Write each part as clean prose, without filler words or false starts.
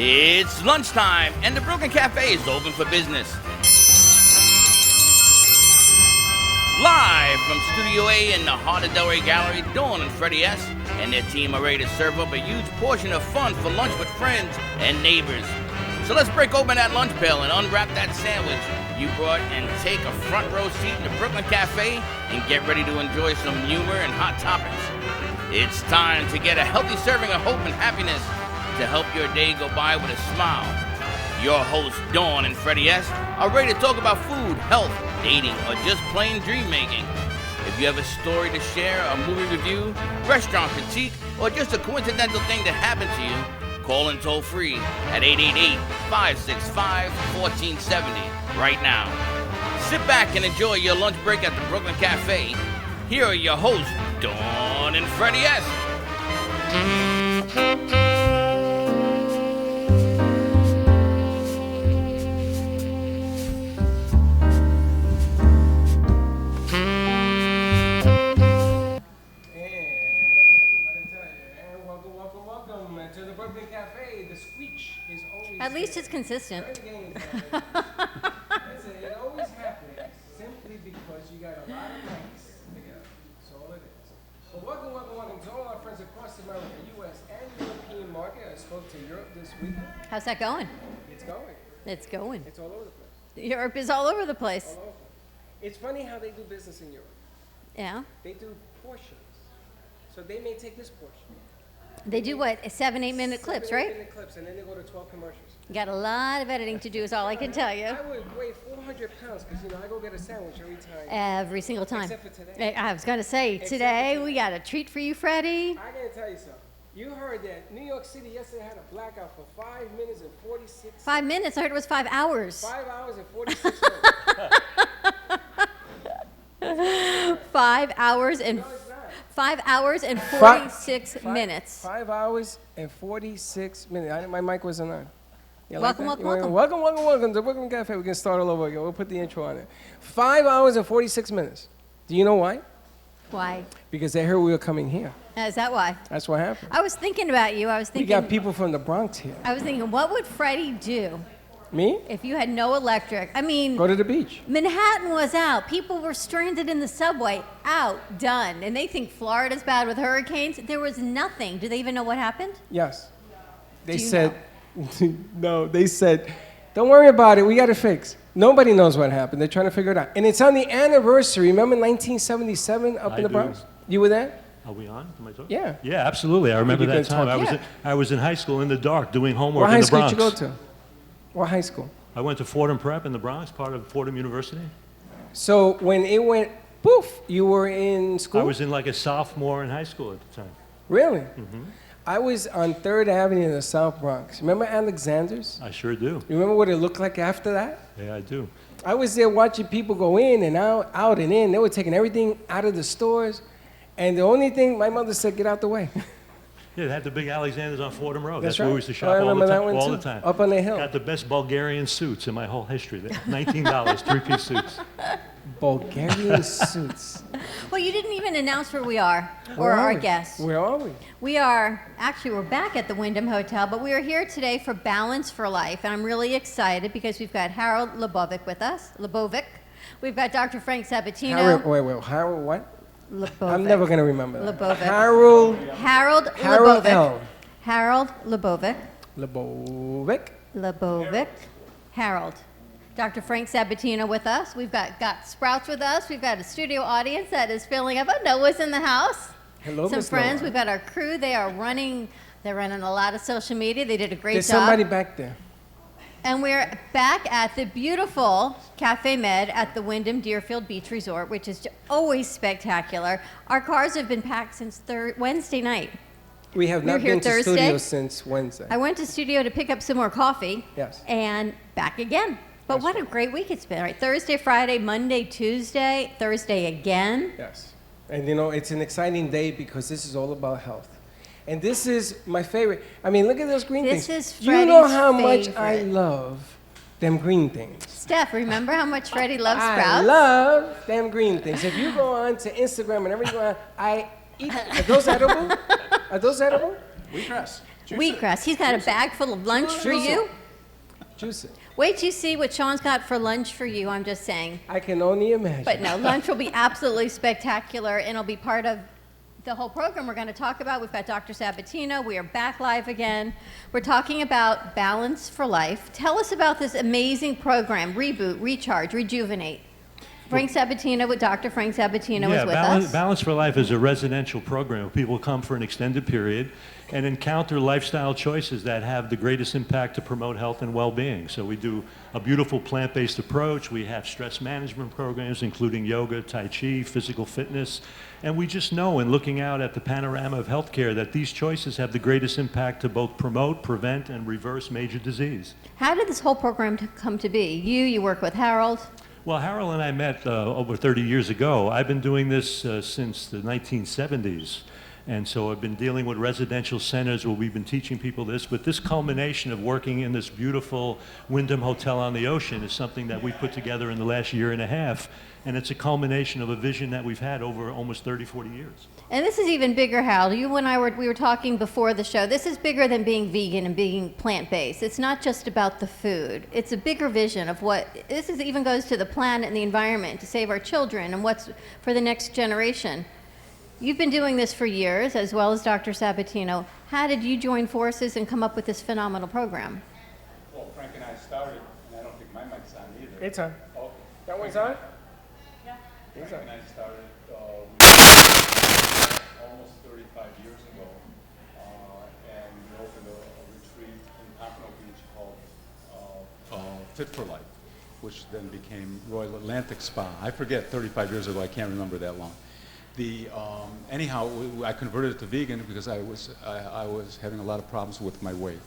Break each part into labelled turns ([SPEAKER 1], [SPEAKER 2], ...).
[SPEAKER 1] It's lunchtime, and the Brooklyn Cafe is open for business. Live from Studio A in the heart of Delray Gallery, Dawn and Freddie S. and their team are ready to serve up a huge portion of fun for lunch with friends and neighbors. So let's break open that lunch pail and unwrap that sandwich you brought and take a front row seat in the Brooklyn Cafe and get ready to enjoy some humor and hot topics. It's time to get a healthy serving of hope and happiness to help your day go by with a smile. Your hosts, Dawn and Freddie S., are ready to talk about food, health, dating, or just plain dream making. If you have a story to share, a movie review, restaurant critique, or just a coincidental thing that happened to you, call in toll free at 888-565-1470 right now. Sit back and enjoy your lunch break at the Brooklyn Cafe. Here are your hosts, Dawn and Freddie S.
[SPEAKER 2] At least it's consistent.
[SPEAKER 3] It always happens simply because you got a lot of mics together. That's all it is. Well, welcome to all our friends across the America, U.S. and European market. I spoke to Europe this weekend.
[SPEAKER 2] How's that going?
[SPEAKER 3] It's going.
[SPEAKER 2] It's going.
[SPEAKER 3] It's all over the place.
[SPEAKER 2] Europe is all over the place.
[SPEAKER 3] All over. It's funny how they do business in Europe.
[SPEAKER 2] Yeah.
[SPEAKER 3] They do portions. So they may take this portion.
[SPEAKER 2] They do what? 7-8 minute clips,
[SPEAKER 3] 7-8
[SPEAKER 2] right?
[SPEAKER 3] minute clips, and then they go to 12 commercials.
[SPEAKER 2] You got a lot of editing to do is all I can tell you.
[SPEAKER 3] I would weigh 400 pounds because, I go get a sandwich every time.
[SPEAKER 2] Every single time.
[SPEAKER 3] Except for today.
[SPEAKER 2] I was going to say, today we got a treat for you, Freddie.
[SPEAKER 3] I gotta tell you something. You heard that New York City yesterday had a blackout for 5 minutes and 46 seconds.
[SPEAKER 2] 5 minutes? I heard it was 5 hours.
[SPEAKER 3] 5 hours and 46 minutes.
[SPEAKER 2] 5 hours and
[SPEAKER 3] No, it's not.
[SPEAKER 2] 5 hours and 46 minutes.
[SPEAKER 3] 5 hours and 46 minutes. My mic wasn't on. You like
[SPEAKER 2] Welcome,
[SPEAKER 3] that?
[SPEAKER 2] welcome,
[SPEAKER 3] Welcome to Brooklyn Cafe. We can start all over again. We'll put the intro on it. 5 hours and 46 minutes. Do you know why?
[SPEAKER 2] Why?
[SPEAKER 3] Because they heard we were coming here.
[SPEAKER 2] Is that why?
[SPEAKER 3] That's what happened.
[SPEAKER 2] I was thinking about you. I was
[SPEAKER 3] We
[SPEAKER 2] thinking.
[SPEAKER 3] got people from the Bronx here.
[SPEAKER 2] I was thinking, what would Freddie do
[SPEAKER 3] Me?
[SPEAKER 2] if you had no electric? I mean,
[SPEAKER 3] Go to the beach.
[SPEAKER 2] Manhattan was out. People were stranded in the subway. Out. Done. And they think Florida's bad with hurricanes. There was nothing. Do they even know what happened?
[SPEAKER 3] Yes. They
[SPEAKER 2] Do you
[SPEAKER 3] said, no, they said, don't worry about it. We got it fixed. Nobody knows what happened. They're trying to figure it out. And it's on the anniversary. Remember 1977 up in the
[SPEAKER 4] do.
[SPEAKER 3] Bronx? You were there?
[SPEAKER 4] Are we on? Am I talking?
[SPEAKER 3] Yeah.
[SPEAKER 4] Yeah, absolutely. I remember
[SPEAKER 3] You
[SPEAKER 4] that
[SPEAKER 3] can
[SPEAKER 4] time.
[SPEAKER 3] talk.
[SPEAKER 4] I was in high school in the dark doing homework
[SPEAKER 3] What
[SPEAKER 4] in
[SPEAKER 3] high
[SPEAKER 4] the
[SPEAKER 3] school
[SPEAKER 4] Bronx.
[SPEAKER 3] did you go to? What high school?
[SPEAKER 4] I went to Fordham Prep in the Bronx, part of Fordham University.
[SPEAKER 3] So when it went poof, you were in school?
[SPEAKER 4] I was in like a sophomore in high school at the time.
[SPEAKER 3] Really?
[SPEAKER 4] Mm-hmm.
[SPEAKER 3] I was on 3rd Avenue in the South Bronx. Remember Alexander's?
[SPEAKER 4] I sure do.
[SPEAKER 3] You remember what it looked like after that?
[SPEAKER 4] Yeah, I do.
[SPEAKER 3] I was there watching people go in and out and in. They were taking everything out of the stores. And the only thing, my mother said, get out the way.
[SPEAKER 4] Yeah, they had the big Alexander's on Fordham Road.
[SPEAKER 3] That's
[SPEAKER 4] That's where we
[SPEAKER 3] right.
[SPEAKER 4] used to
[SPEAKER 3] Oh,
[SPEAKER 4] shop
[SPEAKER 3] I
[SPEAKER 4] all
[SPEAKER 3] remember
[SPEAKER 4] the
[SPEAKER 3] that
[SPEAKER 4] time.
[SPEAKER 3] one
[SPEAKER 4] All
[SPEAKER 3] too.
[SPEAKER 4] the time.
[SPEAKER 3] Up on the hill.
[SPEAKER 4] Got the best Bulgarian suits in my whole history. $19, 3-piece suits.
[SPEAKER 3] Bulgarian suits.
[SPEAKER 2] Well, you didn't even announce where we are or
[SPEAKER 3] Where are
[SPEAKER 2] our
[SPEAKER 3] we?
[SPEAKER 2] guests.
[SPEAKER 3] Where are we?
[SPEAKER 2] We're back at the Wyndham Hotel, but we are here today for Balance for Life. And I'm really excited because we've got Harold Lebovic with us. We've got Dr. Frank Sabatino.
[SPEAKER 3] Harold what?
[SPEAKER 2] Lebovic.
[SPEAKER 3] I'm never going to remember that.
[SPEAKER 2] Lebovic.
[SPEAKER 3] Harold
[SPEAKER 2] Harold
[SPEAKER 3] Harold
[SPEAKER 2] Lebovic.
[SPEAKER 3] L.
[SPEAKER 2] Harold Lebovic.
[SPEAKER 3] Lebovic.
[SPEAKER 2] Harold. Dr. Frank Sabatino with us. We've got Sprouts with us. We've got a studio audience that is filling up. Oh, Noah's in the house.
[SPEAKER 3] Hello,
[SPEAKER 2] Some
[SPEAKER 3] Miss
[SPEAKER 2] friends.
[SPEAKER 3] Noah.
[SPEAKER 2] We've got our crew. They're running a lot of social media. They did a great
[SPEAKER 3] There's
[SPEAKER 2] job.
[SPEAKER 3] somebody back there.
[SPEAKER 2] And we're back at the beautiful Cafe Med at the Wyndham Deerfield Beach Resort, which is always spectacular. Our cars have been packed since Wednesday night.
[SPEAKER 3] We have
[SPEAKER 2] We were
[SPEAKER 3] not
[SPEAKER 2] here
[SPEAKER 3] been to
[SPEAKER 2] Thursday.
[SPEAKER 3] studio since Wednesday.
[SPEAKER 2] I went to studio to pick up some more coffee.
[SPEAKER 3] Yes.
[SPEAKER 2] And back again. But
[SPEAKER 3] That's
[SPEAKER 2] what a great week it's been, right? Thursday, Friday, Monday, Tuesday, Thursday again.
[SPEAKER 3] Yes. And it's an exciting day because this is all about health. And this is my favorite. I mean, look at those green
[SPEAKER 2] This
[SPEAKER 3] things.
[SPEAKER 2] is
[SPEAKER 3] You know
[SPEAKER 2] Freddie's
[SPEAKER 3] how much I
[SPEAKER 2] favorite.
[SPEAKER 3] love them green things.
[SPEAKER 2] Steph, remember how much Freddie loves
[SPEAKER 3] I
[SPEAKER 2] Sprouts?
[SPEAKER 3] love them green things. If you go on to Instagram and everything, I eat. Are those edible? Are those edible?
[SPEAKER 5] Wheatgrass.
[SPEAKER 2] Wheatgrass. He's got a bag full of lunch for you.
[SPEAKER 3] Juice it.
[SPEAKER 2] Wait till you see what Sean's got for lunch for you, I'm just saying.
[SPEAKER 3] I can only imagine.
[SPEAKER 2] But no, lunch will be absolutely spectacular, and it'll be part of the whole program we're going to talk about. We've got Dr. Sabatino. We are back live again. We're talking about Balance for Life. Tell us about this amazing program, Reboot, Recharge, Rejuvenate. Frank Sabatino with Dr. Frank Sabatino is with us.
[SPEAKER 4] Balance for Life is a residential program. People come for an extended period and encounter lifestyle choices that have the greatest impact to promote health and well-being. So we do a beautiful plant-based approach. We have stress management programs, including yoga, tai chi, physical fitness. And we just know, in looking out at the panorama of healthcare, that these choices have the greatest impact to both promote, prevent, and reverse major disease.
[SPEAKER 2] How did this whole program come to be? You work with Harold.
[SPEAKER 4] Well, Harold and I met over 30 years ago. I've been doing this since the 1970s. And so I've been dealing with residential centers where we've been teaching people this. But this culmination of working in this beautiful Wyndham Hotel on the Ocean is something that we put together in the last year and a half. And it's a culmination of a vision that we've had over almost 30, 40 years.
[SPEAKER 2] And this is even bigger, Harold. You and I we were talking before the show. This is bigger than being vegan and being plant-based. It's not just about the food. It's a bigger vision of what, even goes to the planet and the environment to save our children and what's for the next generation. You've been doing this for years, as well as Dr. Sabatino. How did you join forces and come up with this phenomenal program?
[SPEAKER 5] Well, Frank and I started, and I don't think my mic's on either.
[SPEAKER 3] It's on.
[SPEAKER 5] Okay.
[SPEAKER 3] That one's on?
[SPEAKER 5] Frank
[SPEAKER 3] It's on.
[SPEAKER 5] and I started almost 35 years ago, and we opened a retreat in Pompano Beach called Fit for Life, which then became Royal Atlantic Spa. I forget, 35 years ago, I can't remember that long. Anyhow, I converted it to vegan because I was having a lot of problems with my weight,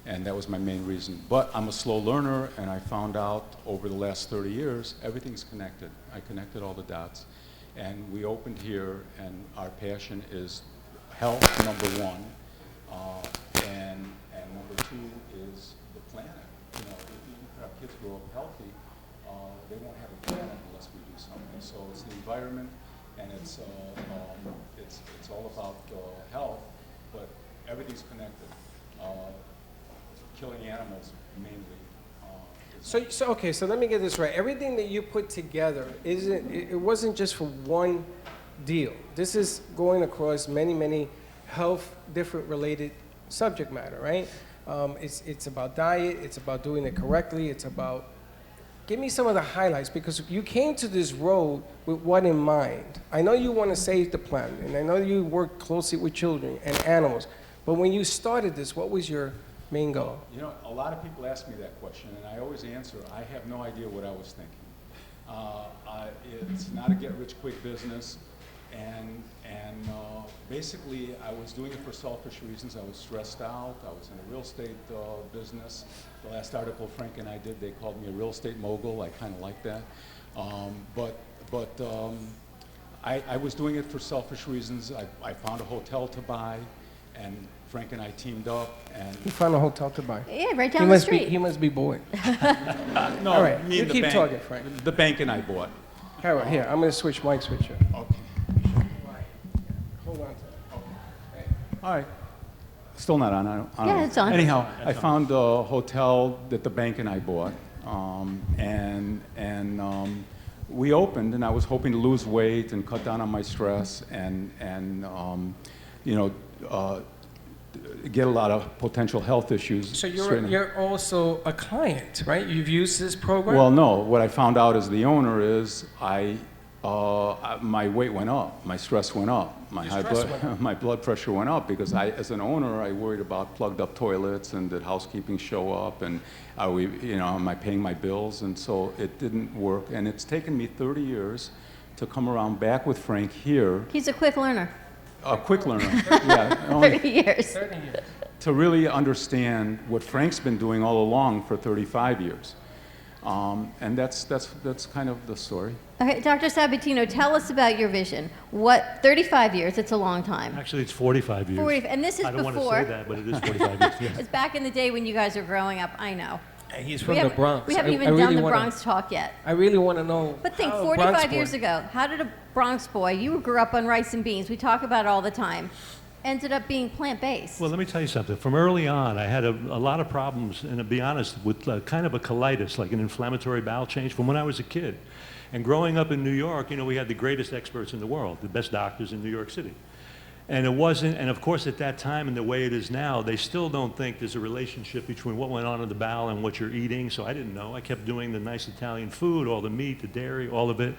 [SPEAKER 5] and that was my main reason. But I'm a slow learner, and I found out over the last 30 years, everything's connected. I connected all the dots, and we opened here, and our passion is health, number one, and number two is the planet. You know, even if our kids grow up healthy, they won't have a planet unless we do something. So it's the environment. And it's all about health, but everything's connected. Killing animals mainly.
[SPEAKER 3] So let me get this right. Everything that you put together it wasn't just for one deal. This is going across many health, different related subject matter, right? It's about diet. It's about doing it correctly. It's about. Give me some of the highlights, because you came to this road with what in mind? I know you want to save the planet, and I know you work closely with children and animals, but when you started this, what was your main goal?
[SPEAKER 5] You know, a lot of people ask me that question, and I always answer, I have no idea what I was thinking. It's not a get-rich-quick business, and basically, I was doing it for selfish reasons. I was stressed out. I was in a real estate business. The last article Frank and I did, they called me a real estate mogul. I kind of like that. I was doing it for selfish reasons. I found a hotel to buy, and Frank and I teamed up. And
[SPEAKER 3] He found a hotel to buy.
[SPEAKER 2] Yeah, right down the street.
[SPEAKER 3] He must be bored.
[SPEAKER 5] no,
[SPEAKER 3] All right,
[SPEAKER 5] me
[SPEAKER 3] you
[SPEAKER 5] and the
[SPEAKER 3] keep
[SPEAKER 5] bank,
[SPEAKER 3] talking, Frank.
[SPEAKER 5] The bank and I bought.
[SPEAKER 3] Harold, here, I'm going to switch mics with you.
[SPEAKER 5] Okay.
[SPEAKER 3] Hold on to that.
[SPEAKER 5] All right. Still not on. I don't
[SPEAKER 2] Yeah,
[SPEAKER 5] know.
[SPEAKER 2] it's on.
[SPEAKER 5] Anyhow, I found a hotel that the bank and I bought, we opened, and I was hoping to lose weight and cut down on my stress, and get a lot of potential health issues.
[SPEAKER 3] So
[SPEAKER 5] straightened.
[SPEAKER 3] you're also a client, right? You've used this program?
[SPEAKER 5] Well, no. What I found out as the owner is my weight went up, my stress went up, my blood pressure went up, because as an owner, I worried about plugged up toilets, and did housekeeping show up, and am I paying my bills? And so it didn't work, and it's taken me 30 years to come around back with Frank here.
[SPEAKER 2] He's a quick learner.
[SPEAKER 5] A quick learner, yeah.
[SPEAKER 2] 30 years.
[SPEAKER 3] 30 years.
[SPEAKER 5] To really understand what Frank's been doing all along for 35 years. And that's kind of the story.
[SPEAKER 2] Okay, Dr. Sabatino, tell us about your vision. 35 years, it's a long time.
[SPEAKER 4] Actually, it's 45 years.
[SPEAKER 2] And this is
[SPEAKER 4] I don't want to
[SPEAKER 2] before.
[SPEAKER 4] say that, but it is 45 years. Yes.
[SPEAKER 2] It's back in the day when you guys were growing up, I know.
[SPEAKER 3] He's from the Bronx.
[SPEAKER 2] We haven't
[SPEAKER 3] I
[SPEAKER 2] even
[SPEAKER 3] really
[SPEAKER 2] done the
[SPEAKER 3] wanna-
[SPEAKER 2] Bronx talk yet.
[SPEAKER 3] I really want to know.
[SPEAKER 2] But think,
[SPEAKER 3] how a
[SPEAKER 2] 45
[SPEAKER 3] Bronx
[SPEAKER 2] years
[SPEAKER 3] boy-
[SPEAKER 2] ago, how did a Bronx boy, you grew up on rice and beans, we talk about it all the time, ended up being plant-based.
[SPEAKER 4] Well, let me tell you something. From early on, I had a lot of problems, and to be honest, with kind of a colitis, like an inflammatory bowel change, from when I was a kid. And growing up in New York, we had the greatest experts in the world, the best doctors in New York City. And it wasn't, and of course at that time and the way it is now, they still don't think there's a relationship between what went on in the bowel and what you're eating, so I didn't know. I kept doing the nice Italian food, all the meat, the dairy, all of it.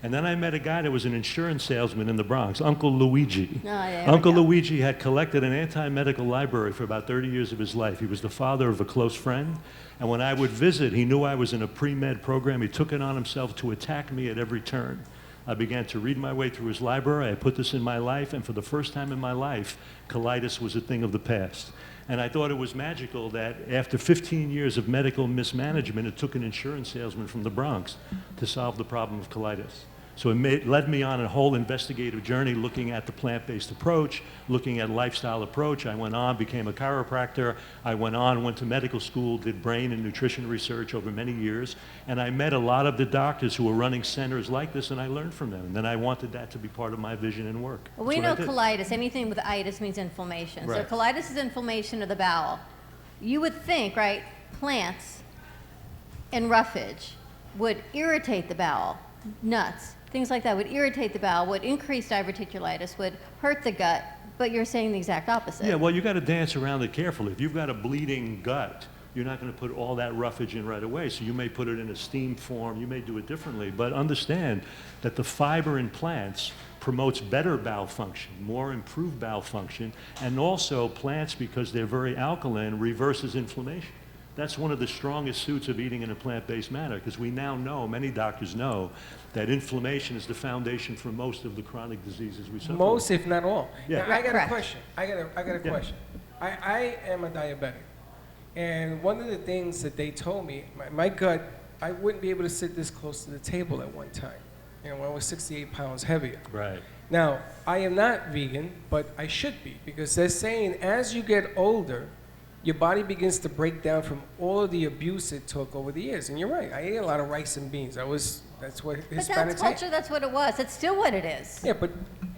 [SPEAKER 4] And then I met a guy that was an insurance salesman in the Bronx, Uncle Luigi.
[SPEAKER 2] Oh, yeah,
[SPEAKER 4] Uncle
[SPEAKER 2] we go.
[SPEAKER 4] Luigi had collected an anti-medical library for about 30 years of his life. He was the father of a close friend. And when I would visit, he knew I was in a pre-med program. He took it on himself to attack me at every turn. I began to read my way through his library. I put this in my life, and for the first time in my life, colitis was a thing of the past. And I thought it was magical that after 15 years of medical mismanagement, it took an insurance salesman from the Bronx to solve the problem of colitis. So it led me on a whole investigative journey looking at the plant-based approach, looking at lifestyle approach. I went on, became a chiropractor. I went to medical school, did brain and nutrition research over many years. And I met a lot of the doctors who were running centers like this, and I learned from them. And then I wanted that to be part of my vision and work.
[SPEAKER 2] Well, we
[SPEAKER 4] That's
[SPEAKER 2] know
[SPEAKER 4] what I did.
[SPEAKER 2] colitis, anything with itis means inflammation.
[SPEAKER 4] Right.
[SPEAKER 2] So colitis is inflammation of the bowel. You would think, right, plants and roughage would irritate the bowel, nuts, things like that would irritate the bowel, would increase diverticulitis, would hurt the gut, but you're saying the exact opposite.
[SPEAKER 4] Yeah, well, you got to dance around it carefully. If you've got a bleeding gut, you're not going to put all that roughage in right away. So you may put it in a steam form, you may do it differently, but understand that the fiber in plants promotes better bowel function, more improved bowel function, and also plants, because they're very alkaline, reverses inflammation. That's one of the strongest suits of eating in a plant-based manner, because we now know, many doctors know, that inflammation is the foundation for most of the chronic diseases we suffer
[SPEAKER 3] Most,
[SPEAKER 4] with.
[SPEAKER 3] if not all.
[SPEAKER 4] Yeah.
[SPEAKER 3] Now, I got
[SPEAKER 2] Correct.
[SPEAKER 3] a question. I got a
[SPEAKER 4] Yeah.
[SPEAKER 3] question. I am a diabetic, and one of the things that they told me, my gut, I wouldn't be able to sit this close to the table at one time. When I was 68 pounds heavier.
[SPEAKER 4] Right.
[SPEAKER 3] Now, I am not vegan, but I should be, because they're saying as you get older, your body begins to break down from all of the abuse it took over the years. And you're right, I ate a lot of rice and beans. That's what
[SPEAKER 2] But that's
[SPEAKER 3] Hispanics
[SPEAKER 2] culture,
[SPEAKER 3] ate.
[SPEAKER 2] that's what it was. It's still what it is.
[SPEAKER 3] Yeah, but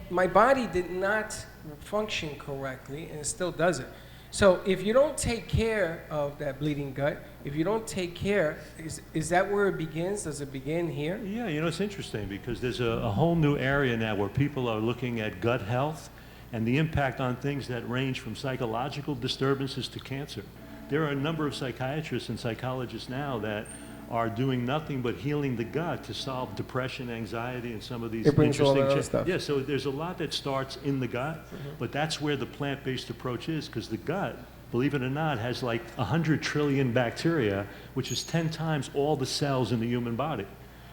[SPEAKER 3] my body did not function correctly, and it still doesn't. So if you don't take care of that bleeding gut, if you don't take care, is that where it begins? Does it begin here?
[SPEAKER 4] Yeah, it's interesting because there's a whole new area now where people are looking at gut health and the impact on things that range from psychological disturbances to cancer. There are a number of psychiatrists and psychologists now that are doing nothing but healing the gut to solve depression, anxiety, and some of these
[SPEAKER 3] It brings all
[SPEAKER 4] interesting
[SPEAKER 3] that other stuff.
[SPEAKER 4] Yeah, so there's a lot that starts in the gut, but that's where the plant-based approach is, because the gut, believe it or not, has like 100 trillion bacteria, which is 10 times all the cells in the human body.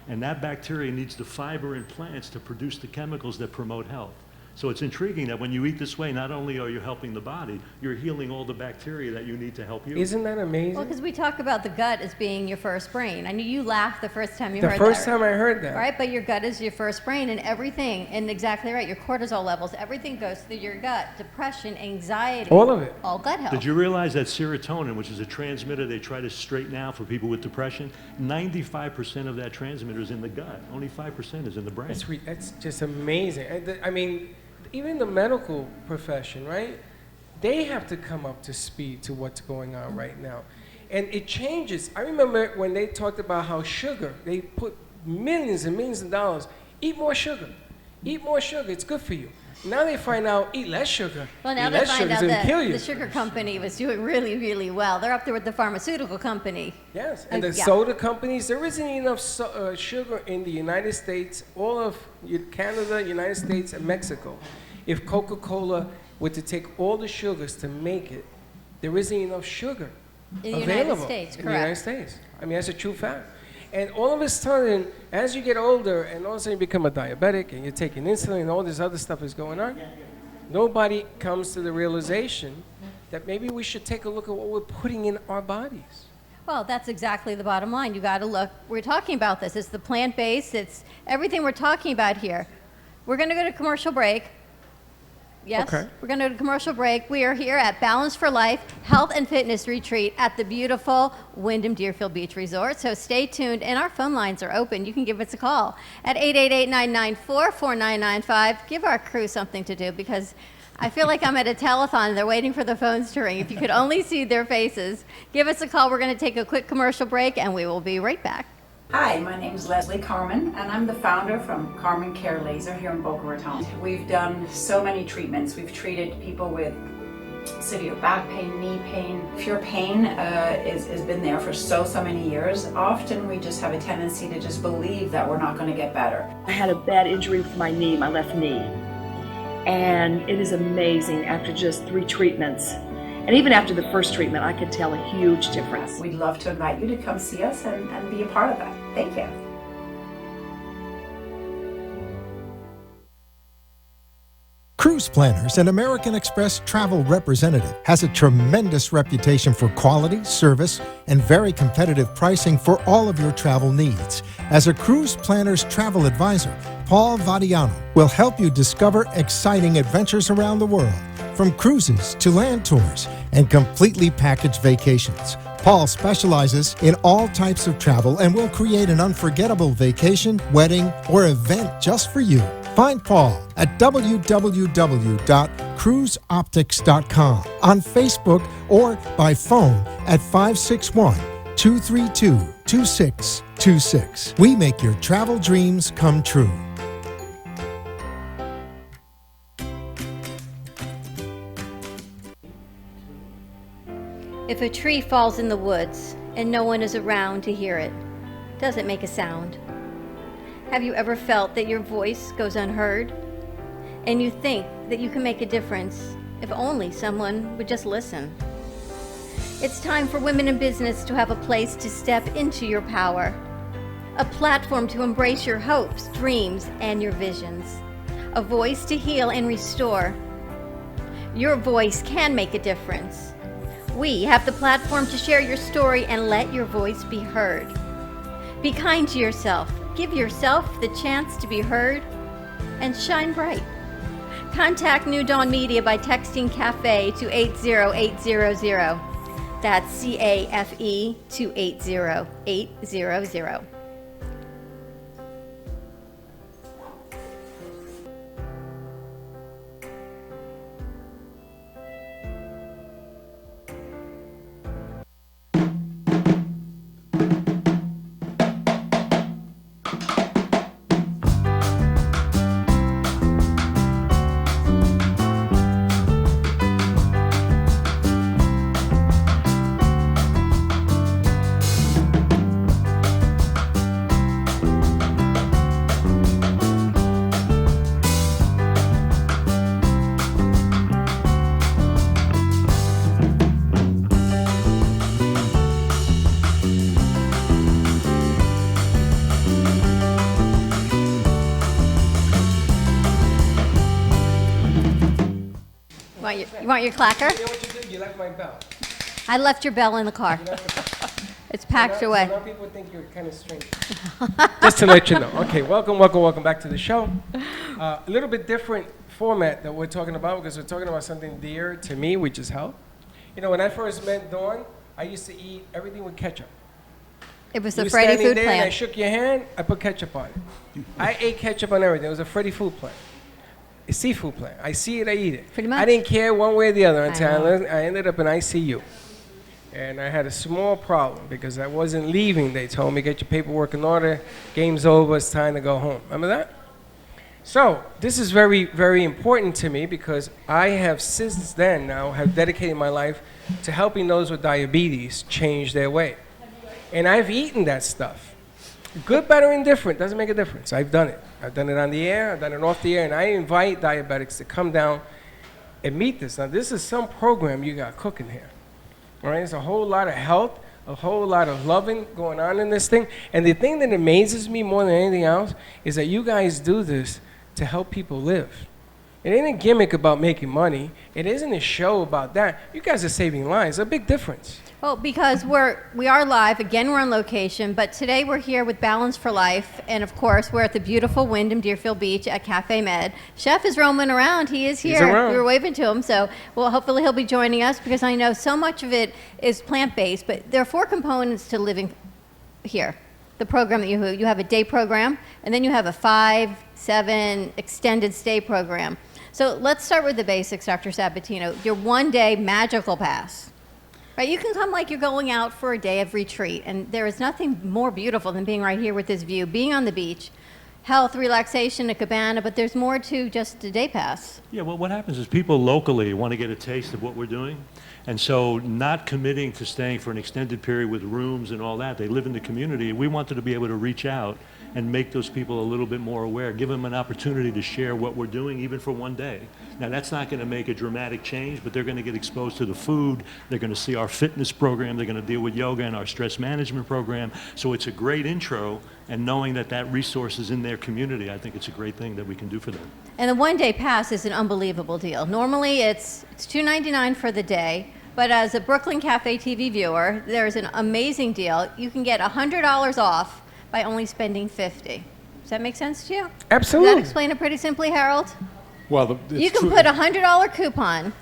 [SPEAKER 4] And that bacteria needs the fiber in plants to produce the chemicals that promote health. So it's intriguing that when you eat this way, not only are you helping the body, you're healing all the bacteria that you need to help you.
[SPEAKER 3] Isn't that amazing?
[SPEAKER 2] Well, because we talk about the gut as being your first brain. I knew you laughed the first time you
[SPEAKER 3] The
[SPEAKER 2] heard
[SPEAKER 3] first
[SPEAKER 2] that.
[SPEAKER 3] time I heard that.
[SPEAKER 2] Right, but your gut is your first brain, and everything, and exactly right, your cortisol levels, everything goes through your gut. Depression, anxiety.
[SPEAKER 3] All of it.
[SPEAKER 2] All gut health.
[SPEAKER 4] Did you realize that serotonin, which is a transmitter they try to straighten out for people with depression, 95% of that transmitter is in the gut. Only 5% is in the brain.
[SPEAKER 3] That's just amazing. I mean, even the medical profession, right? They have to come up to speed to what's going on right now. And it changes. I remember when they talked about how sugar, they put millions and millions of dollars, eat more sugar. Eat more sugar, it's good for you. Now they find out, eat less sugar.
[SPEAKER 2] Well, now
[SPEAKER 3] eat
[SPEAKER 2] they
[SPEAKER 3] less
[SPEAKER 2] find
[SPEAKER 3] sugar,
[SPEAKER 2] out
[SPEAKER 3] it's gonna kill
[SPEAKER 2] that
[SPEAKER 3] you.
[SPEAKER 2] the sugar company was doing really, really well. They're up there with the pharmaceutical company.
[SPEAKER 3] Yes, and the
[SPEAKER 2] yeah.
[SPEAKER 3] soda companies, there isn't enough sugar in the United States, all of Canada, United States, and Mexico. If Coca-Cola were to take all the sugars to make it, there isn't enough sugar
[SPEAKER 2] In the
[SPEAKER 3] available
[SPEAKER 2] United States,
[SPEAKER 3] in the United
[SPEAKER 2] correct.
[SPEAKER 3] States. I mean, that's a true fact. And all of a sudden, as you get older and all of a sudden you become a diabetic and you're taking insulin and all this other stuff is going on, nobody comes to the realization that maybe we should take a look at what we're putting in our bodies.
[SPEAKER 2] Well, that's exactly the bottom line. You got to look. We're talking about this. It's the plant-based. It's everything we're talking about here. We're going to go to commercial break. Yes,
[SPEAKER 3] Okay.
[SPEAKER 2] we're going to go to commercial break. We are here at Balance for Life Health and Fitness Retreat at the beautiful Wyndham Deerfield Beach Resort. So stay tuned, and our phone lines are open. You can give us a call at 888-994-4995. Give our crew something to do, because I feel like I'm at a telethon. They're waiting for the phones to ring. If you could only see their faces, give us a call. We're going to take a quick commercial break, and we will be right back.
[SPEAKER 6] Hi, my name is Leslie Carmen, and I'm the founder from Carmen Care Laser here in Boca Raton. We've done so many treatments. We've treated people with severe back pain, knee pain. If your pain has been there for so many years, often we just have a tendency to just believe that we're not going to get better.
[SPEAKER 7] I had a bad injury with my knee, my left knee, and it is amazing after just 3 treatments. And even after the first treatment, I could tell a huge difference.
[SPEAKER 6] We'd love to invite you to come see us and be a part of that. Thank you.
[SPEAKER 8] Cruise Planners, an American Express travel representative, has a tremendous reputation for quality, service, and very competitive pricing for all of your travel needs. As a Cruise Planners travel advisor, Paul Vadiano will help you discover exciting adventures around the world, from cruises to land tours and completely packaged vacations. Paul specializes in all types of travel and will create an unforgettable vacation, wedding, or event just for you. Find Paul at www.cruiseoptics.com, on Facebook, or by phone at 561-232-2626. We make your travel dreams come true.
[SPEAKER 2] If a tree falls in the woods and no one is around to hear it, does it make a sound? Have you ever felt that your voice goes unheard? And you think that you can make a difference if only someone would just listen? It's time for women in business to have a place to step into your power, a platform to embrace your hopes, dreams, and your visions, a voice to heal and restore. Your voice can make a difference. We have the platform to share your story and let your voice be heard. Be kind to yourself. Give yourself the chance to be heard and shine bright. Contact New Dawn Media by texting CAFE to 80800. That's CAFE to 80800. You want your clacker?
[SPEAKER 3] You know what you did? You left my bell.
[SPEAKER 2] I left your bell in the car. It's packed
[SPEAKER 3] So
[SPEAKER 2] away.
[SPEAKER 3] now people think you're kind of strange. Just to let you know. Okay, welcome back to the show. A little bit different format that we're talking about because we're talking about something dear to me, which is health. You know, when I first met Dawn, I used to eat everything with ketchup.
[SPEAKER 2] It was
[SPEAKER 3] You
[SPEAKER 2] the
[SPEAKER 3] were
[SPEAKER 2] Freddy
[SPEAKER 3] standing
[SPEAKER 2] Food
[SPEAKER 3] there and I
[SPEAKER 2] Plan.
[SPEAKER 3] shook your hand, I put ketchup on it. I ate ketchup on everything. It was a Freddy Food Plan. A seafood plan. I see it, I eat it.
[SPEAKER 2] Pretty much.
[SPEAKER 3] I didn't care one way or the other until
[SPEAKER 2] know.
[SPEAKER 3] I ended up in ICU. And I had a small problem because I wasn't leaving. They told me, get your paperwork in order, game's over, it's time to go home. Remember that? So this is very, very important to me because I have since then now have dedicated my life to helping those with diabetes change their weight. And I've eaten that stuff. Good, bad, or indifferent, doesn't make a difference. I've done it. I've done it on the air, I've done it off the air, and I invite diabetics to come down and meet this. Now, this is some program you got cooking here. All right, there's a whole lot of health, a whole lot of loving going on in this thing. And the thing that amazes me more than anything else is that you guys do this to help people live. It ain't a gimmick about making money. It isn't a show about that. You guys are saving lives. A big difference.
[SPEAKER 2] Well, because we are live, again we're on location, but today we're here with Balance for Life, and of course we're at the beautiful Wyndham Deerfield Beach at Cafe Med. Chef is roaming around, he is here.
[SPEAKER 3] He's around.
[SPEAKER 2] We were waving to him, so well, hopefully he'll be joining us because I know so much of it is plant-based, but there are 4 components to living here. The program that you have a day program, and then you have a 5, 7 extended stay program. So let's start with the basics, Dr. Sabatino. Your one-day magical pass. Right, you can come like you're going out for a day of retreat, and there is nothing more beautiful than being right here with this view, being on the beach, health, relaxation, a cabana, but there's more to just a day pass.
[SPEAKER 4] Yeah, well, what happens is people locally want to get a taste of what we're doing. And so not committing to staying for an extended period with rooms and all that, they live in the community. We wanted to be able to reach out and make those people a little bit more aware, give them an opportunity to share what we're doing even for one day. Now that's not going to make a dramatic change, but they're going to get exposed to the food, they're going to see our fitness program, they're going to deal with yoga and our stress management program. So it's a great intro, and knowing that that resource is in their community, I think it's a great thing that we can do for them.
[SPEAKER 2] And the one-day pass is an unbelievable deal. Normally it's $2.99 for the day, but as a Brooklyn Cafe TV viewer, there's an amazing deal. You can get $100 off by only spending $50. Does that make sense to you?
[SPEAKER 3] Absolutely.
[SPEAKER 2] Does that explain it pretty simply, Harold?
[SPEAKER 5] Well,
[SPEAKER 2] You can put a $100 coupon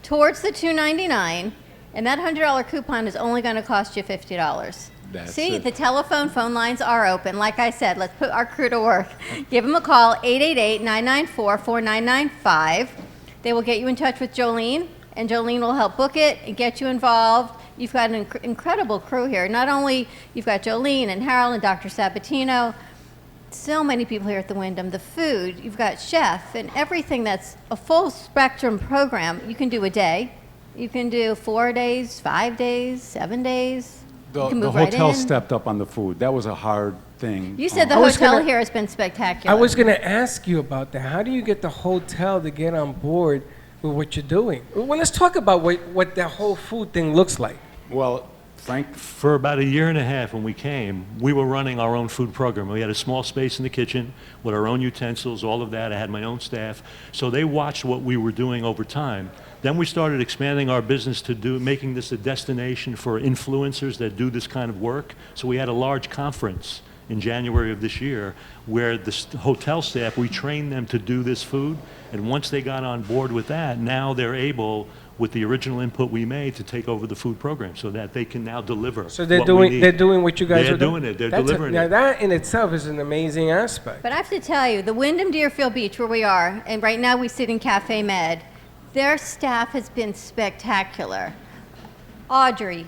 [SPEAKER 2] towards the $2.99, and that $100 coupon is only going to cost you $50.
[SPEAKER 5] That's
[SPEAKER 2] See,
[SPEAKER 5] it.
[SPEAKER 2] the phone lines are open. Like I said, let's put our crew to work. Give them a call, 888-994-4995. They will get you in touch with Jolene, and Jolene will help book it and get you involved. You've got an incredible crew here. Not only you've got Jolene and Harold and Dr. Sabatino, so many people here at the Wyndham. The food, you've got chef and everything that's a full spectrum program. You can do a day. You can do 4 days, 5 days, 7 days. You
[SPEAKER 5] The
[SPEAKER 2] can move right
[SPEAKER 5] hotel
[SPEAKER 2] in.
[SPEAKER 5] stepped up on the food. That was a hard thing.
[SPEAKER 2] You said the
[SPEAKER 3] I was
[SPEAKER 2] hotel
[SPEAKER 3] gonna-
[SPEAKER 2] here has been spectacular.
[SPEAKER 3] I was going to ask you about that. How do you get the hotel to get on board with what you're doing? Well, let's talk about what that whole food thing looks like.
[SPEAKER 5] Well, Frank,
[SPEAKER 4] For about a year and a half when we came, we were running our own food program. We had a small space in the kitchen with our own utensils, all of that. I had my own staff. So they watched what we were doing over time. Then we started expanding our business to making this a destination for influencers that do this kind of work. So we had a large conference in January of this year where the hotel staff, we trained them to do this food. And once they got on board with that, now they're able, with the original input we made, to take over the food program so that they can now deliver.
[SPEAKER 3] So they're
[SPEAKER 4] what we
[SPEAKER 3] doing
[SPEAKER 4] need.
[SPEAKER 3] they're doing what you guys
[SPEAKER 4] They're
[SPEAKER 3] are doing.
[SPEAKER 4] doing it. They're
[SPEAKER 3] That's
[SPEAKER 4] delivering
[SPEAKER 3] now
[SPEAKER 4] it.
[SPEAKER 3] that in itself is an amazing aspect.
[SPEAKER 2] But I have to tell you, the Wyndham Deerfield Beach, where we are, and right now we sit in Cafe Med, their staff has been spectacular. Audra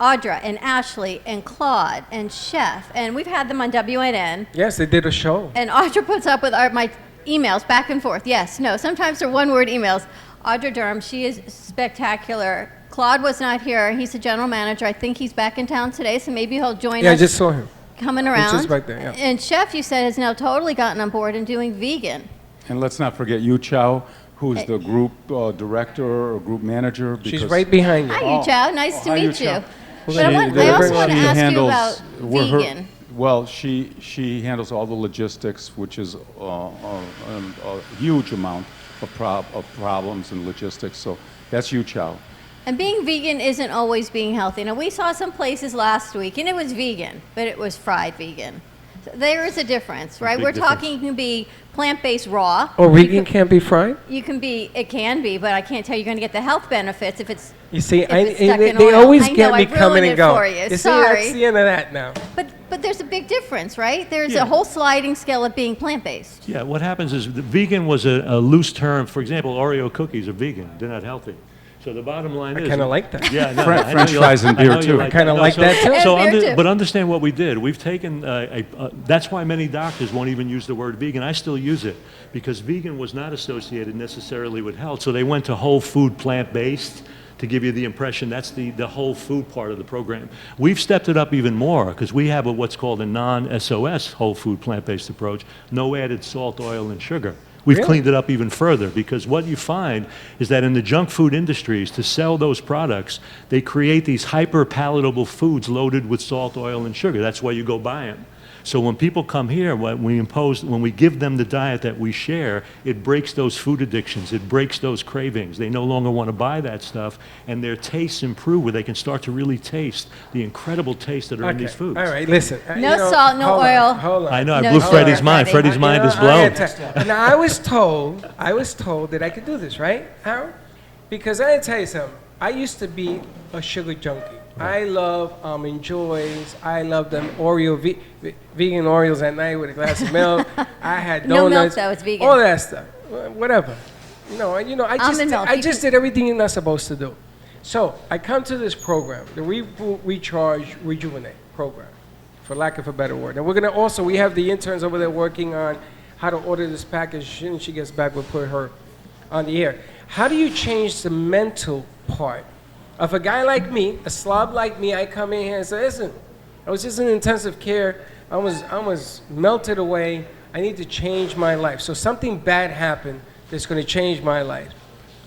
[SPEAKER 2] and Ashley and Claude and Chef, and we've had them on WNN.
[SPEAKER 3] Yes, they did a show.
[SPEAKER 2] And Audra puts up with my emails back and forth. Yes, no, sometimes they're one-word emails. Audra Durham, she is spectacular. Claude was not here. He's the general manager. I think he's back in town today, so maybe he'll join
[SPEAKER 3] Yeah, I
[SPEAKER 2] us.
[SPEAKER 3] just saw him.
[SPEAKER 2] Coming around.
[SPEAKER 3] just back there, yeah.
[SPEAKER 2] And Chef, you said, has now totally gotten on board and doing vegan.
[SPEAKER 5] and let's not forget Yu Chow, who's the group director or group manager.
[SPEAKER 3] She's
[SPEAKER 5] because-
[SPEAKER 3] right behind you.
[SPEAKER 2] Hi, Yu Chow. Nice to
[SPEAKER 5] hi, Yu
[SPEAKER 2] meet you.
[SPEAKER 5] Chow.
[SPEAKER 2] But
[SPEAKER 5] She-
[SPEAKER 2] I
[SPEAKER 5] they-
[SPEAKER 2] also
[SPEAKER 5] she
[SPEAKER 2] want to ask you
[SPEAKER 5] handles-
[SPEAKER 2] about
[SPEAKER 5] we're her-
[SPEAKER 2] vegan.
[SPEAKER 5] Well, she handles all the logistics, which is a huge amount of problems and logistics. So that's Yu Chow.
[SPEAKER 2] And being vegan isn't always being healthy. Now, we saw some places last week, and it was vegan, but it was fried vegan. So there is a difference, right?
[SPEAKER 4] big
[SPEAKER 2] We're
[SPEAKER 4] difference.
[SPEAKER 2] talking, you can be plant-based raw.
[SPEAKER 3] Oh, vegan can't be fried?
[SPEAKER 2] You can be, it can be, but I can't tell you you're going to get the health benefits if it's.
[SPEAKER 3] You see,
[SPEAKER 2] if it's stuck in
[SPEAKER 3] they
[SPEAKER 2] oil.
[SPEAKER 3] always
[SPEAKER 2] I
[SPEAKER 3] get
[SPEAKER 2] know,
[SPEAKER 3] me
[SPEAKER 2] I
[SPEAKER 3] coming
[SPEAKER 2] ruined
[SPEAKER 3] and
[SPEAKER 2] it
[SPEAKER 3] going.
[SPEAKER 2] for you.
[SPEAKER 3] see,
[SPEAKER 2] Sorry.
[SPEAKER 3] that's the end of that now.
[SPEAKER 2] But there's a big difference, right? There's
[SPEAKER 4] Yeah.
[SPEAKER 2] a whole sliding scale of being plant-based.
[SPEAKER 4] Yeah, what happens is the vegan was a loose term. For example, Oreo cookies are vegan. They're not healthy. So the bottom line is...
[SPEAKER 3] kinda like that.
[SPEAKER 4] Yeah, no,
[SPEAKER 5] French
[SPEAKER 4] I know you
[SPEAKER 5] fries and
[SPEAKER 4] I know
[SPEAKER 5] beer,
[SPEAKER 4] you
[SPEAKER 5] too.
[SPEAKER 3] I kinda
[SPEAKER 4] that.
[SPEAKER 3] like that, too.
[SPEAKER 4] So
[SPEAKER 2] And beer, too.
[SPEAKER 4] but understand what we did. We've taken... that's why many doctors won't even use the word vegan. I still use it because vegan was not associated necessarily with health. So they went to whole food plant-based to give you the impression that's the whole food part of the program. We've stepped it up even more because we have what's called a non-SOS whole food plant-based approach, no added salt, oil, and sugar. We've
[SPEAKER 3] Really?
[SPEAKER 4] cleaned it up even further because what you find is that in the junk food industries, to sell those products, they create these hyper-palatable foods loaded with salt, oil, and sugar. That's why you go buy them. So when people come here, when we give them the diet that we share, it breaks those food addictions. It breaks those cravings. They no longer want to buy that stuff, and their tastes improve where they can start to really taste the incredible taste that are in these foods.
[SPEAKER 3] All right, listen.
[SPEAKER 2] No salt, no
[SPEAKER 3] hold
[SPEAKER 2] oil.
[SPEAKER 3] On, hold on.
[SPEAKER 4] I know, I
[SPEAKER 2] No
[SPEAKER 4] blew
[SPEAKER 2] sugar,
[SPEAKER 4] Freddie's mind.
[SPEAKER 2] Freddie.
[SPEAKER 4] Freddie's mind is
[SPEAKER 3] I
[SPEAKER 4] blown.
[SPEAKER 3] gotta tell- Now, I was told that I could do this, right, Harold? Because I gotta tell you something. I used to be a sugar junkie. I love Almond Joys. I love them vegan Oreos at night with a glass of milk. I had
[SPEAKER 2] No milk,
[SPEAKER 3] donuts.
[SPEAKER 2] though, it's vegan.
[SPEAKER 3] All that stuff. whatever. I
[SPEAKER 2] Almond milk, you
[SPEAKER 3] just did everything you're not supposed to do. So I come to this program, the Recharge, Rejuvenate program, for lack of a better word. And we have the interns over there working on how to order this package. And she gets back, we'll put her on the air. How do you change the mental part of a guy like me, a slob like me? I come in here and say, listen, I was just in intensive care. I was melted away. I need to change my life. So something bad happened that's going to change my life.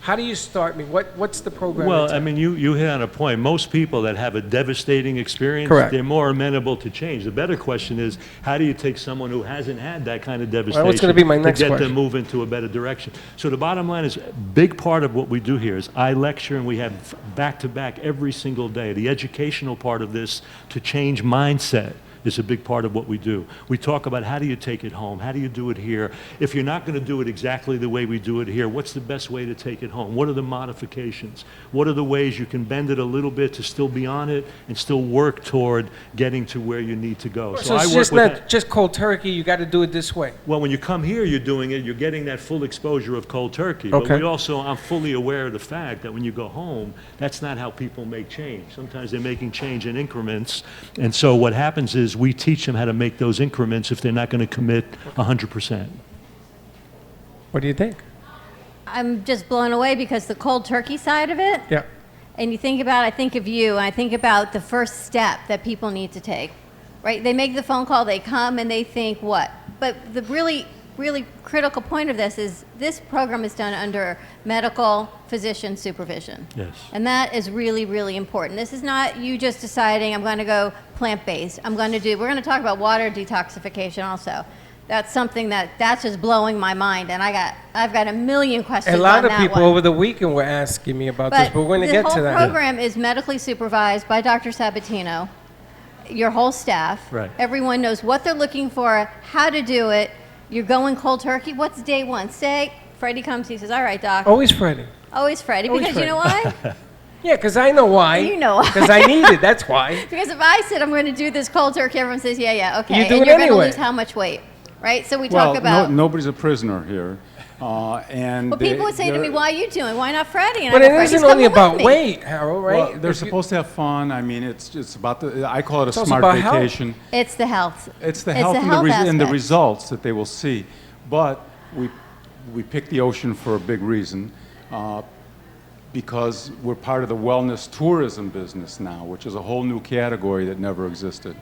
[SPEAKER 3] How do you start me? What's the program?
[SPEAKER 4] Well, I mean, you hit on a point. Most people that have a devastating experience,
[SPEAKER 3] Correct.
[SPEAKER 4] they're more amenable to change. The better question is, how do you take someone who hasn't had that kind of devastation
[SPEAKER 3] what's gonna be my next
[SPEAKER 4] to get
[SPEAKER 3] question.
[SPEAKER 4] them move into a better direction? So the bottom line is, a big part of what we do here is I lecture, and we have back-to-back every single day. The educational part of this to change mindset is a big part of what we do. We talk about how do you take it home? How do you do it here? If you're not going to do it exactly the way we do it here, what's the best way to take it home? What are the modifications? What are the ways you can bend it a little bit to still be on it and still work toward getting to where you need to go?
[SPEAKER 3] So it's just not just cold turkey. You got to do it this way.
[SPEAKER 4] Well, when you come here, you're doing it, you're getting that full exposure of cold turkey.
[SPEAKER 3] Okay.
[SPEAKER 4] But I'm fully aware of the fact that when you go home, that's not how people make change. Sometimes they're making change in increments. And so what happens is we teach them how to make those increments if they're not going to commit 100%.
[SPEAKER 3] What do you think?
[SPEAKER 2] I'm just blown away because the cold turkey side of it,
[SPEAKER 3] Yeah.
[SPEAKER 2] and I think of you, and I think about the first step that people need to take, right? They make the phone call, they come, and they think what? But the really critical point of this is this program is done under medical physician supervision.
[SPEAKER 4] Yes.
[SPEAKER 2] And that is really, really important. This is not you just deciding I'm going to go plant-based. We're going to talk about water detoxification also. That's something that's just blowing my mind, and I've got a million questions
[SPEAKER 3] A lot
[SPEAKER 2] on
[SPEAKER 3] of
[SPEAKER 2] that
[SPEAKER 3] people
[SPEAKER 2] one.
[SPEAKER 3] over the weekend were asking me about this, but we're going to get to
[SPEAKER 2] The
[SPEAKER 3] that.
[SPEAKER 2] whole program is medically supervised by Dr. Sabatino, your whole staff.
[SPEAKER 4] Right.
[SPEAKER 2] Everyone knows what they're looking for, how to do it. You're going cold turkey. What's day one? Steak. Freddie comes, he says, all right, doc.
[SPEAKER 3] Always Freddie.
[SPEAKER 2] Always Freddie,
[SPEAKER 3] Always
[SPEAKER 2] because you know why?
[SPEAKER 3] Yeah, because I know why.
[SPEAKER 2] You know why.
[SPEAKER 3] Because I need it. That's why.
[SPEAKER 2] Because if I said I'm going to do this cold turkey, everyone says, yeah, okay.
[SPEAKER 3] You do
[SPEAKER 2] and
[SPEAKER 3] it
[SPEAKER 2] you're going to
[SPEAKER 3] anyway.
[SPEAKER 2] lose how much weight, right? So we
[SPEAKER 5] Well,
[SPEAKER 2] talk about.
[SPEAKER 5] nobody's a prisoner here. And
[SPEAKER 2] But people would say to me, why are you doing? Why not Freddie? And
[SPEAKER 3] But
[SPEAKER 2] I
[SPEAKER 3] it
[SPEAKER 2] go, "Freddie's
[SPEAKER 3] isn't only
[SPEAKER 2] coming
[SPEAKER 3] about
[SPEAKER 2] with me."
[SPEAKER 3] weight, Harold, right?
[SPEAKER 5] Well, they're
[SPEAKER 3] If you-
[SPEAKER 5] supposed to have fun. I mean, it's about I call it a
[SPEAKER 3] It's also
[SPEAKER 5] smart
[SPEAKER 3] about health.
[SPEAKER 5] vacation.
[SPEAKER 2] It's the health.
[SPEAKER 5] It's the health, and, and the
[SPEAKER 2] aspect.
[SPEAKER 5] results that they will see. But we picked the ocean for a big reason, because we're part of the wellness tourism business now, which is a whole new category that never existed.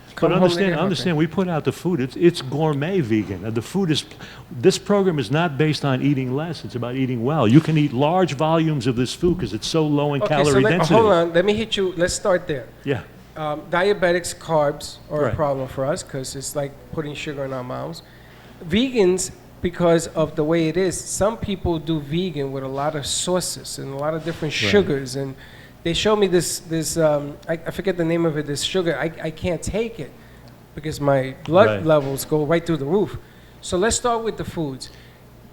[SPEAKER 4] But
[SPEAKER 3] Come home and get
[SPEAKER 4] understand, we put out the food. It's gourmet vegan. This program is not based on eating less. It's about eating well. You can eat large volumes of this food because it's so low in calorie density.
[SPEAKER 3] hold on. Let me hit you. Let's start there.
[SPEAKER 4] Yeah.
[SPEAKER 3] Diabetics, carbs are
[SPEAKER 4] Right.
[SPEAKER 3] a problem for us because it's like putting sugar in our mouths. Vegans, because of the way it is, some people do vegan with a lot of sauces and a lot of different sugars. And they show me this I forget the name of it, this sugar. I can't take it because my blood levels go right through the roof. So let's start with the foods.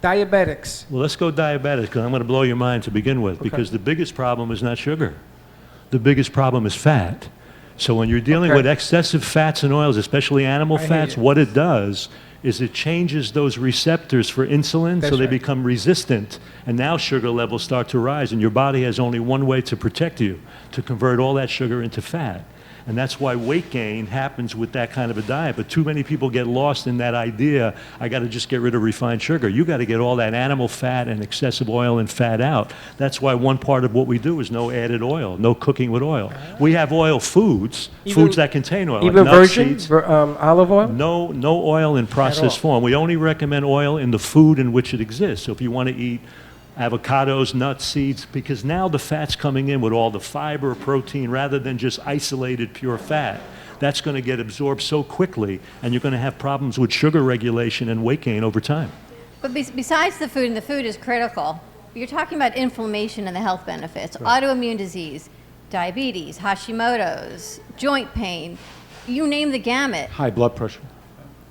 [SPEAKER 3] Diabetics.
[SPEAKER 4] Well, let's go diabetic because I'm going to blow your mind to begin with because the biggest problem is not sugar. The biggest problem is fat. So when you're dealing with excessive fats and oils, especially animal fats, what it does is it changes those receptors for insulin so they become resistant, and now sugar levels start to rise, and your body has only one way to protect you, to convert all that sugar into fat. And that's why weight gain happens with that kind of a diet. But too many people get lost in that idea, I got to just get rid of refined sugar. You got to get all that animal fat and excessive oil and fat out. That's why one part of what we do is no added oil, no cooking with oil. We have oil foods, foods that contain oil.
[SPEAKER 3] Even
[SPEAKER 4] like nuts,
[SPEAKER 3] virgin
[SPEAKER 4] seeds.
[SPEAKER 3] olive oil?
[SPEAKER 4] No oil in processed form. We only recommend oil in the food in which it exists. So if you want to eat avocados, nuts, seeds, because now the fat's coming in with all the fiber, protein, rather than just isolated pure fat. That's going to get absorbed so quickly, and you're going to have problems with sugar regulation and weight gain over time.
[SPEAKER 2] But besides the food, and the food is critical, you're talking about inflammation and the health benefits, autoimmune disease, diabetes, Hashimoto's, joint pain, you name the gamut.
[SPEAKER 5] High blood pressure.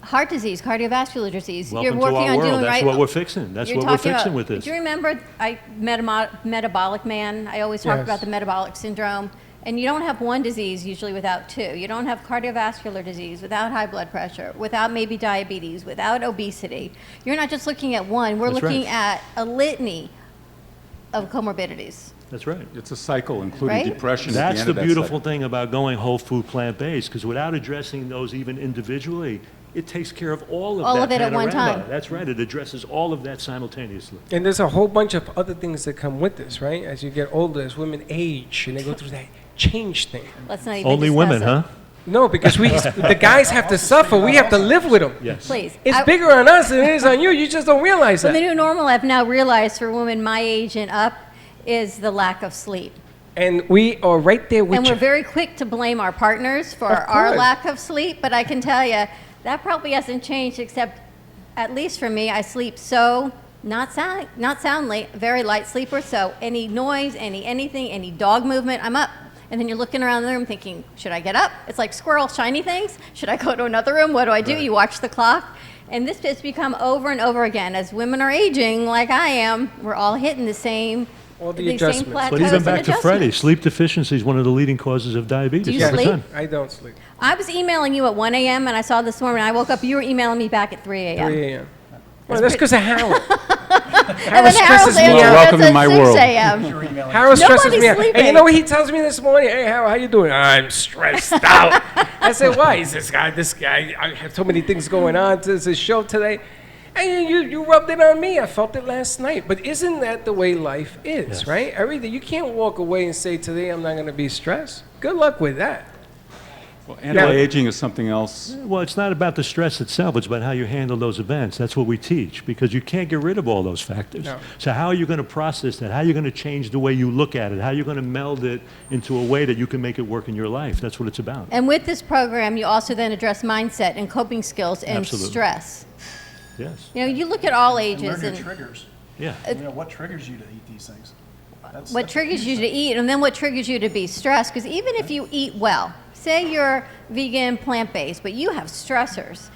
[SPEAKER 2] Heart disease, cardiovascular disease.
[SPEAKER 4] Welcome
[SPEAKER 2] you're working
[SPEAKER 4] to our
[SPEAKER 2] on
[SPEAKER 4] world.
[SPEAKER 2] doing
[SPEAKER 4] That's
[SPEAKER 2] right.
[SPEAKER 4] what we're fixing. That's
[SPEAKER 2] You're
[SPEAKER 4] what we're
[SPEAKER 2] talking
[SPEAKER 4] fixing
[SPEAKER 2] about,
[SPEAKER 4] with this.
[SPEAKER 2] Do you remember I metabolic man? I always talk
[SPEAKER 3] Yes.
[SPEAKER 2] about the metabolic syndrome. And you don't have one disease usually without two. You don't have cardiovascular disease without high blood pressure, without maybe diabetes, without obesity. You're not just looking at one. We're
[SPEAKER 4] That's
[SPEAKER 2] looking
[SPEAKER 4] right.
[SPEAKER 2] at a litany of comorbidities.
[SPEAKER 4] That's right.
[SPEAKER 5] It's a cycle, including
[SPEAKER 2] Right?
[SPEAKER 5] depression at
[SPEAKER 4] That's
[SPEAKER 5] the end
[SPEAKER 4] the
[SPEAKER 5] of that
[SPEAKER 4] beautiful
[SPEAKER 5] cycle.
[SPEAKER 4] thing about going whole food plant-based, because without addressing those even individually, it takes care of all of
[SPEAKER 2] All
[SPEAKER 4] that
[SPEAKER 2] of it at one
[SPEAKER 4] panorama.
[SPEAKER 2] time.
[SPEAKER 4] That's right. It addresses all of that simultaneously.
[SPEAKER 3] And there's a whole bunch of other things that come with this, right? As you get older, as women age and they go through that change thing.
[SPEAKER 2] Let's not even
[SPEAKER 4] Only
[SPEAKER 2] discuss
[SPEAKER 4] women,
[SPEAKER 2] it.
[SPEAKER 4] huh?
[SPEAKER 3] No, because the guys have to suffer. We have to live with them.
[SPEAKER 4] Yes.
[SPEAKER 2] Please.
[SPEAKER 3] It's
[SPEAKER 2] I-
[SPEAKER 3] bigger on us than it is on you. You just don't realize
[SPEAKER 2] Well, the
[SPEAKER 3] that.
[SPEAKER 2] new normal I've now realized for women my age and up is the lack of sleep.
[SPEAKER 3] And we are right there with
[SPEAKER 2] And
[SPEAKER 3] you.
[SPEAKER 2] we're very quick to blame our partners for
[SPEAKER 3] Of
[SPEAKER 2] our
[SPEAKER 3] course.
[SPEAKER 2] lack of sleep, but I can tell you that probably hasn't changed, except at least for me, I sleep so not soundly, very light sleeper. So any noise, anything, any dog movement, I'm up. And then you're looking around the room thinking, should I get up? It's like squirrel, shiny things. Should I go to another room? What do I do?
[SPEAKER 4] Right.
[SPEAKER 2] You watch the clock. And this has become over and over again. As women are aging, like I am, we're all hitting the same,
[SPEAKER 3] All the
[SPEAKER 2] same
[SPEAKER 3] adjustments.
[SPEAKER 2] plateaus
[SPEAKER 4] But even
[SPEAKER 2] and
[SPEAKER 4] back to Freddie,
[SPEAKER 2] adjustments.
[SPEAKER 4] sleep deficiency is one of the leading causes of diabetes.
[SPEAKER 2] Do you
[SPEAKER 4] over
[SPEAKER 2] sleep?
[SPEAKER 4] time.
[SPEAKER 3] I don't sleep.
[SPEAKER 2] I was emailing you at 1 a.m. and I saw this morning, I woke up, you were emailing me back at 3 a.m.
[SPEAKER 3] 3 a.m. Well, that's because of Harold.
[SPEAKER 2] And
[SPEAKER 3] Harold
[SPEAKER 2] then
[SPEAKER 3] stresses
[SPEAKER 2] Harold's
[SPEAKER 3] me
[SPEAKER 2] answer
[SPEAKER 3] out.
[SPEAKER 5] Welcome
[SPEAKER 2] was
[SPEAKER 5] to
[SPEAKER 2] at
[SPEAKER 5] my
[SPEAKER 2] 6
[SPEAKER 5] world.
[SPEAKER 2] a.m.
[SPEAKER 3] Harold stresses
[SPEAKER 2] Nobody's
[SPEAKER 3] me out. And you
[SPEAKER 2] sleeping.
[SPEAKER 3] know what he tells me this morning? Hey, Harold, how you doing? I'm stressed out. I said, why? He says, this guy, I have so many things going on to this show today. And you rubbed it on me. I felt it last night. But isn't that the way life is,
[SPEAKER 4] Yes.
[SPEAKER 3] right? Everything. You can't walk away and say, today I'm not going to be stressed. Good luck with that.
[SPEAKER 5] Well, anti-aging is something else.
[SPEAKER 4] Well, it's not about the stress itself. It's about how you handle those events. That's what we teach, because you can't get rid of all those factors.
[SPEAKER 3] No.
[SPEAKER 4] So how are you going to process that? How are you going to change the way you look at it? How are you going to meld it into a way that you can make it work in your life? That's what it's about.
[SPEAKER 2] And with this program, you also then address mindset and coping skills and
[SPEAKER 4] Absolutely.
[SPEAKER 2] stress.
[SPEAKER 4] Yes.
[SPEAKER 2] You know, you look at all
[SPEAKER 9] Learn
[SPEAKER 2] ages
[SPEAKER 9] your
[SPEAKER 2] and
[SPEAKER 9] triggers.
[SPEAKER 4] Yeah.
[SPEAKER 9] You know, what triggers you to eat these things?
[SPEAKER 2] what triggers you to eat, and then what triggers you to be stressed. Because even if you eat well, say you're vegan, plant-based, but you have stressors,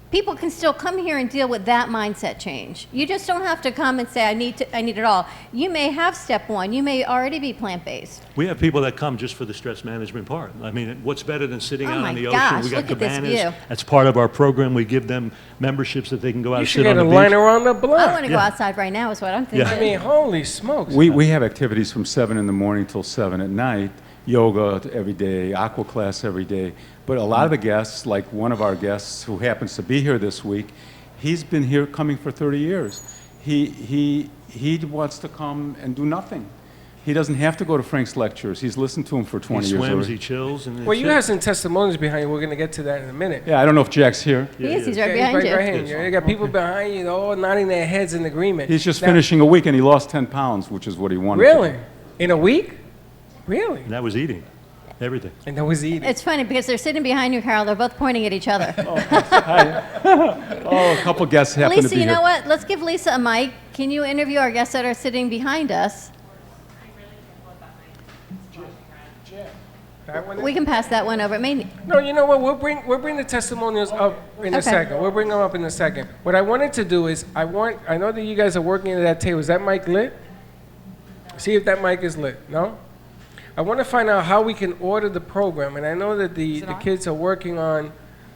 [SPEAKER 2] people can still come here and deal with that mindset change. You just don't have to come and say, I need it all. You may have step one. You may already be plant-based.
[SPEAKER 4] We have people that come just for the stress management part. I mean, what's better than sitting
[SPEAKER 2] Oh
[SPEAKER 4] out
[SPEAKER 2] my
[SPEAKER 4] on the
[SPEAKER 2] gosh,
[SPEAKER 4] ocean? We got
[SPEAKER 2] look at this
[SPEAKER 4] cabanas.
[SPEAKER 2] view.
[SPEAKER 4] That's part of our program. We give them memberships that they can go out
[SPEAKER 3] You
[SPEAKER 4] and
[SPEAKER 3] should
[SPEAKER 4] sit on
[SPEAKER 3] get
[SPEAKER 4] the
[SPEAKER 3] a
[SPEAKER 4] beach.
[SPEAKER 3] line around the
[SPEAKER 2] I want
[SPEAKER 3] block.
[SPEAKER 2] to go outside right now is what I'm thinking.
[SPEAKER 4] Yeah.
[SPEAKER 3] I mean, holy smokes.
[SPEAKER 5] We have activities from 7 in the morning till 7 at night, yoga every day, aqua class every day. But a lot of the guests, like one of our guests who happens to be here this week, he's been here coming for 30 years. He wants to come and do nothing. He doesn't have to go to Frank's lectures. He's listened to him for 20
[SPEAKER 4] He
[SPEAKER 5] years
[SPEAKER 4] swims,
[SPEAKER 5] already.
[SPEAKER 4] he chills, and
[SPEAKER 3] Well,
[SPEAKER 4] that's
[SPEAKER 3] you
[SPEAKER 4] it.
[SPEAKER 3] have some testimonies behind you. We're going to get to that in a minute.
[SPEAKER 5] Yeah, I don't know if Jack's here.
[SPEAKER 2] He is. He's
[SPEAKER 3] Yeah,
[SPEAKER 2] right behind you.
[SPEAKER 3] right here. You got people behind you, all nodding their heads in agreement.
[SPEAKER 5] He's just
[SPEAKER 3] Now-
[SPEAKER 5] finishing a week and he lost 10 pounds, which is what he wanted.
[SPEAKER 3] Really? In a week? Really?
[SPEAKER 4] And that was eating. Everything.
[SPEAKER 3] And that was eating.
[SPEAKER 2] It's funny because they're sitting behind you, Carol. They're both pointing at each other.
[SPEAKER 5] Oh, a couple guests happen to
[SPEAKER 2] Lisa,
[SPEAKER 5] be
[SPEAKER 2] you
[SPEAKER 5] here.
[SPEAKER 2] know what? Let's give Lisa a mic. Can you interview our guests that are sitting behind us?
[SPEAKER 3] That one
[SPEAKER 2] We can pass that one over. Maybe.
[SPEAKER 3] No, you know what? We'll bring the testimonials up in a
[SPEAKER 2] Okay.
[SPEAKER 3] second. We'll bring them up in a second. What I wanted to do is I know that you guys are working at that table. Is that mic lit? See if that mic is lit. No? I want to find out how we can order the program, and I know that the kids are working on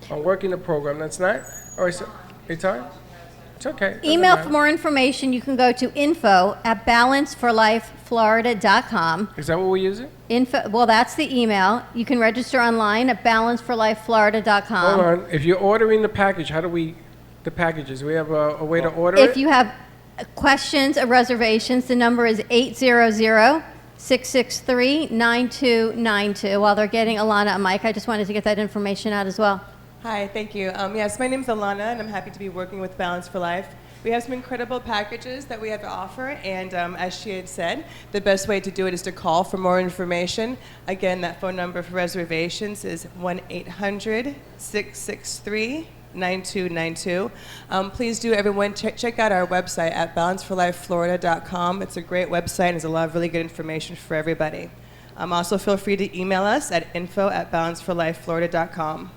[SPEAKER 3] working the program. That's not. Or is it's on? It's okay. Doesn't
[SPEAKER 2] Email
[SPEAKER 3] matter.
[SPEAKER 2] for more information. You can go to info@balanceforlifeflorida.com.
[SPEAKER 3] Is that what we're using?
[SPEAKER 2] Well, that's the email. You can register online at balanceforlifeflorida.com.
[SPEAKER 3] Hold on. If you're ordering the package, how do we the packages? Do we have a way to order
[SPEAKER 2] If
[SPEAKER 3] it?
[SPEAKER 2] you have questions or reservations, the number is 800-663-9292. While they're getting Alana a mic, I just wanted to get that information out as well.
[SPEAKER 10] Hi, thank you. Yes, my name's Alana, and I'm happy to be working with Balance for Life. We have some incredible packages that we have to offer, and as she had said, the best way to do it is to call for more information. Again, that phone number for reservations is 1-800-663-9292. Please do, everyone, check out our website at balanceforlifeflorida.com. It's a great website, and there's a lot of really good information for everybody. Also, feel free to email us at info@balanceforlifeflorida.com.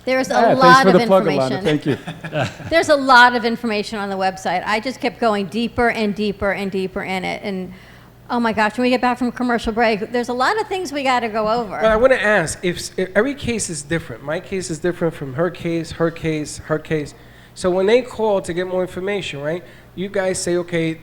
[SPEAKER 2] There's a
[SPEAKER 5] Thanks
[SPEAKER 2] lot
[SPEAKER 5] for
[SPEAKER 2] of
[SPEAKER 5] the plug,
[SPEAKER 2] information.
[SPEAKER 5] Alana. Thank you.
[SPEAKER 2] There's a lot of information on the website. I just kept going deeper and deeper and deeper in it. And Oh my gosh, when we get back from commercial break, there's a lot of things we got to go over.
[SPEAKER 3] But I want to ask, if every case is different. My case is different from her case, her case, her case. So when they call to get more information, right, you guys say, okay,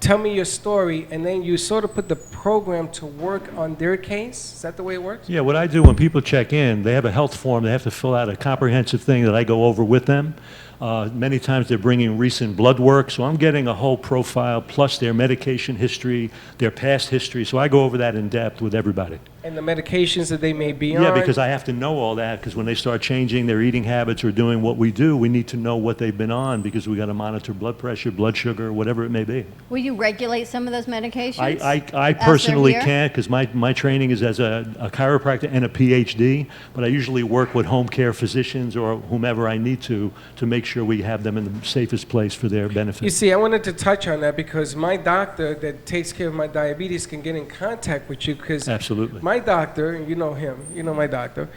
[SPEAKER 3] tell me your story, and then you sort of put the program to work on their case? Is that the way it works?
[SPEAKER 4] Yeah, what I do when people check in, they have a health form. They have to fill out a comprehensive thing that I go over with them. Many times they're bringing recent blood work, so I'm getting a whole profile, plus their medication history, their past history. So I go over that in depth with everybody.
[SPEAKER 3] And the medications that they may be on?
[SPEAKER 4] Yeah, because I have to know all that, because when they start changing their eating habits or doing what we do, we need to know what they've been on, because we got to monitor blood pressure, blood sugar, whatever it may be.
[SPEAKER 2] Will you regulate some of those medications?
[SPEAKER 4] I personally can't, because my training is as a chiropractor and a PhD, but I usually work with home care physicians or whomever I need to make sure we have them in the safest place for their benefit.
[SPEAKER 3] You see, I wanted to touch on that because my doctor that takes care of my diabetes can get in contact with you, because
[SPEAKER 4] Absolutely.
[SPEAKER 3] my doctor, and you know him, you know my doctor,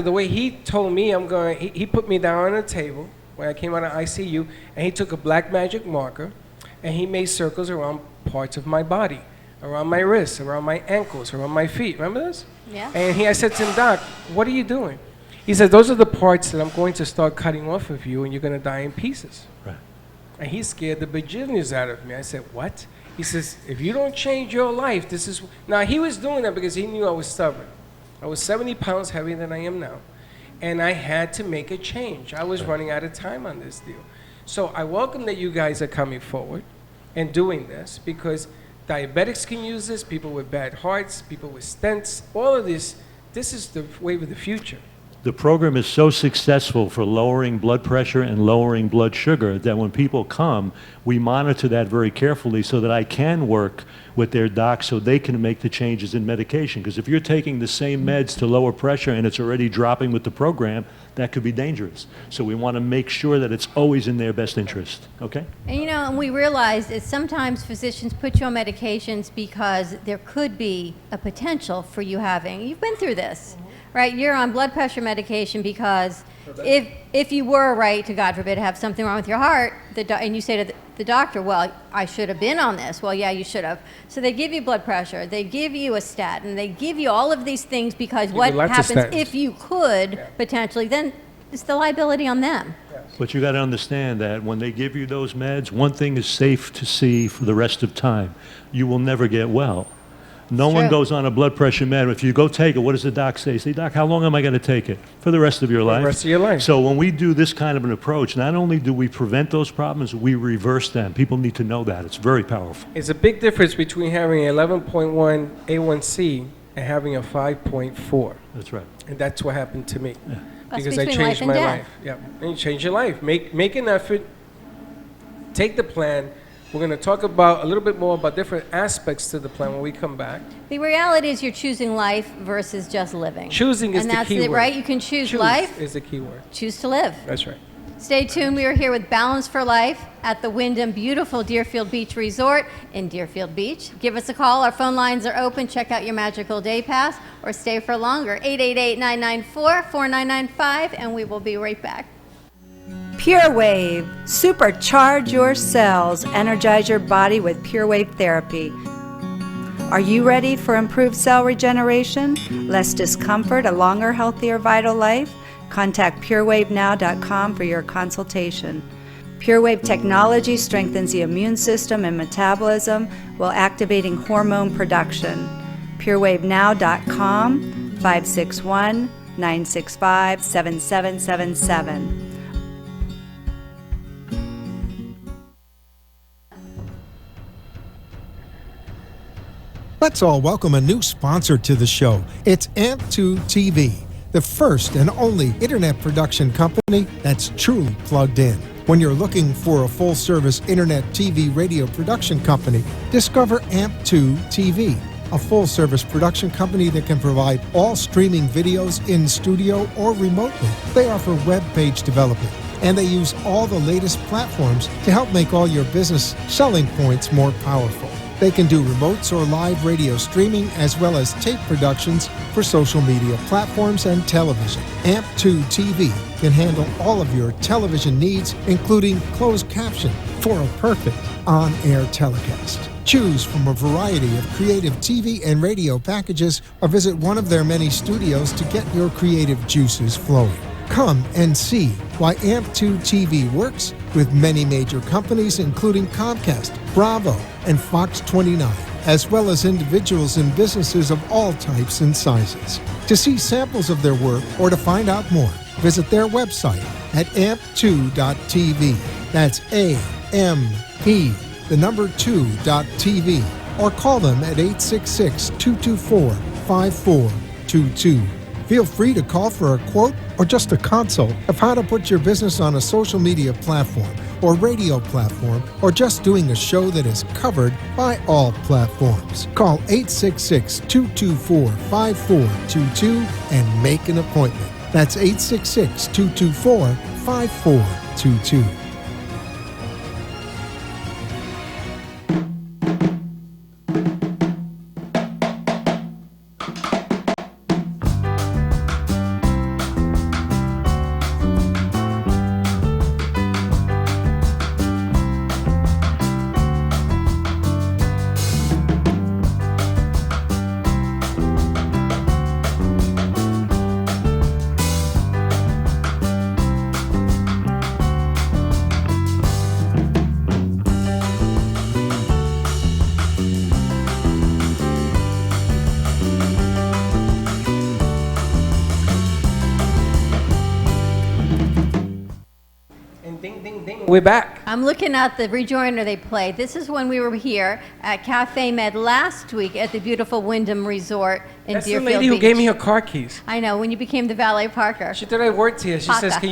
[SPEAKER 3] the way he told me he put me down on a table when I came out of ICU, and he took a black magic marker and he made circles around parts of my body, around my wrists, around my ankles, around my feet. Remember this?
[SPEAKER 2] Yeah.
[SPEAKER 3] And I said to him, Doc, what are you doing? He said, those are the parts that I'm going to start cutting off of you, and you're going to die in pieces.
[SPEAKER 4] Right.
[SPEAKER 3] And he scared the bajillions out of me. I said, what? He says, if you don't change your life, this is... Now, he was doing that because he knew I was stubborn. I was 70 pounds heavier than I am now. And I had to make a change. I was running out of time on this deal. So I welcome that you guys are coming forward and doing this, because diabetics can use this, people with bad hearts, people with stents, all of this. This is the wave of the future.
[SPEAKER 4] The program is so successful for lowering blood pressure and lowering blood sugar that when people come, we monitor that very carefully so that I can work with their doc so they can make the changes in medication. Because if you're taking the same meds to lower pressure and it's already dropping with the program, that could be dangerous. So we want to make sure that it's always in their best interest, okay?
[SPEAKER 2] And and we realize is sometimes physicians put you on medications because there could be a potential for you you've been through this. Right, you're on blood pressure medication because if you were, right, to God forbid, have something wrong with your heart, and you say to the doctor, well, I should have been on this. Well, yeah, you should have. So they give you blood pressure, they give you a statin, they give you all of these things because what happens if you could potentially, then it's the liability on them.
[SPEAKER 4] But you got to understand that when they give you those meds, one thing is safe to see for the rest of time. You will never get well. No one goes on a blood pressure med. If you go take it, what does the doc say? Say, Doc, how long am I going to take it? For the rest of your life.
[SPEAKER 3] The rest of your life.
[SPEAKER 4] So when we do this kind of an approach, not only do we prevent those problems, we reverse them. People need to know that. It's very powerful.
[SPEAKER 3] It's a big difference between having an 11.1 A1C and having a 5.4.
[SPEAKER 4] That's right.
[SPEAKER 3] And that's what happened to me.
[SPEAKER 4] Yeah.
[SPEAKER 3] Because I changed my life. Yeah. And you change your life. Make an effort. Take the plan. We're going to talk about a little bit more about different aspects to the plan when we come back.
[SPEAKER 2] The reality is you're choosing life versus just living.
[SPEAKER 3] Choosing is the key word.
[SPEAKER 2] And that's it, right? You can choose life.
[SPEAKER 3] Is the key word.
[SPEAKER 2] Choose to live.
[SPEAKER 3] That's right.
[SPEAKER 2] Stay tuned. We are here with Balance for Life at the Wyndham beautiful Deerfield Beach Resort in Deerfield Beach. Give us a call. Our phone lines are open. Check out your magical day pass or stay for longer. 888-994-4995, and we will be right back.
[SPEAKER 11] Pure Wave. Supercharge your cells. Energize your body with Pure Wave therapy. Are you ready for improved cell regeneration, less discomfort, a longer, healthier, vital life? Contact purewavenow.com for your consultation. Pure Wave technology strengthens the immune system and metabolism while activating hormone production. purewavenow.com, 561-965-7777.
[SPEAKER 8] Let's all welcome a new sponsor to the show. It's AMP2 TV, the first and only internet production company that's truly plugged in. When you're looking for a full-service internet TV radio production company, discover AMP2 TV, a full-service production company that can provide all streaming videos in studio or remotely. They offer web page development, and they use all the latest platforms to help make all your business selling points more powerful. They can do remotes or live radio streaming as well as tape productions for social media platforms and television. AMP2 TV can handle all of your television needs, including closed caption for a perfect on-air telecast. Choose from a variety of creative TV and radio packages or visit one of their many studios to get your creative juices flowing. Come and see why AMP2 TV works with many major companies, including Comcast, Bravo, and Fox 29, as well as individuals and businesses of all types and sizes. To see samples of their work or to find out more, visit their website at amp2.tv. That's AMP, the number 2.tv, or call them at 866-224-5422. Feel free to call for a quote or just a consult of how to put your business on a social media platform or radio platform, or just doing a show that is covered by all platforms. Call 866-224-5422 and make an appointment. That's 866-224-5422.
[SPEAKER 3] We're back.
[SPEAKER 2] I'm looking at the rejoinder they played. This is when we were here at Cafe Med last week at the beautiful Wyndham Resort in
[SPEAKER 3] That's the
[SPEAKER 2] Deerfield
[SPEAKER 3] lady who
[SPEAKER 2] Beach.
[SPEAKER 3] gave me her car keys.
[SPEAKER 2] I know, when you became the valet parker.
[SPEAKER 3] She thought I worked here. She
[SPEAKER 2] Parker.
[SPEAKER 3] says, can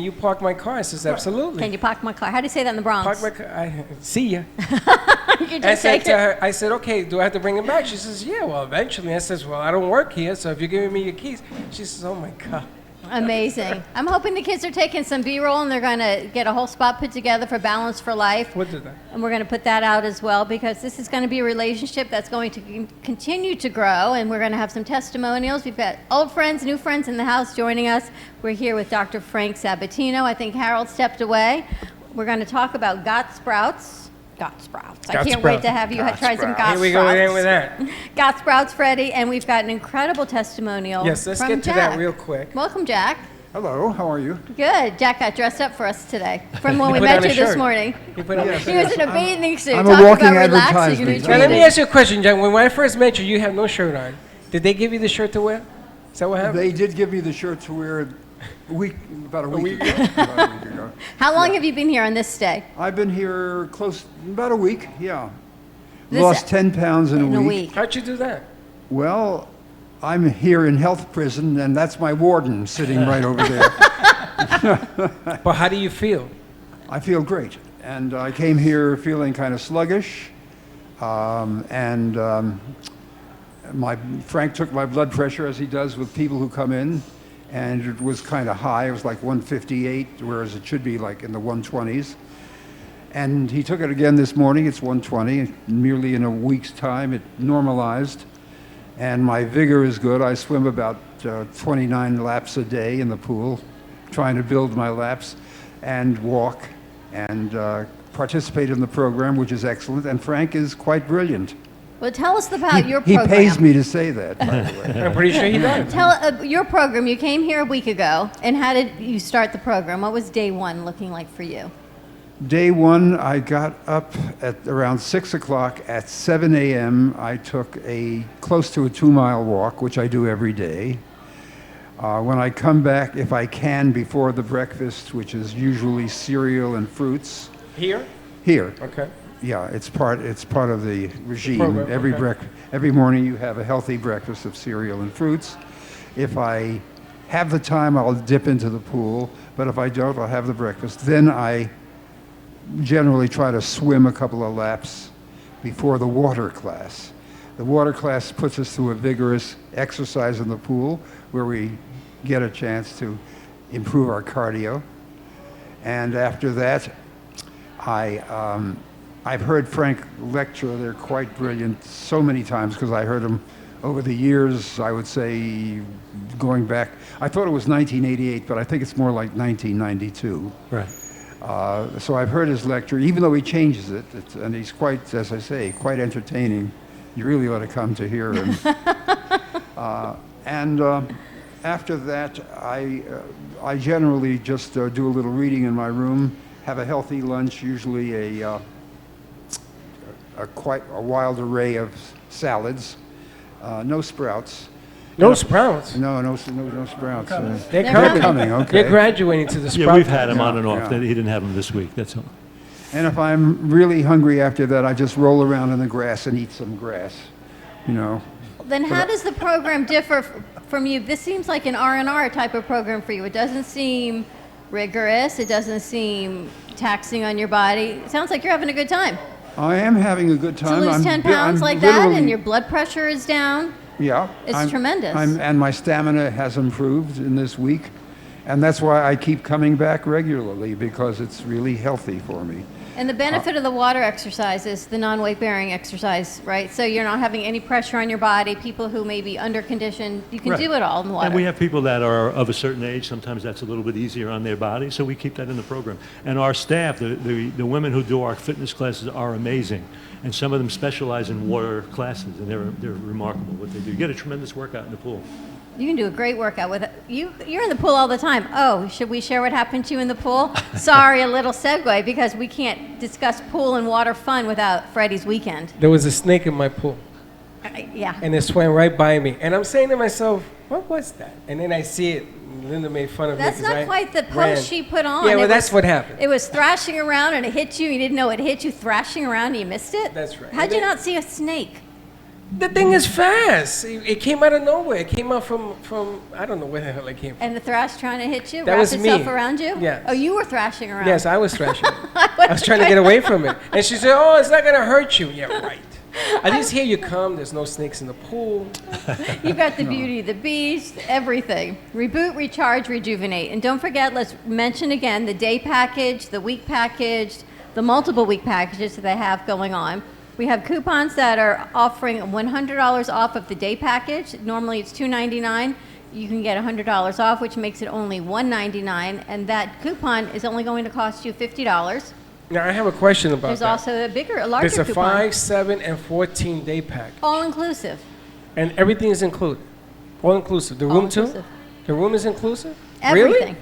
[SPEAKER 3] you park my car? I says, absolutely.
[SPEAKER 2] Can you park my car? How do you say that in the Bronx?
[SPEAKER 3] Park my car. See ya.
[SPEAKER 2] You can
[SPEAKER 3] I
[SPEAKER 2] just
[SPEAKER 3] said
[SPEAKER 2] take
[SPEAKER 3] to
[SPEAKER 2] it.
[SPEAKER 3] her, I said, okay, do I have to bring it back? She says, yeah, well, eventually. I says, well, I don't work here, so if you're giving me your keys. She says, oh my God.
[SPEAKER 2] Amazing. I'm hoping the kids are taking some B-roll and they're going to get a whole spot put together for Balance for Life.
[SPEAKER 3] What did that?
[SPEAKER 2] And we're going to put that out as well, because this is going to be a relationship that's going to continue to grow, and we're going to have some testimonials. We've got old friends, new friends in the house joining us. We're here with Dr. Frank Sabatino. I think Harold stepped away. We're going to talk about Got Sprouts. Got Sprouts. I can't wait to have you try some Got Sprouts.
[SPEAKER 3] Here we go again with that.
[SPEAKER 2] Got Sprouts, Freddie, and we've got an incredible testimonial.
[SPEAKER 3] Yes, let's
[SPEAKER 2] from
[SPEAKER 3] get to
[SPEAKER 2] Jack.
[SPEAKER 3] that real quick.
[SPEAKER 2] Welcome, Jack.
[SPEAKER 12] Hello, how are you?
[SPEAKER 2] Good. Jack got dressed up for us today from when we
[SPEAKER 3] put
[SPEAKER 2] met
[SPEAKER 3] on a
[SPEAKER 2] you this
[SPEAKER 3] shirt.
[SPEAKER 2] morning.
[SPEAKER 3] He put on a
[SPEAKER 2] He was in a bathing suit.
[SPEAKER 12] I'm a
[SPEAKER 2] Talk
[SPEAKER 12] walking
[SPEAKER 2] about relaxing and
[SPEAKER 12] advertisement.
[SPEAKER 3] Now, let me
[SPEAKER 2] retreating.
[SPEAKER 3] ask you a question, John. When I first met you, you had no shirt on. Did they give you the shirt to wear? Is that what happened?
[SPEAKER 12] They did give me the shirt to wear about a week ago. About a week ago.
[SPEAKER 2] How long have you been here on this stay?
[SPEAKER 12] I've been here about a week, yeah.
[SPEAKER 2] This-
[SPEAKER 12] Lost 10 pounds in a week.
[SPEAKER 3] How'd you do that?
[SPEAKER 12] Well, I'm here in health prison, and that's my warden sitting right over there.
[SPEAKER 3] But how do you feel?
[SPEAKER 12] I feel great. And I came here feeling kind of sluggish. Frank took my blood pressure, as he does with people who come in, and it was kind of high. It was like 158, whereas it should be like in the 120s. And he took it again this morning. It's 120. Merely in a week's time, it normalized. And my vigor is good. I swim about 29 laps a day in the pool, trying to build my laps, and walk, and participate in the program, which is excellent. And Frank is quite brilliant.
[SPEAKER 2] Well, tell us about your
[SPEAKER 12] He
[SPEAKER 2] program.
[SPEAKER 12] pays me to say that, by the way.
[SPEAKER 3] I'm pretty sure he does.
[SPEAKER 2] Tell your program. You came here a week ago, and how did you start the program? What was day one looking like for you?
[SPEAKER 12] Day one, I got up at around 6 o'clock. At 7 a.m., I took close to a 2-mile walk, which I do every day. When I come back, if I can, before the breakfast, which is usually cereal and fruits.
[SPEAKER 3] Here?
[SPEAKER 12] Here.
[SPEAKER 3] Okay.
[SPEAKER 12] Yeah, it's part of the regime.
[SPEAKER 3] Program,
[SPEAKER 12] Every morning you have a healthy breakfast of cereal and fruits. If I have the time, I'll dip into the pool, but if I don't, I'll have the breakfast. Then I generally try to swim a couple of laps before the water class. The water class puts us through a vigorous exercise in the pool where we get a chance to improve our cardio. And after that, I I've heard Frank lecture. They're quite brilliant so many times because I heard him over the years, I would say, going back. I thought it was 1988, but I think it's more like 1992.
[SPEAKER 4] Right.
[SPEAKER 12] So I've heard his lecture, even though he changes it, and he's quite, as I say, quite entertaining. You really ought to come to hear him. After that, I generally just do a little reading in my room, have a healthy lunch, usually quite a wild array of salads, no sprouts.
[SPEAKER 3] No sprouts?
[SPEAKER 12] No sprouts.
[SPEAKER 3] They're
[SPEAKER 12] coming, okay.
[SPEAKER 3] They're graduating to the sprout.
[SPEAKER 4] Yeah, we've had them on and off.
[SPEAKER 12] Yeah.
[SPEAKER 4] He didn't have them this week, that's all.
[SPEAKER 12] And if I'm really hungry after that, I just roll around in the grass and eat some grass, you know.
[SPEAKER 2] Then how does the program differ from you? This seems like an R&R type of program for you. It doesn't seem rigorous. It doesn't seem taxing on your body. It sounds like you're having a good time.
[SPEAKER 12] I am having a good time.
[SPEAKER 2] To lose 10 pounds like that and your blood pressure is down.
[SPEAKER 12] Yeah.
[SPEAKER 2] It's tremendous.
[SPEAKER 12] And my stamina has improved in this week. And that's why I keep coming back regularly, because it's really healthy for me.
[SPEAKER 2] And the benefit of the water exercise is the non-weight bearing exercise, right? So you're not having any pressure on your body. People who may be under conditioned, you can do it all in the water.
[SPEAKER 4] And we have people that are of a certain age. Sometimes that's a little bit easier on their body, so we keep that in the program. And our staff, the women who do our fitness classes are amazing. And some of them specialize in water classes, and they're remarkable what they do. You get a tremendous workout in the pool.
[SPEAKER 2] You can do a great workout with it. You're in the pool all the time. Oh, should we share what happened to you in the pool? Sorry, a little segue, because we can't discuss pool and water fun without Freddie's weekend.
[SPEAKER 3] There was a snake in my pool.
[SPEAKER 2] Yeah.
[SPEAKER 3] And it swam right by me. And I'm saying to myself, what was that? And then I see it. Linda made fun of me.
[SPEAKER 2] That's not quite the
[SPEAKER 3] ran.
[SPEAKER 2] pose she put on.
[SPEAKER 3] Yeah, well, that's what happened.
[SPEAKER 2] It was thrashing around and it hit you. You didn't know it hit you, thrashing around and you missed it?
[SPEAKER 3] That's right.
[SPEAKER 2] How'd you not see a snake?
[SPEAKER 3] The thing is fast. It came out of nowhere. It came out from I don't know where the hell it came from.
[SPEAKER 2] And the thrash trying to hit you?
[SPEAKER 3] That
[SPEAKER 2] wrap
[SPEAKER 3] was
[SPEAKER 2] itself
[SPEAKER 3] me.
[SPEAKER 2] around you?
[SPEAKER 3] Yes.
[SPEAKER 2] Oh, you were thrashing around.
[SPEAKER 3] Yes, I was thrashing. I was trying to get away from it. And she said, oh, it's not going to hurt you. Yeah, right. At least here you come. There's no snakes in the pool.
[SPEAKER 2] You've got the beauty of the beach, everything. Reboot, recharge, rejuvenate. And don't forget, let's mention again the day package, the week package, the multiple week packages that they have going on. We have coupons that are offering $100 off of the day package. Normally it's $299. You can get $100 off, which makes it only $199. And that coupon is only going to cost you $50.
[SPEAKER 3] Now, I have a question about
[SPEAKER 2] There's
[SPEAKER 3] that.
[SPEAKER 2] also a larger
[SPEAKER 3] There's a
[SPEAKER 2] coupon.
[SPEAKER 3] 5, 7, and 14 day pack.
[SPEAKER 2] All inclusive.
[SPEAKER 3] And everything is included. All inclusive. The room too?
[SPEAKER 2] inclusive.
[SPEAKER 3] The room is inclusive?
[SPEAKER 2] Everything.
[SPEAKER 3] Really?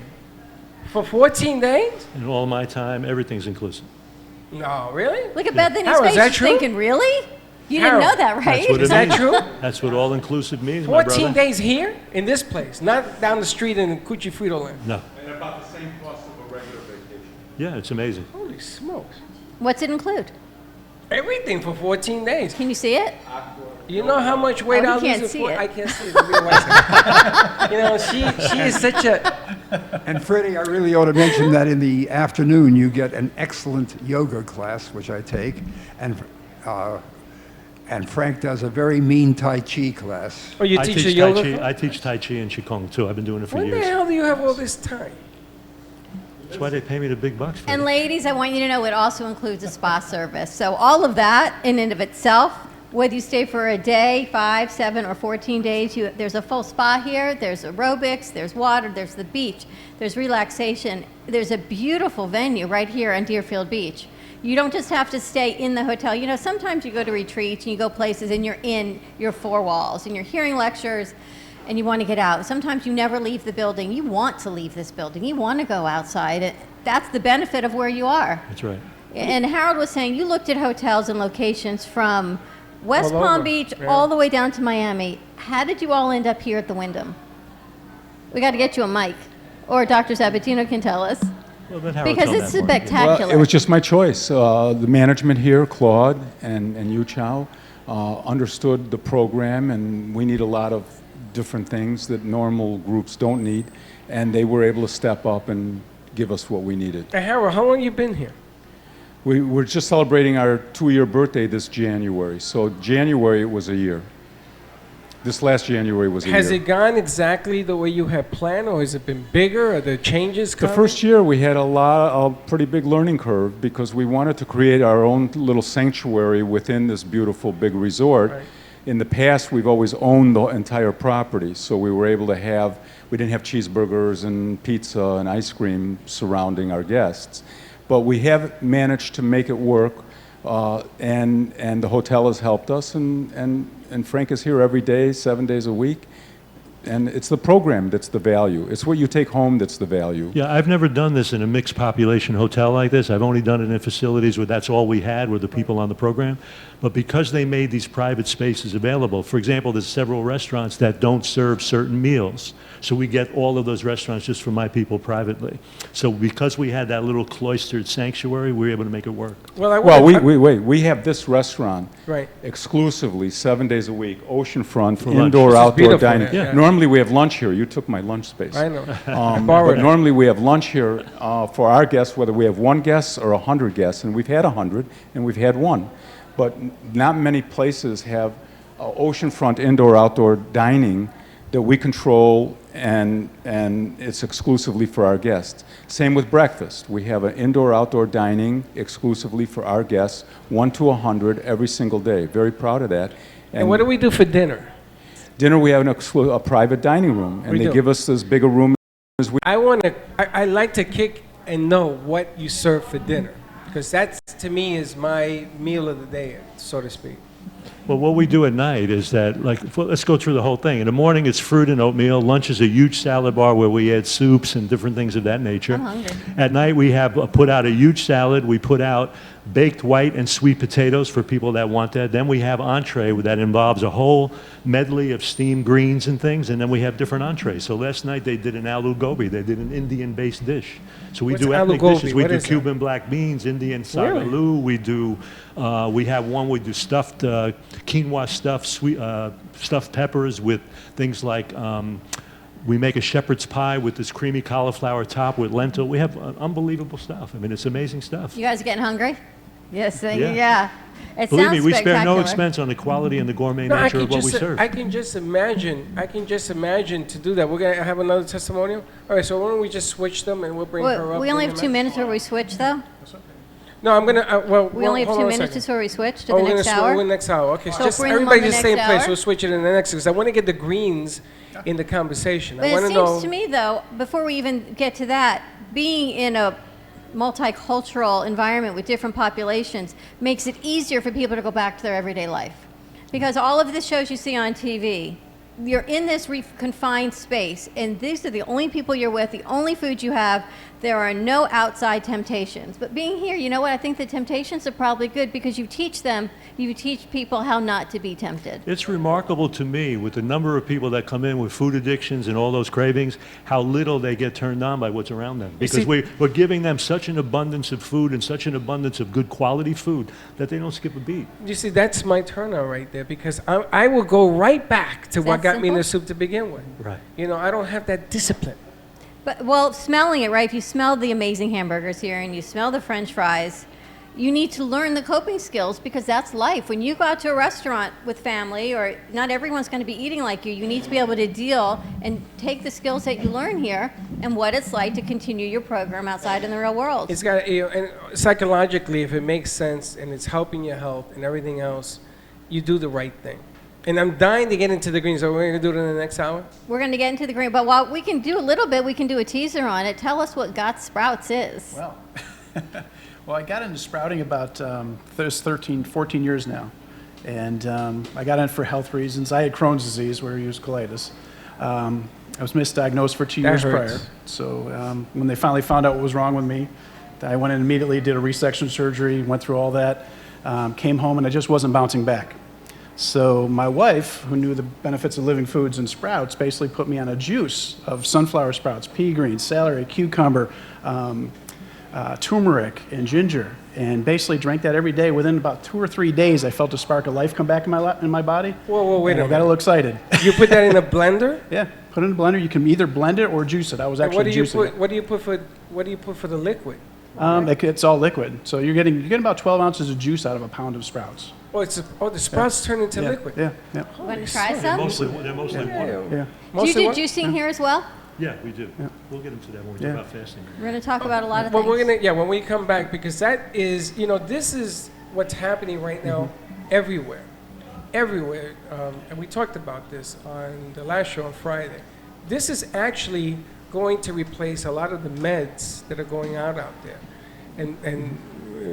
[SPEAKER 3] For 14 days?
[SPEAKER 4] In all my time, everything's inclusive.
[SPEAKER 3] No, really?
[SPEAKER 2] Look at Bethany's
[SPEAKER 3] Harold,
[SPEAKER 2] face.
[SPEAKER 3] is that
[SPEAKER 2] She's
[SPEAKER 3] true?
[SPEAKER 2] thinking, really? You
[SPEAKER 3] Harold,
[SPEAKER 2] didn't know that, right?
[SPEAKER 4] That's what it
[SPEAKER 3] Is that
[SPEAKER 4] means.
[SPEAKER 3] true?
[SPEAKER 4] That's what all inclusive means, my
[SPEAKER 3] 14
[SPEAKER 4] brother.
[SPEAKER 3] days here in this place, not down the street in Cuchi Frito Land.
[SPEAKER 4] No.
[SPEAKER 5] And about the same cost of a regular vacation.
[SPEAKER 4] Yeah, it's amazing.
[SPEAKER 3] Holy smokes.
[SPEAKER 2] What's it include?
[SPEAKER 3] Everything for 14 days.
[SPEAKER 2] Can you see it?
[SPEAKER 3] You know how much weight
[SPEAKER 2] Oh,
[SPEAKER 3] I'll
[SPEAKER 2] we
[SPEAKER 3] lose?
[SPEAKER 2] can't see
[SPEAKER 3] before-
[SPEAKER 2] it.
[SPEAKER 3] I can't see it. You know, she is such a...
[SPEAKER 12] And Freddie, I really ought to mention that in the afternoon you get an excellent yoga class, which I take, and Frank does a very mean Tai Chi class.
[SPEAKER 3] Oh, you
[SPEAKER 4] I
[SPEAKER 3] teach a
[SPEAKER 4] teach
[SPEAKER 3] yoga?
[SPEAKER 4] Tai Chi. I teach Tai Chi and Qigong too. I've been doing it for
[SPEAKER 3] When the
[SPEAKER 4] years.
[SPEAKER 3] hell do you have all this time?
[SPEAKER 4] That's why they pay me the big bucks for
[SPEAKER 2] And
[SPEAKER 4] it.
[SPEAKER 2] ladies, I want you to know it also includes a spa service. So all of that in and of itself, whether you stay for a day, 5, 7, or 14 days, there's a full spa here, there's aerobics, there's water, there's the beach, there's relaxation. There's a beautiful venue right here on Deerfield Beach. You don't just have to stay in the hotel. You know, sometimes you go to retreats and you go places and you're in your four walls and you're hearing lectures and you want to get out. Sometimes you never leave the building. You want to leave this building. You want to go outside. That's the benefit of where you are.
[SPEAKER 4] That's right.
[SPEAKER 2] And Harold was saying you looked at hotels and locations from West
[SPEAKER 3] All
[SPEAKER 2] Palm
[SPEAKER 3] over,
[SPEAKER 2] Beach
[SPEAKER 3] yeah.
[SPEAKER 2] all the way down to Miami. How did you all end up here at the Wyndham? We got to get you a mic. Or Dr. Sabatino can tell us.
[SPEAKER 4] Well, let Harold
[SPEAKER 2] Because
[SPEAKER 4] tell
[SPEAKER 2] it's
[SPEAKER 4] that part.
[SPEAKER 2] spectacular.
[SPEAKER 5] Well, it was just my choice. The management here, Claude and Yu Chao, understood the program, and we need a lot of different things that normal groups don't need, and they were able to step up and give us what we needed.
[SPEAKER 3] Hey, Harold, how long you been here?
[SPEAKER 5] We're just celebrating our 2-year birthday this January, so January it was a year. This last January was a
[SPEAKER 3] Has
[SPEAKER 5] year.
[SPEAKER 3] it gone exactly the way you had planned, or has it been bigger? Are there changes
[SPEAKER 5] The
[SPEAKER 3] coming?
[SPEAKER 5] first year we had a pretty big learning curve because we wanted to create our own little sanctuary within this beautiful big resort.
[SPEAKER 3] Right.
[SPEAKER 5] In the past, we've always owned the entire property, so we were able to have, we didn't have cheeseburgers and pizza and ice cream surrounding our guests. But we have managed to make it work, and the hotel has helped us, and Frank is here every day, 7 days a week. And it's the program that's the value. It's what you take home that's the value.
[SPEAKER 4] Yeah, I've never done this in a mixed population hotel like this. I've only done it in facilities where that's all we had were the people on the program. But because they made these private spaces available, for example, there's several restaurants that don't serve certain meals. So we get all of those restaurants just for my people privately. So because we had that little cloistered sanctuary, we were able to make it work.
[SPEAKER 5] Well, we have this restaurant
[SPEAKER 3] Right.
[SPEAKER 5] exclusively 7 days a week, oceanfront,
[SPEAKER 4] For lunch.
[SPEAKER 5] indoor,
[SPEAKER 3] This is
[SPEAKER 5] outdoor
[SPEAKER 3] beautiful,
[SPEAKER 5] dining.
[SPEAKER 3] yeah.
[SPEAKER 5] Normally we have lunch here. You took my lunch space.
[SPEAKER 3] I know.
[SPEAKER 5] But
[SPEAKER 3] it.
[SPEAKER 5] normally we have lunch here for our guests, whether we have one guest or 100 guests, and we've had 100, and we've had one. But not many places have oceanfront indoor outdoor dining that we control, and it's exclusively for our guests. Same with breakfast. We have an indoor outdoor dining exclusively for our guests, 1 to 100 every single day. Very proud of that.
[SPEAKER 3] And what do we do for dinner?
[SPEAKER 5] Dinner, we have a private dining room, and
[SPEAKER 3] We
[SPEAKER 5] they
[SPEAKER 3] do.
[SPEAKER 5] give us as big a room as we.
[SPEAKER 3] I like to kick and know what you serve for dinner, because that to me is my meal of the day, so to speak.
[SPEAKER 4] Well, what we do at night is that, let's go through the whole thing. In the morning, it's fruit and oatmeal. Lunch is a huge salad bar where we add soups and different things of that nature.
[SPEAKER 2] I'm hungry.
[SPEAKER 4] At night, we have put out a huge salad. We put out baked white and sweet potatoes for people that want that. Then we have entree that involves a whole medley of steamed greens and things, and then we have different entrees. So last night they did an aloo gobi. They did an Indian-based dish. So we
[SPEAKER 3] What's
[SPEAKER 4] do
[SPEAKER 3] aloo
[SPEAKER 4] ethnic
[SPEAKER 3] gobi?
[SPEAKER 4] dishes. We
[SPEAKER 3] What
[SPEAKER 4] do
[SPEAKER 3] is that?
[SPEAKER 4] Cuban black beans, Indian sagaloo. We do. We have one. We do stuffed quinoa stuffed peppers with things like. We make a shepherd's pie with this creamy cauliflower top with lentil. We have unbelievable stuff. I mean, it's amazing stuff.
[SPEAKER 2] You guys getting hungry? Yes,
[SPEAKER 4] Yeah.
[SPEAKER 2] yeah. It
[SPEAKER 4] Believe me,
[SPEAKER 2] sounds
[SPEAKER 4] we spare no
[SPEAKER 2] spectacular.
[SPEAKER 4] expense on the quality and the gourmet
[SPEAKER 3] No,
[SPEAKER 4] nature of what we serve.
[SPEAKER 3] I can just imagine. I can just imagine to do that. We're gonna have another testimonial. All right, so why don't we just switch them and we'll bring her up.
[SPEAKER 2] We only
[SPEAKER 3] in
[SPEAKER 2] have
[SPEAKER 3] a
[SPEAKER 2] 2
[SPEAKER 3] minute.
[SPEAKER 2] minutes where we switch, though.
[SPEAKER 3] No, I'm gonna.
[SPEAKER 2] We only have
[SPEAKER 3] hold
[SPEAKER 2] 2
[SPEAKER 3] on a
[SPEAKER 2] minutes
[SPEAKER 3] second.
[SPEAKER 2] before we switch to
[SPEAKER 3] Oh,
[SPEAKER 2] the
[SPEAKER 3] we're
[SPEAKER 2] next
[SPEAKER 3] gonna
[SPEAKER 2] hour.
[SPEAKER 3] switch the next hour. Okay, so
[SPEAKER 2] So
[SPEAKER 3] just
[SPEAKER 2] bring them
[SPEAKER 3] everybody
[SPEAKER 2] on the
[SPEAKER 3] just stay in
[SPEAKER 2] next
[SPEAKER 3] place.
[SPEAKER 2] hour?
[SPEAKER 3] We'll switch it in the next because I want to get the greens in the conversation.
[SPEAKER 2] But
[SPEAKER 3] I
[SPEAKER 2] it
[SPEAKER 3] want
[SPEAKER 2] seems
[SPEAKER 3] to know.
[SPEAKER 2] to me, though, before we even get to that, being in a multicultural environment with different populations makes it easier for people to go back to their everyday life. Because all of the shows you see on TV, you're in this confined space, and these are the only people you're with, the only food you have. There are no outside temptations. But being here, you know what? I think the temptations are probably good because you teach people how not to be tempted.
[SPEAKER 4] It's remarkable to me with the number of people that come in with food addictions and all those cravings, how little they get turned on by what's around them. Because we're giving them such an abundance of food and such an abundance of good quality food that they don't skip a beat.
[SPEAKER 3] You see, that's my turnout right there because I will go right back to what
[SPEAKER 2] that
[SPEAKER 3] got me in the
[SPEAKER 2] simple?
[SPEAKER 3] soup to begin with.
[SPEAKER 4] Right.
[SPEAKER 3] You know, I don't have that discipline.
[SPEAKER 2] But, well, smelling it, right? If you smell the amazing hamburgers here and you smell the French fries, you need to learn the coping skills because that's life. When you go out to a restaurant with family, or not everyone's going to be eating like you need to be able to deal and take the skills that you learn here and what it's like to continue your program outside in the real world.
[SPEAKER 3] It's got, you know, and psychologically, if it makes sense and it's helping your health and everything else, you do the right thing. And I'm dying to get into the greens. So we're going to do it in the next hour?
[SPEAKER 2] We're going to get into the green, but while we can do a little bit, we can do a teaser on it. Tell us what Got Sprouts is.
[SPEAKER 9] Well, well, I got into sprouting about 14 years now. And I got in for health reasons. I had Crohn's disease, where I used colitis. I was misdiagnosed for 2 years prior. So when they finally found out what was wrong with me, I went in immediately, did a resection surgery, went through all that, came home, and I just wasn't bouncing back. So my wife, who knew the benefits of living foods and sprouts, basically put me on a juice of sunflower sprouts, pea greens, celery, cucumber, turmeric, and ginger, and basically drank that every day. Within about 2 or 3 days, I felt a spark of life come back in my body.
[SPEAKER 3] Whoa, wait a minute.
[SPEAKER 9] I got a little excited.
[SPEAKER 3] You put that in a blender?
[SPEAKER 9] Yeah, put it in a blender. You can either blend it or juice it. I was actually juicing it.
[SPEAKER 3] What do you put for the liquid?
[SPEAKER 9] It's all liquid. So you're getting about 12 ounces of juice out of a pound of sprouts.
[SPEAKER 3] Oh, the sprouts turn into liquid.
[SPEAKER 9] Yeah.
[SPEAKER 2] You want to try some?
[SPEAKER 4] They're mostly water.
[SPEAKER 9] Yeah.
[SPEAKER 2] Do you do juicing here as well?
[SPEAKER 4] Yeah, we do. We'll get into that when we talk about fasting.
[SPEAKER 2] We're going to talk about a lot of
[SPEAKER 3] Well,
[SPEAKER 2] things.
[SPEAKER 3] when we come back, because that is, this is what's happening right now everywhere. Everywhere. And we talked about this on the last show on Friday. This is actually going to replace a lot of the meds that are going out there. And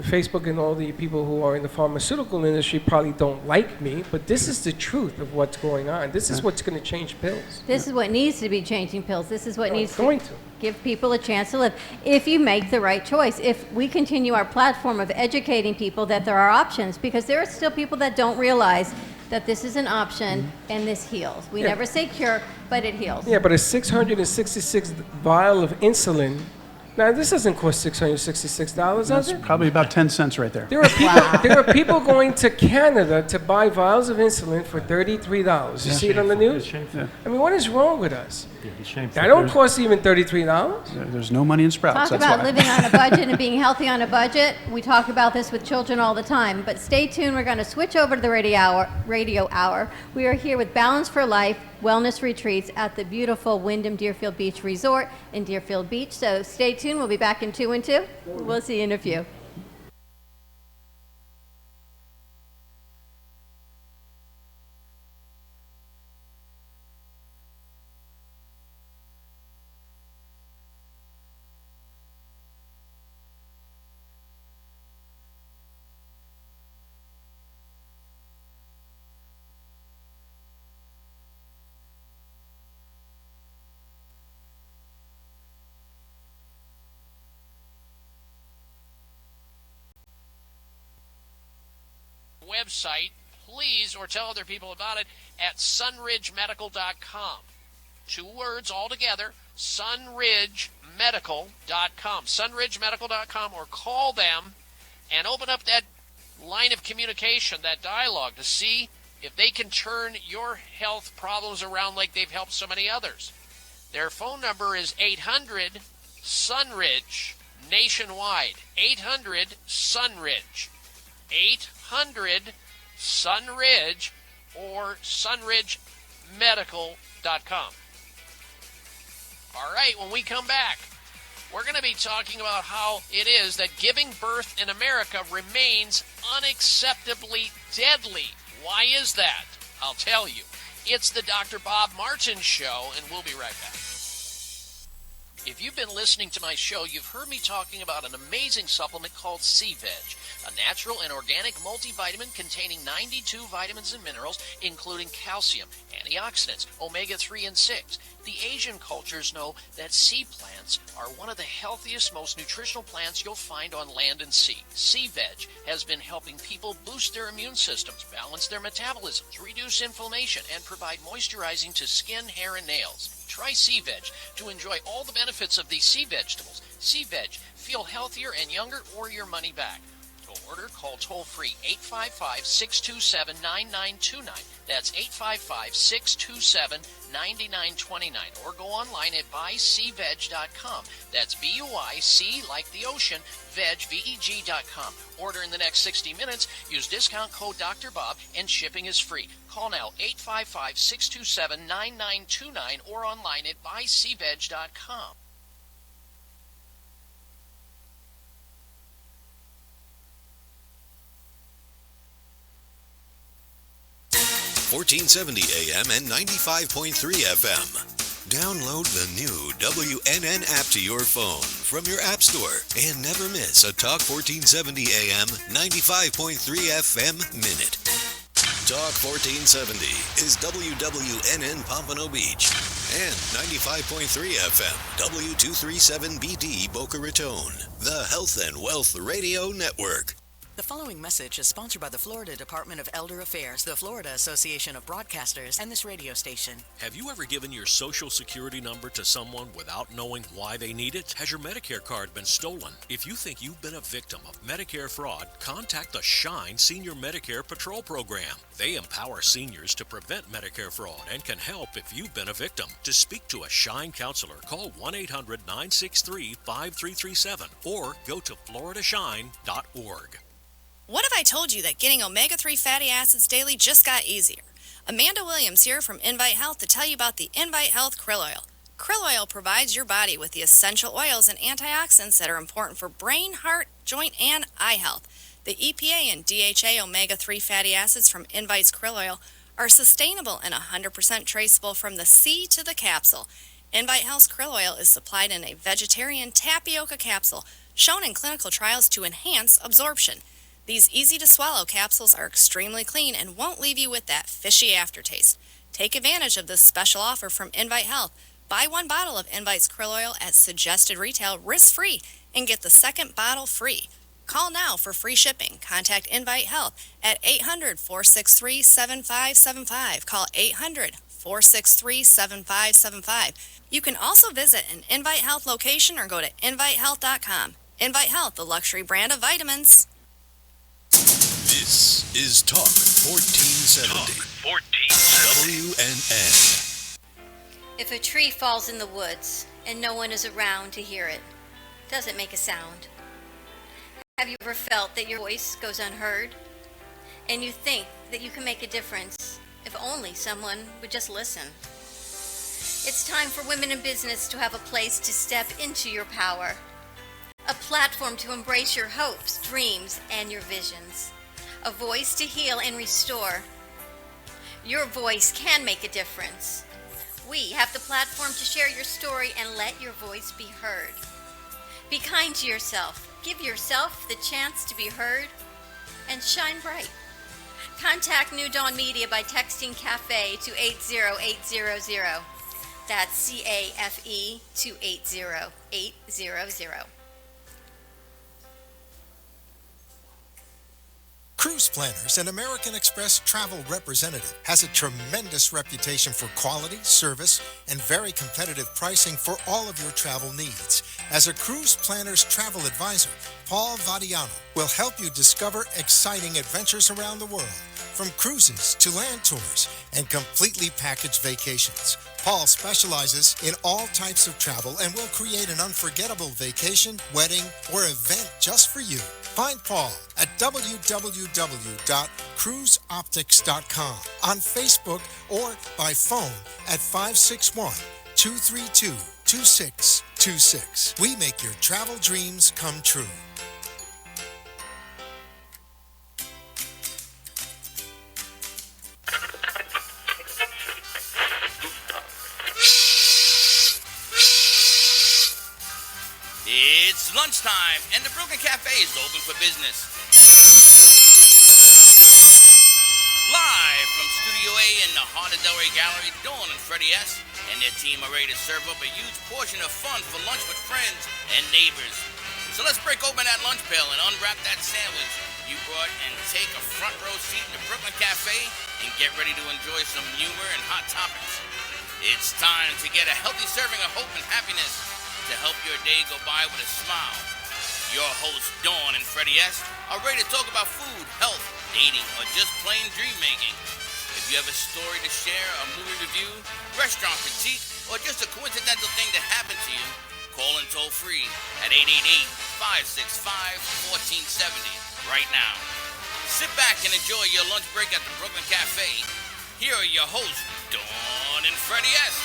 [SPEAKER 3] Facebook and all the people who are in the pharmaceutical industry probably don't like me, but this is the truth of what's going on. This is what's going to change pills.
[SPEAKER 2] This is what needs to be changing pills. This is what needs
[SPEAKER 3] it's going to
[SPEAKER 2] give people a chance to live. If you make the right choice, if we continue our platform of educating people that there are options, because there are still people that don't realize that this is an option and this heals. We never say cure, but it heals.
[SPEAKER 3] Yeah, but a 666 vial of insulin. Now, this doesn't cost $666, does it?
[SPEAKER 9] Probably about 10 cents right there.
[SPEAKER 3] There are people going to Canada to buy vials of insulin for $33. You see it on the news?
[SPEAKER 9] Yeah.
[SPEAKER 3] I mean, what is wrong with us?
[SPEAKER 4] Yeah, it's shameful.
[SPEAKER 3] That don't cost even $33.
[SPEAKER 9] There's no money in sprouts.
[SPEAKER 2] Talk
[SPEAKER 9] That's
[SPEAKER 2] about
[SPEAKER 9] why.
[SPEAKER 2] living on a budget and being healthy on a budget. We talk about this with children all the time. But stay tuned. We're going to switch over to the radio hour. We are here with Balance for Life Wellness Retreats at the beautiful Wyndham Deerfield Beach Resort in Deerfield Beach. So stay tuned. We'll be back in 2 and 2. We'll see you in a few.
[SPEAKER 13] Website, please, or tell other people about it at sunridgemedical.com. 2 words all together, sunridgemedical.com. Sunridgemedical.com, or call them and open up that line of communication, that dialogue, to see if they can turn your health problems around like they've helped so many others. Their phone number is 800-SUNRIDGE nationwide. 800-SUNRIDGE. 800-SUNRIDGE or sunridgemedical.com. All right, when we come back, we're going to be talking about how it is that giving birth in America remains unacceptably deadly. Why is that? I'll tell you. It's the Dr. Bob Martin Show, and we'll be right back. If you've been listening to my show, you've heard me talking about an amazing supplement called C-Veg, a natural and organic multivitamin containing 92 vitamins and minerals, including calcium, antioxidants, omega-3 and 6. The Asian cultures know that sea plants are one of the healthiest, most nutritional plants you'll find on land and sea. C-Veg has been helping people boost their immune systems, balance their metabolisms, reduce inflammation, and provide moisturizing to skin, hair, and nails. Try C-Veg to enjoy all the benefits of these sea vegetables. C-Veg, feel healthier and younger or your money back. To order, call toll-free 855-627-9929. That's 855-627-9929. Or go online at buycveg.com. That's B-U-I-C like the ocean, veg, V-E-G.com. Order in the next 60 minutes. Use discount code Dr. Bob and shipping is free. Call now 855-627-9929 or online at buycveg.com.
[SPEAKER 14] .1470 AM and 95.3 FM. Download the new WNN app to your phone from your app store and never miss a Talk 1470 AM, 95.3 FM minute. Talk 1470 is WWNN Pompano Beach and 95.3 FM, W237BD Boca Raton, the Health and Wealth Radio Network.
[SPEAKER 15] The following message is sponsored by the Florida Department of Elder Affairs, the Florida Association of Broadcasters, and this radio station.
[SPEAKER 16] Have you ever given your Social Security number to someone without knowing why they need it? Has your Medicare card been stolen? If you think you've been a victim of Medicare fraud, contact the SHINE Senior Medicare Patrol Program. They empower seniors to prevent Medicare fraud and can help if you've been a victim. To speak to a SHINE counselor, call 1-800-963-5337 or go to floridashine.org.
[SPEAKER 17] What if I told you that getting omega-3 fatty acids daily just got easier? Amanda Williams here from Invite Health to tell you about the Invite Health Krill Oil. Krill Oil provides your body with the essential oils and antioxidants that are important for brain, heart, joint, and eye health. The EPA and DHA omega-3 fatty acids from Invite's Krill Oil are sustainable and 100% traceable from the seed to the capsule. Invite Health's Krill Oil is supplied in a vegetarian tapioca capsule, shown in clinical trials to enhance absorption. These easy-to-swallow capsules are extremely clean and won't leave you with that fishy aftertaste. Take advantage of this special offer from Invite Health. Buy one bottle of Invite's Krill Oil at suggested retail risk-free and get the second bottle free. Call now for free shipping. Contact Invite Health at 800-463-7575. Call 800-463-7575. You can also visit an Invite Health location or go to invitehealth.com. Invite Health, the luxury brand of vitamins.
[SPEAKER 14] This is Talk 1470. WNN.
[SPEAKER 2] If a tree falls in the woods and no one is around to hear it, does it make a sound? Have you ever felt that your voice goes unheard? And you think that you can make a difference if only someone would just listen? It's time for women in business to have a place to step into your power. A platform to embrace your hopes, dreams, and your visions. A voice to heal and restore. Your voice can make a difference. We have the platform to share your story and let your voice be heard. Be kind to yourself. Give yourself the chance to be heard and shine bright. Contact New Dawn Media by texting CAFE to 80800. That's CAFE to 80800.
[SPEAKER 8] Cruise Planners, an American Express travel representative, has a tremendous reputation for quality, service, and very competitive pricing for all of your travel needs. As a Cruise Planners travel advisor, Paul Vadiano will help you discover exciting adventures around the world, from cruises to land tours and completely packaged vacations. Paul specializes in all types of travel and will create an unforgettable vacation, wedding, or event just for you. Find Paul at www.cruiseoptics.com, on Facebook, or by phone at 561-232-2626. We make your travel dreams come true.
[SPEAKER 1] It's lunchtime, and the Brooklyn Cafe is open for business. Live from Studio A in the heart of Delray Gallery, Dawn and Freddie S. and their team are ready to serve up a huge portion of fun for lunch with friends and neighbors. So let's break open that lunch pail and unwrap that sandwich you brought and take a front row seat in the Brooklyn Cafe and get ready to enjoy some humor and hot topics. It's time to get a healthy serving of hope and happiness to help your day go by with a smile. Your hosts, Dawn and Freddie S., are ready to talk about food, health, dating, or just plain dream making. If you have a story to share, a movie review, restaurant critique, or just a coincidental thing that happened to you, call in toll free at 888-565-1470 right now. Sit back and enjoy your lunch break at the Brooklyn Cafe. Here are your hosts, Dawn and Freddie S.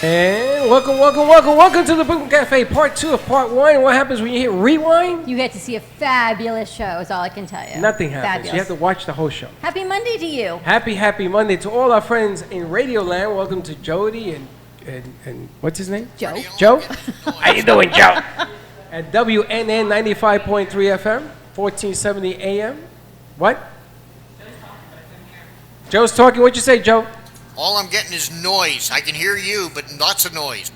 [SPEAKER 3] And welcome to the Brooklyn Cafe, part 2 of part 1. What happens when you hit rewind?
[SPEAKER 2] You get to see a fabulous show, is all I can tell you.
[SPEAKER 3] Nothing happens.
[SPEAKER 2] Fabulous.
[SPEAKER 3] You have to watch the whole show.
[SPEAKER 2] Happy Monday to you.
[SPEAKER 3] Happy Monday to all our friends in Radio Land. Welcome to Jody and what's his name?
[SPEAKER 2] Joe.
[SPEAKER 3] Joe? How you doing, Joe? At WNN 95.3 FM, 1470 AM. What? Joe's talking. What'd you say, Joe?
[SPEAKER 18] All I'm getting is noise. I can hear you, but lots of noise.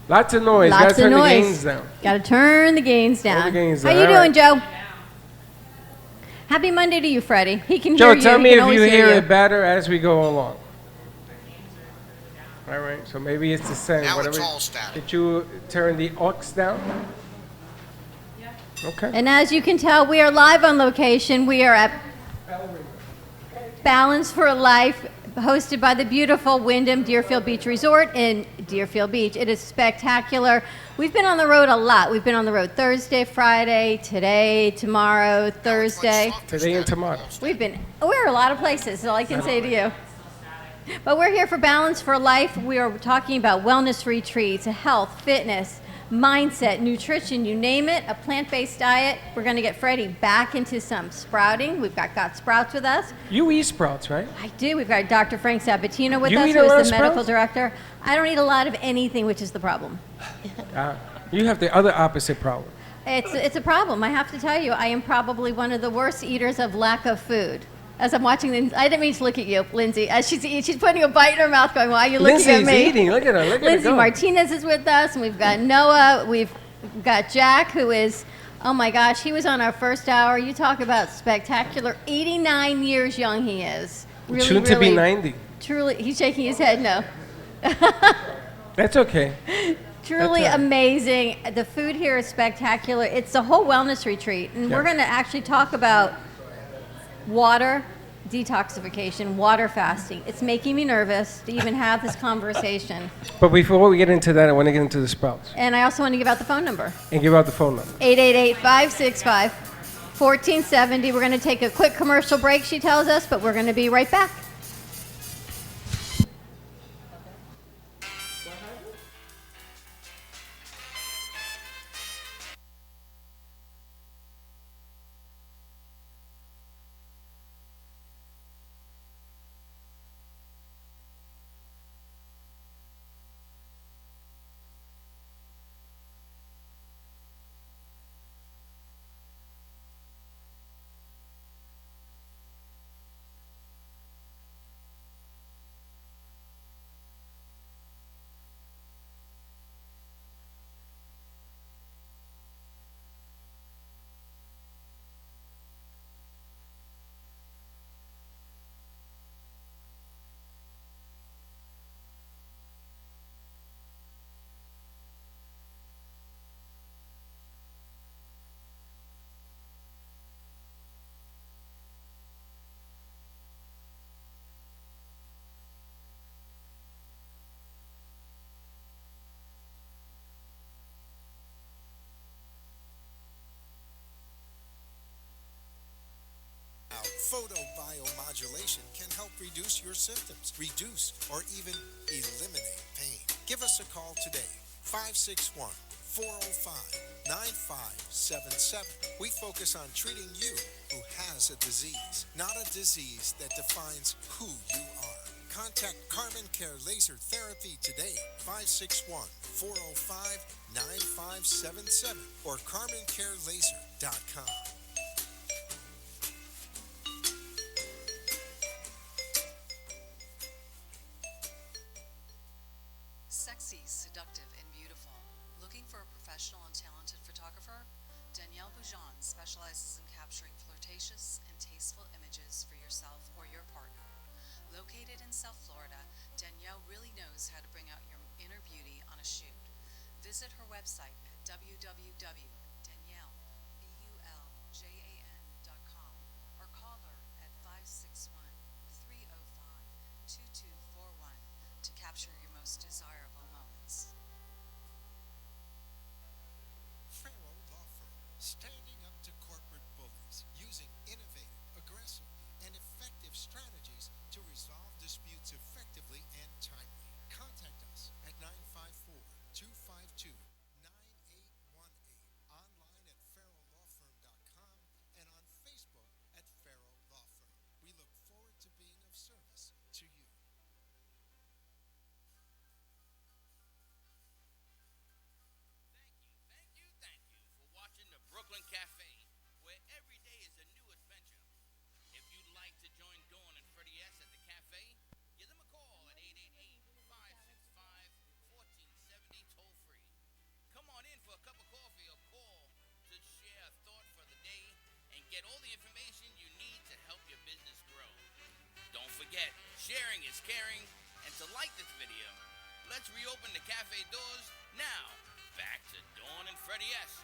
[SPEAKER 3] Lots of noise.
[SPEAKER 2] Lots
[SPEAKER 3] Gotta turn
[SPEAKER 2] of noise.
[SPEAKER 3] the gains down.
[SPEAKER 2] Gotta turn the gains down.
[SPEAKER 3] Turn the gains
[SPEAKER 2] How
[SPEAKER 3] down.
[SPEAKER 2] you
[SPEAKER 3] All
[SPEAKER 2] doing,
[SPEAKER 3] right.
[SPEAKER 2] Joe? Happy Monday to you, Freddie. He can
[SPEAKER 3] Joe,
[SPEAKER 2] hear you.
[SPEAKER 3] tell
[SPEAKER 2] He
[SPEAKER 3] me
[SPEAKER 2] can
[SPEAKER 3] if
[SPEAKER 2] always
[SPEAKER 3] you hear
[SPEAKER 2] you.
[SPEAKER 3] it better as we go along. All right, so maybe it's the same.
[SPEAKER 18] Now
[SPEAKER 3] Whatever.
[SPEAKER 18] it's all static.
[SPEAKER 3] Did you turn the aux down? Yeah. Okay.
[SPEAKER 2] And as you can tell, we are live on location. We are at Balance for Life, hosted by the beautiful Wyndham Deerfield Beach Resort in Deerfield Beach. It is spectacular. We've been on the road a lot. We've been on the road Thursday, Friday, today, tomorrow, Thursday.
[SPEAKER 3] Today and tomorrow.
[SPEAKER 2] We're a lot of places, is all I can say to you. But we're here for Balance for Life. We are talking about wellness retreats, health, fitness, mindset, nutrition, you name it, a plant-based diet. We're going to get Freddie back into some sprouting. We've got Sprouts with us.
[SPEAKER 3] You eat sprouts, right?
[SPEAKER 2] I do. We've got Dr. Frank Sabatino with
[SPEAKER 3] You
[SPEAKER 2] us,
[SPEAKER 3] eat
[SPEAKER 2] who
[SPEAKER 3] a lot
[SPEAKER 2] is
[SPEAKER 3] of
[SPEAKER 2] the medical
[SPEAKER 3] sprouts?
[SPEAKER 2] director. I don't eat a lot of anything, which is the problem.
[SPEAKER 3] You have the other opposite problem.
[SPEAKER 2] It's a problem. I have to tell you, I am probably one of the worst eaters of lack of food. As I'm watching, I didn't mean to look at you, Lindsay. As she's putting a bite in her mouth, going, "Why are you looking at
[SPEAKER 3] Lindsay's
[SPEAKER 2] me?"
[SPEAKER 3] eating. Look at her. Look at her
[SPEAKER 2] Lindsay
[SPEAKER 3] go.
[SPEAKER 2] Martinez is with us, and we've got Noah. We've got Jack, who is, oh my gosh, he was on our first hour. You talk about spectacular. 89 years young he is. Really,
[SPEAKER 3] Soon to be 90.
[SPEAKER 2] Truly, he's shaking his head no.
[SPEAKER 3] That's okay.
[SPEAKER 2] Truly
[SPEAKER 3] That's right.
[SPEAKER 2] amazing. The food here is spectacular. It's a whole wellness retreat, and
[SPEAKER 3] Yeah.
[SPEAKER 2] we're going to actually talk about water detoxification, water fasting. It's making me nervous to even have this conversation.
[SPEAKER 3] But before we get into that, I want to get into the sprouts
[SPEAKER 2] And I also want to give out the phone number.
[SPEAKER 3] and give out the phone number.
[SPEAKER 2] 888-565-1470. We're going to take a quick commercial break, she tells us, but we're going to be right back.
[SPEAKER 8] Photobiomodulation can help reduce your symptoms, reduce or even eliminate pain. Give us a call today, 561-405-9577. We focus on treating you who has a disease, not a disease that defines who you are. Contact Carmen Care Laser Therapy today, 561-405-9577 or CarmenCareLaser.com.
[SPEAKER 15] Sexy, seductive, and beautiful. Looking for a professional and talented photographer? Danielle Boujon specializes in capturing flirtatious and tasteful images for yourself or your partner. Located in South Florida, Danielle really knows how to bring out your inner beauty on a shoot. Visit her website at www.daniellebuljan.com or call her at 561-305-2241 to capture your most desirable moments.
[SPEAKER 8] Farrell Law Firm, standing up to corporate bullies, using innovative, aggressive, and effective strategies to resolve disputes effectively and timely. Contact us at 954-252-9818, online at farrelllawfirm.com, and on Facebook at Farrell Law Firm. We look forward to being of service to you.
[SPEAKER 1] Thank you for watching the Brooklyn Cafe, where every day is a new adventure. If you'd like to join Dawn and Freddie S. at the cafe, give them a call at 888-565-1470 toll free. Come on in for a cup of coffee or call to share a thought for the day and get all the information you sharing is caring, and to like this video. Let's reopen the cafe doors now. Back to Dawn and Freddie S.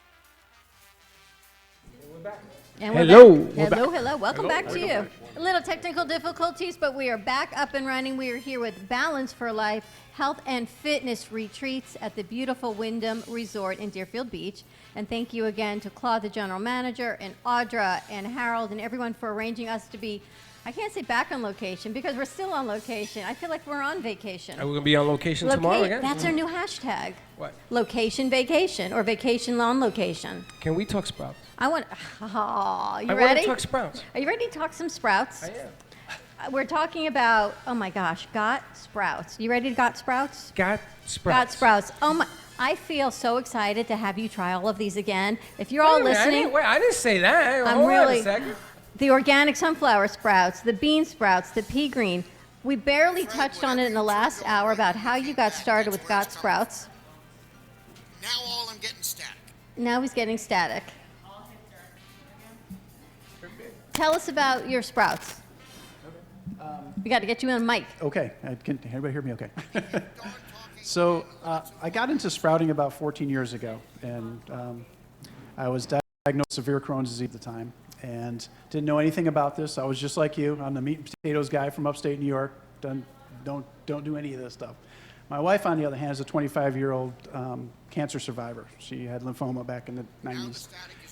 [SPEAKER 3] We're back.
[SPEAKER 2] And we're
[SPEAKER 3] Hello.
[SPEAKER 2] back.
[SPEAKER 3] We're
[SPEAKER 2] Hello,
[SPEAKER 3] back.
[SPEAKER 2] hello. Welcome
[SPEAKER 3] Hello.
[SPEAKER 2] back to you. A little technical difficulties, but we are back up and running. We are here with Balance for Life Health and Fitness Retreats at the beautiful Wyndham Resort in Deerfield Beach. And thank you again to Claude, the general manager, and Audra and Harold and everyone for arranging us to be, I can't say back on location because we're still on location. I feel like we're on vacation.
[SPEAKER 3] Are we going to be on location tomorrow again?
[SPEAKER 2] That's our new hashtag.
[SPEAKER 3] What?
[SPEAKER 2] Location vacation or vacation on location.
[SPEAKER 3] Can we talk Sprouts?
[SPEAKER 2] I want. Oh, you
[SPEAKER 3] I
[SPEAKER 2] ready?
[SPEAKER 3] want to talk Sprouts.
[SPEAKER 2] Are you ready to talk some Sprouts?
[SPEAKER 3] I am.
[SPEAKER 2] We're talking about. Oh my gosh, Got Sprouts. You ready to Got Sprouts?
[SPEAKER 3] Got Sprouts.
[SPEAKER 2] Got Sprouts. Oh my! I feel so excited to have you try all of these again. If you're all listening,
[SPEAKER 3] I didn't say that.
[SPEAKER 2] I'm
[SPEAKER 3] Hold on
[SPEAKER 2] really
[SPEAKER 3] a second.
[SPEAKER 2] the organic sunflower sprouts, the bean sprouts, the pea green. We barely touched on it in the last hour about how you got started with Got Sprouts.
[SPEAKER 18] Now all I'm getting static.
[SPEAKER 2] Now he's getting static. Tell us about your sprouts. We got to get you on mic.
[SPEAKER 9] Okay, can everybody hear me okay? So I got into sprouting about 14 years ago, and I was diagnosed with severe Crohn's disease at the time, and didn't know anything about this. I was just like you. I'm the meat and potatoes guy from upstate New York. Don't do any of this stuff. My wife, on the other hand, is a 25-year-old cancer survivor. She had lymphoma back in the 90s,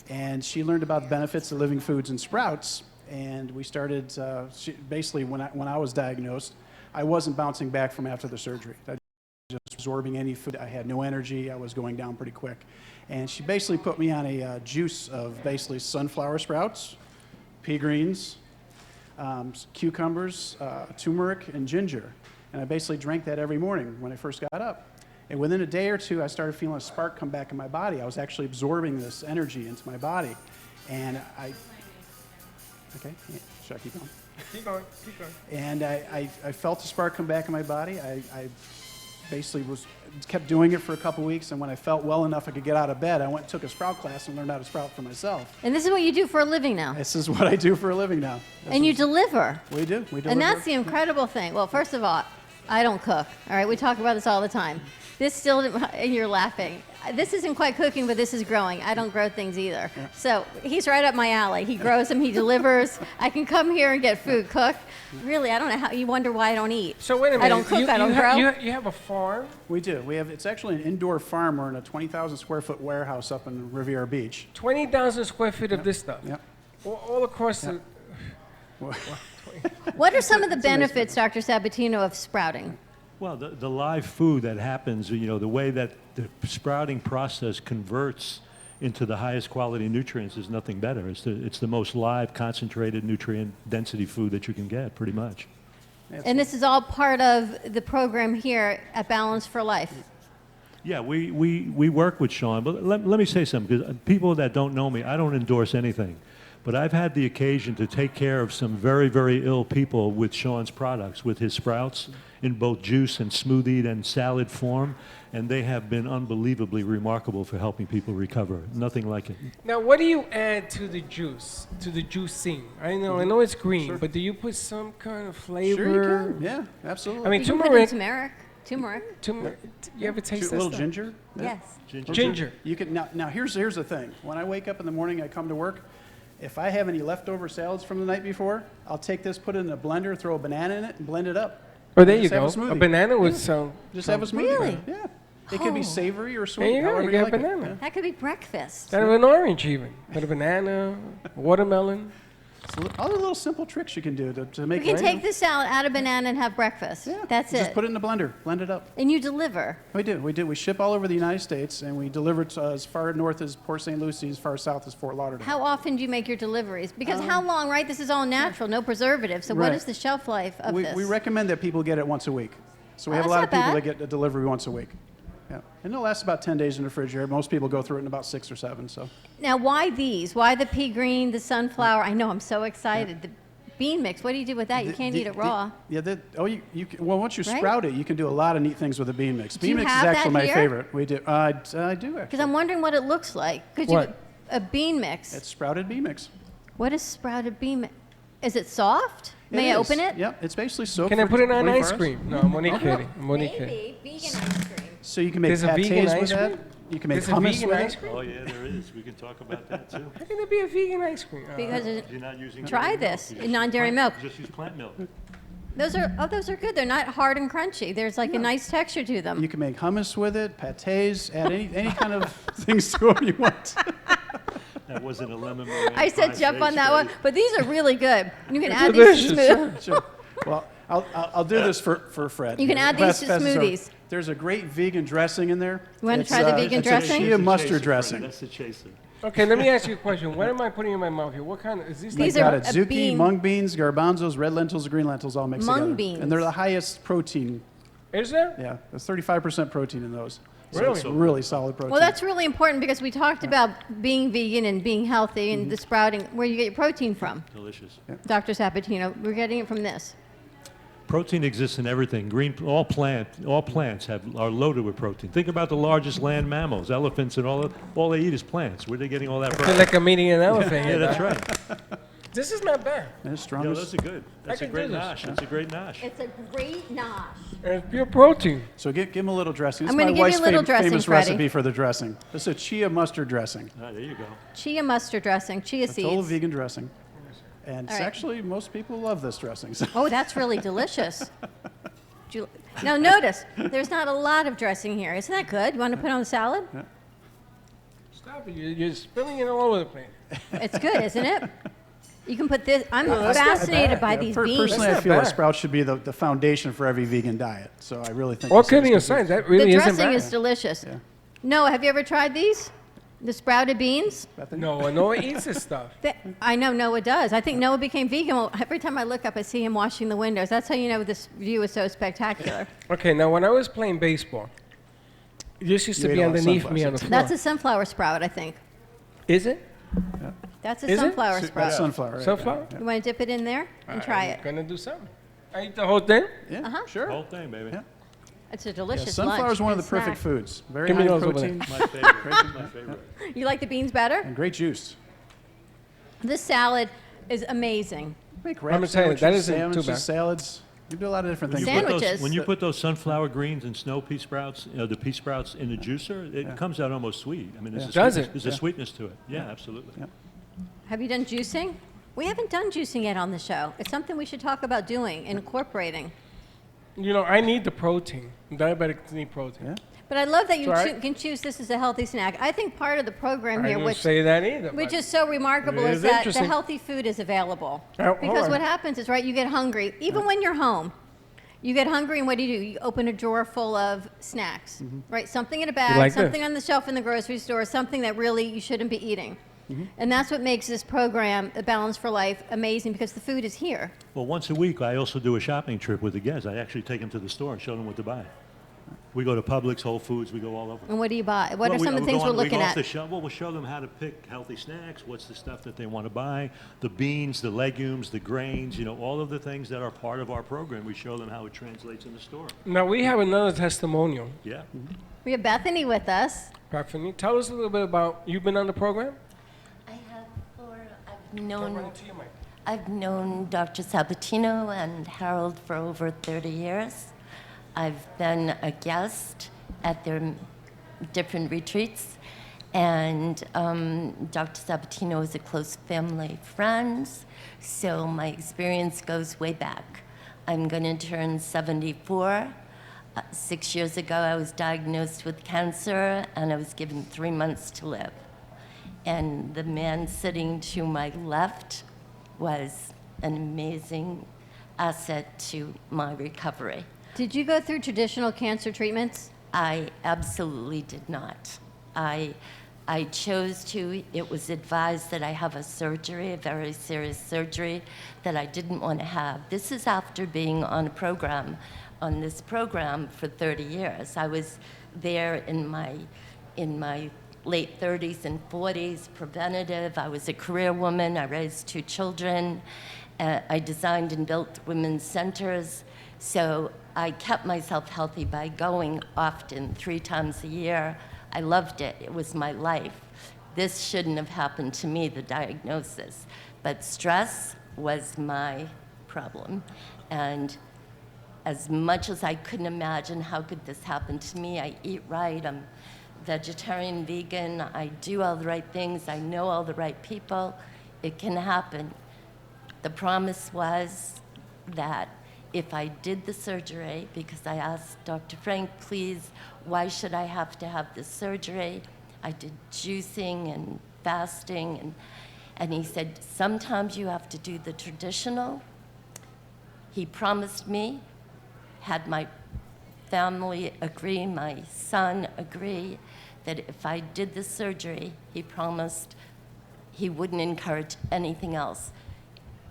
[SPEAKER 9] and she learned about the benefits of living foods and sprouts. And we started. Basically, when I was diagnosed, I wasn't bouncing back from after the surgery. I just absorbing any food. I had no energy. I was going down pretty quick. And she basically put me on a juice of basically sunflower sprouts, pea greens, cucumbers, turmeric, and ginger. And I basically drank that every morning when I first got up. And within a day or two, I started feeling a spark come back in my body. I was actually absorbing this energy into my body. And okay, should I keep going?
[SPEAKER 3] Keep going, keep going.
[SPEAKER 9] And I felt the spark come back in my body. I basically kept doing it for a couple weeks, and when I felt well enough I could get out of bed, I went and took a sprout class and learned how to sprout for myself.
[SPEAKER 2] And this is what you do for a living now.
[SPEAKER 9] This is what I do for a living now.
[SPEAKER 2] And you deliver.
[SPEAKER 9] We do. We deliver.
[SPEAKER 2] And that's the incredible thing. Well, first of all, I don't cook. All right, we talk about this all the time. This still, and you're laughing. This isn't quite cooking, but this is growing. I don't grow things either.
[SPEAKER 9] Yeah.
[SPEAKER 2] So he's right up my alley. He grows them, he delivers. I can come here and get food cooked. Really, I don't know how, you wonder why I don't eat.
[SPEAKER 3] So wait a minute.
[SPEAKER 2] I don't cook, I don't grow.
[SPEAKER 3] You have a farm?
[SPEAKER 9] We do. It's actually an indoor farm. We're in a 20,000 square foot warehouse up in Riviera Beach.
[SPEAKER 3] 20,000 square feet of this stuff?
[SPEAKER 9] Yep.
[SPEAKER 3] All across the...
[SPEAKER 2] What are some of the benefits, Dr. Sabatino, of sprouting?
[SPEAKER 4] Well, the live food that happens, the way that the sprouting process converts into the highest quality nutrients is nothing better. It's the most live, concentrated nutrient density food that you can get, pretty much.
[SPEAKER 2] And this is all part of the program here at Balance for Life.
[SPEAKER 4] Yeah, we work with Sean, but let me say something, because people that don't know me, I don't endorse anything. But I've had the occasion to take care of some very, very ill people with Sean's products, with his sprouts, in both juice and smoothie and salad form, and they have been unbelievably remarkable for helping people recover. Nothing like it.
[SPEAKER 3] Now, what do you add to the juice, to the juicing? I know it's green,
[SPEAKER 9] Sure.
[SPEAKER 3] but do you put some kind of flavor?
[SPEAKER 9] Sure you can. Yeah, absolutely.
[SPEAKER 3] I mean,
[SPEAKER 2] You can put in turmeric.
[SPEAKER 3] Turmeric. You ever taste
[SPEAKER 9] A
[SPEAKER 3] that
[SPEAKER 9] little
[SPEAKER 3] stuff?
[SPEAKER 9] ginger?
[SPEAKER 2] Yes.
[SPEAKER 3] Ginger.
[SPEAKER 9] You can now here's the thing. When I wake up in the morning, I come to work. If I have any leftover salads from the night before, I'll take this, put it in a blender, throw a banana in it, and blend it up.
[SPEAKER 3] Oh, there you
[SPEAKER 9] Just have
[SPEAKER 3] go.
[SPEAKER 9] a smoothie.
[SPEAKER 3] A banana would
[SPEAKER 9] Yeah.
[SPEAKER 3] sound...
[SPEAKER 9] Just have a smoothie.
[SPEAKER 2] Really?
[SPEAKER 9] Yeah. It could be
[SPEAKER 2] Oh.
[SPEAKER 9] savory or
[SPEAKER 3] There
[SPEAKER 9] sweet.
[SPEAKER 3] you go.
[SPEAKER 9] however
[SPEAKER 3] You got a
[SPEAKER 9] like it.
[SPEAKER 3] banana.
[SPEAKER 9] Yeah.
[SPEAKER 2] That could be breakfast.
[SPEAKER 3] Out of an orange, even. Got a banana, watermelon.
[SPEAKER 9] All the little simple tricks you can do to make
[SPEAKER 2] You can
[SPEAKER 9] it.
[SPEAKER 2] take this salad, add a banana, and have breakfast. That's
[SPEAKER 9] Just
[SPEAKER 2] it.
[SPEAKER 9] put it in a blender, blend it up.
[SPEAKER 2] And you deliver.
[SPEAKER 9] We do. We ship all over the United States, and we deliver to as far north as Port St. Lucie, as far south as Fort Lauderdale.
[SPEAKER 2] How often do you make your deliveries? Because how long, right? This is all natural, no preservatives. So what
[SPEAKER 9] Right.
[SPEAKER 2] is the shelf life of this?
[SPEAKER 9] We recommend that people get it once a week. So we
[SPEAKER 2] Oh,
[SPEAKER 9] have a
[SPEAKER 2] that's
[SPEAKER 9] lot of
[SPEAKER 2] not
[SPEAKER 9] people
[SPEAKER 2] bad.
[SPEAKER 9] that get a delivery once a week. Yeah. And it'll last about 10 days in the refrigerator. Most people go through it in about 6 or 7. So
[SPEAKER 2] Now, why these? Why the pea green, the sunflower? I know, I'm so excited. The bean mix, what do you do with that? You can't eat it raw.
[SPEAKER 9] you can, well, once you
[SPEAKER 2] Right?
[SPEAKER 9] sprout it, you can do a lot of neat things with a bean mix.
[SPEAKER 2] Do
[SPEAKER 9] Bean
[SPEAKER 2] you
[SPEAKER 9] mix is
[SPEAKER 2] have that
[SPEAKER 9] actually my
[SPEAKER 2] here?
[SPEAKER 9] favorite. We do. I do actually.
[SPEAKER 2] Because I'm wondering what it looks like. Could
[SPEAKER 9] What?
[SPEAKER 2] you a bean mix?
[SPEAKER 9] It's sprouted bean mix.
[SPEAKER 2] What is sprouted bean mix? Is it soft? May I open it?
[SPEAKER 9] Yep, it's basically soap.
[SPEAKER 3] Can I
[SPEAKER 9] for
[SPEAKER 3] put it on
[SPEAKER 9] 24
[SPEAKER 3] ice
[SPEAKER 9] hours.
[SPEAKER 3] cream? No, I'm only kidding. I'm only kidding.
[SPEAKER 2] Maybe vegan ice cream.
[SPEAKER 9] So you can make
[SPEAKER 3] There's a vegan
[SPEAKER 9] pâtés with
[SPEAKER 3] ice
[SPEAKER 9] that.
[SPEAKER 3] cream?
[SPEAKER 9] You can make
[SPEAKER 3] There's a
[SPEAKER 9] hummus
[SPEAKER 3] vegan
[SPEAKER 9] with
[SPEAKER 3] ice
[SPEAKER 9] it.
[SPEAKER 3] cream?
[SPEAKER 4] Oh, yeah, there is. We can talk about that, too.
[SPEAKER 3] How can there be a vegan ice cream?
[SPEAKER 2] Because
[SPEAKER 4] You're not using
[SPEAKER 2] try
[SPEAKER 4] dairy milk.
[SPEAKER 2] this
[SPEAKER 4] You just
[SPEAKER 2] in
[SPEAKER 4] use
[SPEAKER 2] non-dairy
[SPEAKER 4] plant-
[SPEAKER 2] milk.
[SPEAKER 4] you just use plant milk.
[SPEAKER 2] Those are good. They're not hard and crunchy. There's like a nice texture to them.
[SPEAKER 9] You can make hummus with it, pâtés, add any kind of things to it you want.
[SPEAKER 4] That wasn't a lemon meringue
[SPEAKER 2] I said
[SPEAKER 4] pie
[SPEAKER 2] jump on
[SPEAKER 4] face,
[SPEAKER 2] that one,
[SPEAKER 4] baby.
[SPEAKER 2] but these are really good. You can
[SPEAKER 9] It's
[SPEAKER 2] add these to
[SPEAKER 9] delicious.
[SPEAKER 2] smooth.
[SPEAKER 9] Sure. Well, I'll do this for Fred.
[SPEAKER 2] You can add these to
[SPEAKER 9] Pass this over.
[SPEAKER 2] smoothies.
[SPEAKER 9] There's a great vegan dressing in there.
[SPEAKER 2] You wanna
[SPEAKER 9] It's,
[SPEAKER 2] try the vegan
[SPEAKER 9] it's
[SPEAKER 2] dressing?
[SPEAKER 9] A chia
[SPEAKER 4] That's the
[SPEAKER 9] mustard
[SPEAKER 4] chaser,
[SPEAKER 9] dressing.
[SPEAKER 4] Fred. That's the chaser.
[SPEAKER 3] Okay, let me ask you a question. What am I putting in my mouth here? What kind of is these?
[SPEAKER 2] These
[SPEAKER 9] You've
[SPEAKER 2] are
[SPEAKER 9] got it.
[SPEAKER 2] a
[SPEAKER 9] Zucchini,
[SPEAKER 2] bean-
[SPEAKER 9] mung beans, garbanzos, red lentils, green lentils, all mixed
[SPEAKER 2] Mung
[SPEAKER 9] together.
[SPEAKER 2] beans.
[SPEAKER 9] And they're the highest protein.
[SPEAKER 3] Is there?
[SPEAKER 9] Yeah, there's 35% protein in those. So
[SPEAKER 3] Really?
[SPEAKER 9] it's really solid protein.
[SPEAKER 2] Well, that's really important because we talked about being vegan and being healthy
[SPEAKER 9] Mm-hmm.
[SPEAKER 2] and the sprouting, where you get your protein from.
[SPEAKER 4] Delicious.
[SPEAKER 2] Dr. Sabatino, we're getting it from this.
[SPEAKER 4] Protein exists in everything. All plants are loaded with protein. Think about the largest land mammals, elephants, and all they eat is plants. Where are they getting all that
[SPEAKER 3] I
[SPEAKER 4] protein?
[SPEAKER 3] feel like I'm eating an elephant
[SPEAKER 4] Yeah,
[SPEAKER 3] here.
[SPEAKER 4] that's
[SPEAKER 3] Doc.
[SPEAKER 4] right.
[SPEAKER 3] This is not bad.
[SPEAKER 9] It's
[SPEAKER 4] Yeah,
[SPEAKER 9] strongest.
[SPEAKER 4] those are good. That's a
[SPEAKER 3] can
[SPEAKER 4] great
[SPEAKER 3] do this.
[SPEAKER 4] nosh. That's a great nosh.
[SPEAKER 2] It's a great nosh.
[SPEAKER 3] And it's pure protein.
[SPEAKER 9] So give him a little dressing. This
[SPEAKER 2] I'm
[SPEAKER 9] is
[SPEAKER 2] gonna
[SPEAKER 9] my
[SPEAKER 2] give you
[SPEAKER 9] wife's
[SPEAKER 2] a little dressing,
[SPEAKER 9] famous
[SPEAKER 2] Freddie.
[SPEAKER 9] recipe for the dressing. This is a chia mustard dressing.
[SPEAKER 4] Ah, there you go.
[SPEAKER 2] Chia mustard dressing, chia
[SPEAKER 9] It's a total
[SPEAKER 2] seeds.
[SPEAKER 9] vegan dressing. And it's
[SPEAKER 2] All right.
[SPEAKER 9] actually, most people love this dressing. So.
[SPEAKER 2] Oh, that's really delicious. Now notice, there's not a lot of dressing here. Isn't that good? You want to put it on the salad?
[SPEAKER 3] Stop it. You're spilling it all over the place.
[SPEAKER 2] It's good, isn't it? You can put this. I'm
[SPEAKER 3] that's not
[SPEAKER 2] fascinated
[SPEAKER 3] bad.
[SPEAKER 2] by
[SPEAKER 9] Yeah,
[SPEAKER 2] these
[SPEAKER 9] personally,
[SPEAKER 2] beans.
[SPEAKER 9] I
[SPEAKER 3] That's not
[SPEAKER 9] feel like
[SPEAKER 3] bad.
[SPEAKER 9] sprouts should be the foundation for every vegan diet. So I really think.
[SPEAKER 3] All
[SPEAKER 9] this is
[SPEAKER 3] kidding
[SPEAKER 9] good.
[SPEAKER 3] aside, that really
[SPEAKER 2] The
[SPEAKER 3] isn't
[SPEAKER 2] dressing
[SPEAKER 3] bad.
[SPEAKER 2] is delicious. Noah, have you ever tried these? The sprouted beans?
[SPEAKER 3] No, Noah eats this stuff.
[SPEAKER 2] I know Noah does. I think Noah became vegan. Well, every time I look up, I see him washing the windows. That's how you know this view is so spectacular.
[SPEAKER 3] Okay, now when I was playing baseball, this used to
[SPEAKER 9] You
[SPEAKER 3] be
[SPEAKER 9] ate all the
[SPEAKER 3] underneath me
[SPEAKER 9] sunflower
[SPEAKER 3] on the
[SPEAKER 9] seeds.
[SPEAKER 3] floor.
[SPEAKER 2] That's a sunflower sprout, I think.
[SPEAKER 3] Is it?
[SPEAKER 2] That's a
[SPEAKER 3] Is it?
[SPEAKER 2] sunflower
[SPEAKER 9] That's
[SPEAKER 2] sprout.
[SPEAKER 9] sunflower. Right?
[SPEAKER 3] Sunflower?
[SPEAKER 2] You want to dip it in there and try
[SPEAKER 3] I'm
[SPEAKER 2] it?
[SPEAKER 3] gonna do something. I eat the whole thing.
[SPEAKER 9] Yeah, sure.
[SPEAKER 4] Whole thing, baby.
[SPEAKER 9] Yeah.
[SPEAKER 2] It's a
[SPEAKER 9] Yeah,
[SPEAKER 2] delicious
[SPEAKER 9] sunflower
[SPEAKER 2] lunch
[SPEAKER 9] is one of
[SPEAKER 2] and
[SPEAKER 9] the perfect
[SPEAKER 2] snack.
[SPEAKER 9] foods. Very
[SPEAKER 3] Give me
[SPEAKER 9] high
[SPEAKER 3] those over
[SPEAKER 9] protein.
[SPEAKER 4] My favorite. My favorite.
[SPEAKER 2] You like the beans better?
[SPEAKER 9] And great juice.
[SPEAKER 2] This salad is amazing.
[SPEAKER 9] Make
[SPEAKER 3] I'm gonna
[SPEAKER 9] wrap
[SPEAKER 3] tell you, that
[SPEAKER 9] sandwiches,
[SPEAKER 3] isn't too
[SPEAKER 9] sandwiches,
[SPEAKER 3] bad.
[SPEAKER 9] salads. You do a lot of different
[SPEAKER 4] When
[SPEAKER 9] things.
[SPEAKER 4] you put those-
[SPEAKER 2] Sandwiches.
[SPEAKER 4] when you put those sunflower greens and snow pea sprouts, the pea sprouts in the juicer, it comes out almost sweet. I mean, there's,
[SPEAKER 3] Does
[SPEAKER 4] a, sweetness,
[SPEAKER 3] it?
[SPEAKER 4] there's a sweetness to it. Yeah, absolutely.
[SPEAKER 2] Have you done juicing? We haven't done juicing yet on the show. It's something we should talk about doing and incorporating.
[SPEAKER 3] You know, I need the protein. Diabetics need protein.
[SPEAKER 2] But I love that you
[SPEAKER 3] Sorry?
[SPEAKER 2] can choose this as a healthy snack. I think part of the program
[SPEAKER 3] I
[SPEAKER 2] here,
[SPEAKER 3] didn't
[SPEAKER 2] which
[SPEAKER 3] say that either.
[SPEAKER 2] which
[SPEAKER 3] but
[SPEAKER 2] is so remarkable,
[SPEAKER 3] it
[SPEAKER 2] is
[SPEAKER 3] is
[SPEAKER 2] that the
[SPEAKER 3] interesting.
[SPEAKER 2] healthy food is available.
[SPEAKER 3] Oh, hold
[SPEAKER 2] Because
[SPEAKER 3] on.
[SPEAKER 2] what happens is, right, you get hungry. Even when you're home, you get hungry, and what do? You open a drawer full of snacks, right? Something in a bag,
[SPEAKER 3] like
[SPEAKER 2] something
[SPEAKER 3] this.
[SPEAKER 2] on the shelf in the grocery store, something that really you shouldn't be eating.
[SPEAKER 3] Mm-hmm.
[SPEAKER 2] And that's what makes this program, A Balance for Life, amazing, because the food is here.
[SPEAKER 4] Well, once a week, I also do a shopping trip with the guests. I actually take them to the store and show them what to buy. We go to Publix, Whole Foods, we go all over.
[SPEAKER 2] And what do you buy? What
[SPEAKER 4] Well,
[SPEAKER 2] are some of the things we're
[SPEAKER 4] we
[SPEAKER 2] looking
[SPEAKER 4] go off
[SPEAKER 2] at?
[SPEAKER 4] the shelf. Well, we'll show them how to pick healthy snacks, what's the stuff that they want to buy, the beans, the legumes, the grains, all of the things that are part of our program. We show them how it translates in the store.
[SPEAKER 3] Now we have another testimonial.
[SPEAKER 4] Yeah.
[SPEAKER 2] We have Bethany with us.
[SPEAKER 3] Bethany, tell us a little bit about, you've been on the program?
[SPEAKER 19] I've known Dr. Sabatino and Harold for over 30 years. I've been a guest at their different retreats, and Dr. Sabatino is a close family friend, so my experience goes way back. I'm going to turn 74. 6 years ago, I was diagnosed with cancer, and I was given 3 months to live. And the man sitting to my left was an amazing asset to my recovery.
[SPEAKER 2] Did you go through traditional cancer treatments?
[SPEAKER 19] I absolutely did not. I chose to. It was advised that I have a surgery, a very serious surgery, that I didn't want to have. This is after being on this program for 30 years. I was there in my late 30s and 40s, preventative. I was a career woman. I raised 2 children. I designed and built women's centers. So I kept myself healthy by going often, 3 times a year. I loved it. It was my life. This shouldn't have happened to me, the diagnosis. But stress was my problem. And as much as I couldn't imagine how could this happen to me, I eat right, I'm vegetarian, vegan, I do all the right things, I know all the right people, it can happen. The promise was that if I did the surgery, because I asked Dr. Frank, please, why should I have to have this surgery? I did juicing and fasting, and he said, sometimes you have to do the traditional. He promised me, had my family agree, my son agree, that if I did the surgery, he promised he wouldn't encourage anything else.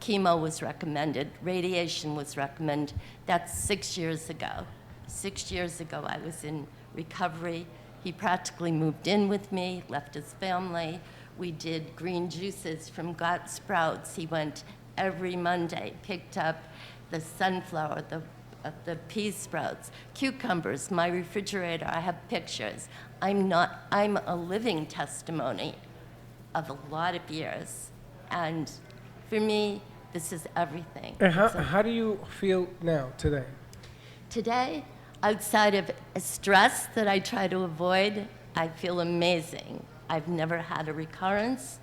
[SPEAKER 19] Chemo was recommended, radiation was recommended. That's 6 years ago. 6 years ago, I was in recovery. He practically moved in with me, left his family. We did green juices from Got Sprouts. He went every Monday, picked up the sunflower, the pea sprouts, cucumbers, my refrigerator, I have pictures. I'm a living testimony of a lot of years. And for me, this is everything.
[SPEAKER 3] And how do you feel now, today?
[SPEAKER 19] Today, outside of stress that I try to avoid, I feel amazing. I've never had a recurrence.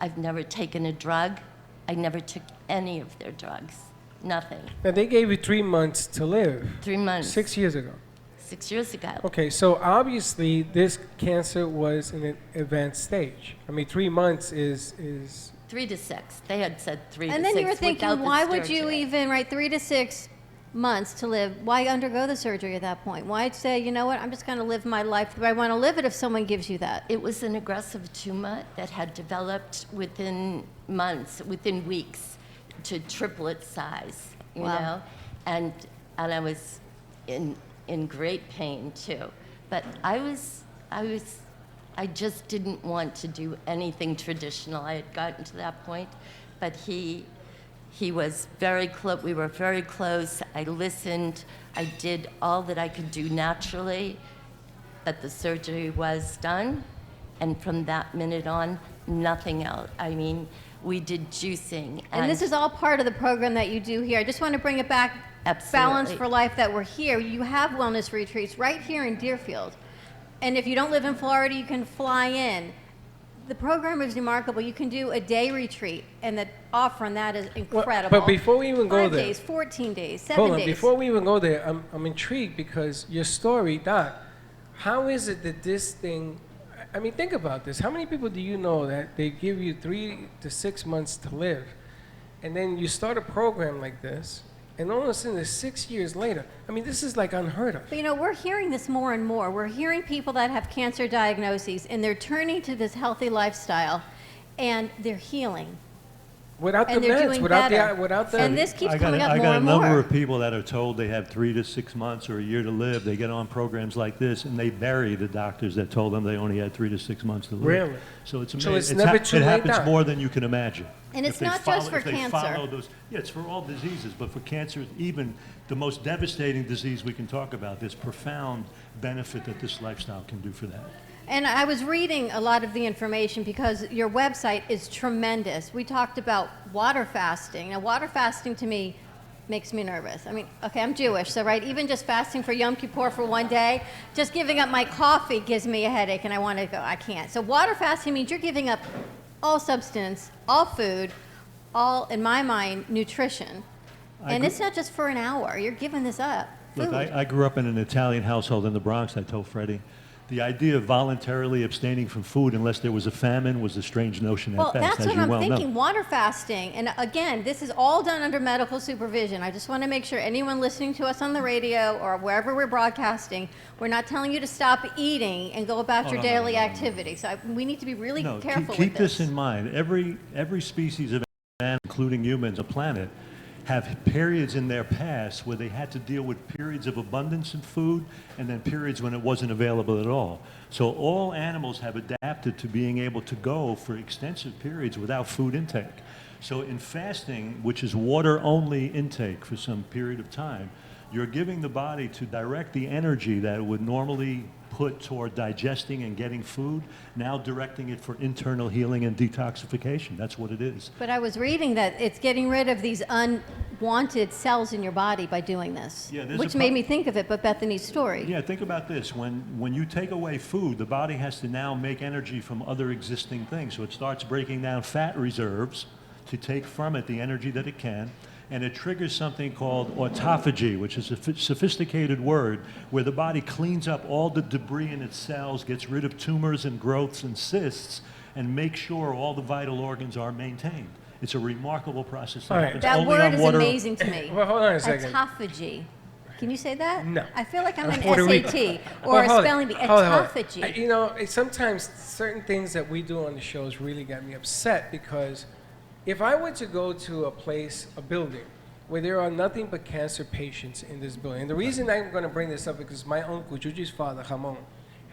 [SPEAKER 19] I've never taken a drug. I never took any of their drugs. Nothing.
[SPEAKER 3] Now, they gave you 3 months to live.
[SPEAKER 19] 3 months.
[SPEAKER 3] 6 years ago.
[SPEAKER 19] 6 years ago.
[SPEAKER 3] Okay, so obviously this cancer was in an advanced stage. I mean, 3 months is
[SPEAKER 19] 3 to 6. They had said 3 to 6.
[SPEAKER 2] And then you were thinking,
[SPEAKER 19] without the
[SPEAKER 2] why would you
[SPEAKER 19] surgery.
[SPEAKER 2] even, right, 3 to 6 months to live? Why undergo the surgery at that point? Why say, you know what, I'm just going to live my life the way I want to live it if someone gives you that?
[SPEAKER 19] It was an aggressive tumor that had developed within months, within weeks, to triple its size, you
[SPEAKER 2] Wow.
[SPEAKER 19] know? And I was in great pain too. But I just didn't want to do anything traditional. I had gotten to that point, but he was very close. We were very close. I listened. I did all that I could do naturally, but the surgery was done, and from that minute on, nothing else. I mean, we did juicing.
[SPEAKER 2] And this is all part of the program that you do here. I just want to bring it back,
[SPEAKER 19] Absolutely.
[SPEAKER 2] Balance for Life, that we're here. You have wellness retreats right here in Deerfield. And if you don't live in Florida, you can fly in. The program is remarkable. You can do a day retreat, and the offer on that is incredible.
[SPEAKER 3] But before we even go
[SPEAKER 2] 5
[SPEAKER 3] there,
[SPEAKER 2] days, 14 days, 7
[SPEAKER 3] hold on,
[SPEAKER 2] days.
[SPEAKER 3] before we even go there, I'm intrigued because your story, Doc, how is it that this thing, I mean, think about this. How many people do you know that they give you 3 to 6 months to live, and then you start a program like this, and all of a sudden, it's 6 years later. I mean, this is like unheard of.
[SPEAKER 2] But you know, we're hearing this more and more. We're hearing people that have cancer diagnoses, and they're turning to this healthy lifestyle, and they're healing.
[SPEAKER 3] Without the
[SPEAKER 2] And they're
[SPEAKER 3] meds,
[SPEAKER 2] doing
[SPEAKER 3] without
[SPEAKER 2] better.
[SPEAKER 3] the.
[SPEAKER 2] And this keeps coming up
[SPEAKER 4] I
[SPEAKER 2] more
[SPEAKER 4] got a
[SPEAKER 2] and
[SPEAKER 4] number
[SPEAKER 2] more.
[SPEAKER 4] of people that are told they have 3 to 6 months or a year to live. They get on programs like this, and they bury the doctors that told them they only had 3 to 6 months to live.
[SPEAKER 3] Really?
[SPEAKER 4] So it's
[SPEAKER 3] So
[SPEAKER 4] amazing.
[SPEAKER 3] it's never too
[SPEAKER 4] it
[SPEAKER 3] late,
[SPEAKER 4] happens
[SPEAKER 3] Doc.
[SPEAKER 4] more than you can imagine.
[SPEAKER 2] And it's
[SPEAKER 4] If they
[SPEAKER 2] not just for
[SPEAKER 4] if they
[SPEAKER 2] cancer.
[SPEAKER 4] follow those, yeah, it's for all diseases, but for cancer, even the most devastating disease we can talk about, there's profound benefit that this lifestyle can do for that.
[SPEAKER 2] And I was reading a lot of the information because your website is tremendous. We talked about water fasting. Now, water fasting to me makes me nervous. I mean, okay, I'm Jewish, so right, even just fasting for Yom Kippur for 1 day, just giving up my coffee gives me a headache and I want to go, I can't. So water fasting means you're giving up all substance, all food, all, in my mind, nutrition. And it's not just for an hour. You're giving this up.
[SPEAKER 4] Look,
[SPEAKER 2] Food.
[SPEAKER 4] I grew up in an Italian household in the Bronx, I told Freddie. The idea of voluntarily abstaining from food unless there was a famine was a strange notion
[SPEAKER 2] Well,
[SPEAKER 4] at best,
[SPEAKER 2] that's
[SPEAKER 4] as
[SPEAKER 2] what
[SPEAKER 4] you
[SPEAKER 2] I'm
[SPEAKER 4] well
[SPEAKER 2] thinking,
[SPEAKER 4] know.
[SPEAKER 2] water fasting. And again, this is all done under medical supervision. I just want to make sure anyone listening to us on the radio or wherever we're broadcasting, we're not telling you to stop eating and go about
[SPEAKER 4] Oh,
[SPEAKER 2] your
[SPEAKER 4] no, no,
[SPEAKER 2] daily
[SPEAKER 4] no, no, no.
[SPEAKER 2] activity. So we need to be really
[SPEAKER 4] No,
[SPEAKER 2] careful
[SPEAKER 4] keep
[SPEAKER 2] with this.
[SPEAKER 4] this in mind. Every species of man, including humans, a planet, have periods in their past where they had to deal with periods of abundance in food and then periods when it wasn't available at all. So all animals have adapted to being able to go for extensive periods without food intake. So in fasting, which is water-only intake for some period of time, you're giving the body to direct the energy that it would normally put toward digesting and getting food, now directing it for internal healing and detoxification. That's what it is.
[SPEAKER 2] But I was reading that it's getting rid of these unwanted cells in your body by doing this,
[SPEAKER 4] Yeah, there's
[SPEAKER 2] which
[SPEAKER 4] a
[SPEAKER 2] made me think of it, but Bethany's story.
[SPEAKER 4] Yeah, think about this. When you take away food, the body has to now make energy from other existing things. So it starts breaking down fat reserves to take from it the energy that it can. And it triggers something called autophagy, which is a sophisticated word where the body cleans up all the debris in its cells, gets rid of tumors and growths and cysts, and makes sure all the vital organs are maintained. It's a remarkable process.
[SPEAKER 3] All right.
[SPEAKER 2] That
[SPEAKER 4] only
[SPEAKER 2] word
[SPEAKER 4] on
[SPEAKER 2] is
[SPEAKER 4] water.
[SPEAKER 2] amazing to me.
[SPEAKER 3] Well, hold on a second.
[SPEAKER 2] Autophagy. Can you say that?
[SPEAKER 3] No.
[SPEAKER 2] I feel like I'm an
[SPEAKER 3] Puerto Rico.
[SPEAKER 2] SAT or
[SPEAKER 3] Well,
[SPEAKER 2] a
[SPEAKER 3] hold it.
[SPEAKER 2] spelling bee.
[SPEAKER 3] Hold it, hold it.
[SPEAKER 2] Autophagy.
[SPEAKER 3] You know, sometimes certain things that we do on the shows really got me upset because if I were to go to a place, a building, where there are nothing but cancer patients in this building, and the reason I'm going to bring this up is because my uncle, Juji's father, Ramon,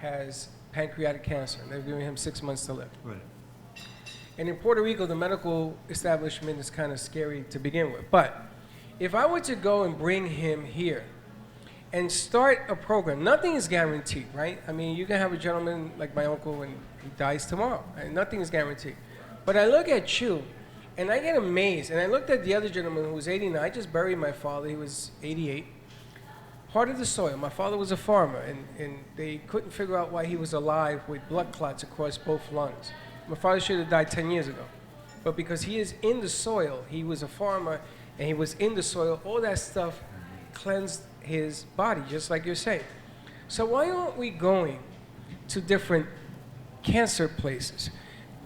[SPEAKER 3] has pancreatic cancer, and they're giving him 6 months to live.
[SPEAKER 4] Right.
[SPEAKER 3] And in Puerto Rico, the medical establishment is kind of scary to begin with. But if I were to go and bring him here and start a program, nothing is guaranteed, right? I mean, you can have a gentleman like my uncle and he dies tomorrow, and nothing is guaranteed. But I look at you, and I get amazed. And I looked at the other gentleman who was 89. I just buried my father. He was 88. Part of the soil. My father was a farmer, and they couldn't figure out why he was alive with blood clots across both lungs. My father should have died 10 years ago. But because he is in the soil, he was a farmer, and he was in the soil, all that stuff cleansed his body, just like you're saying. So why aren't we going to different cancer places,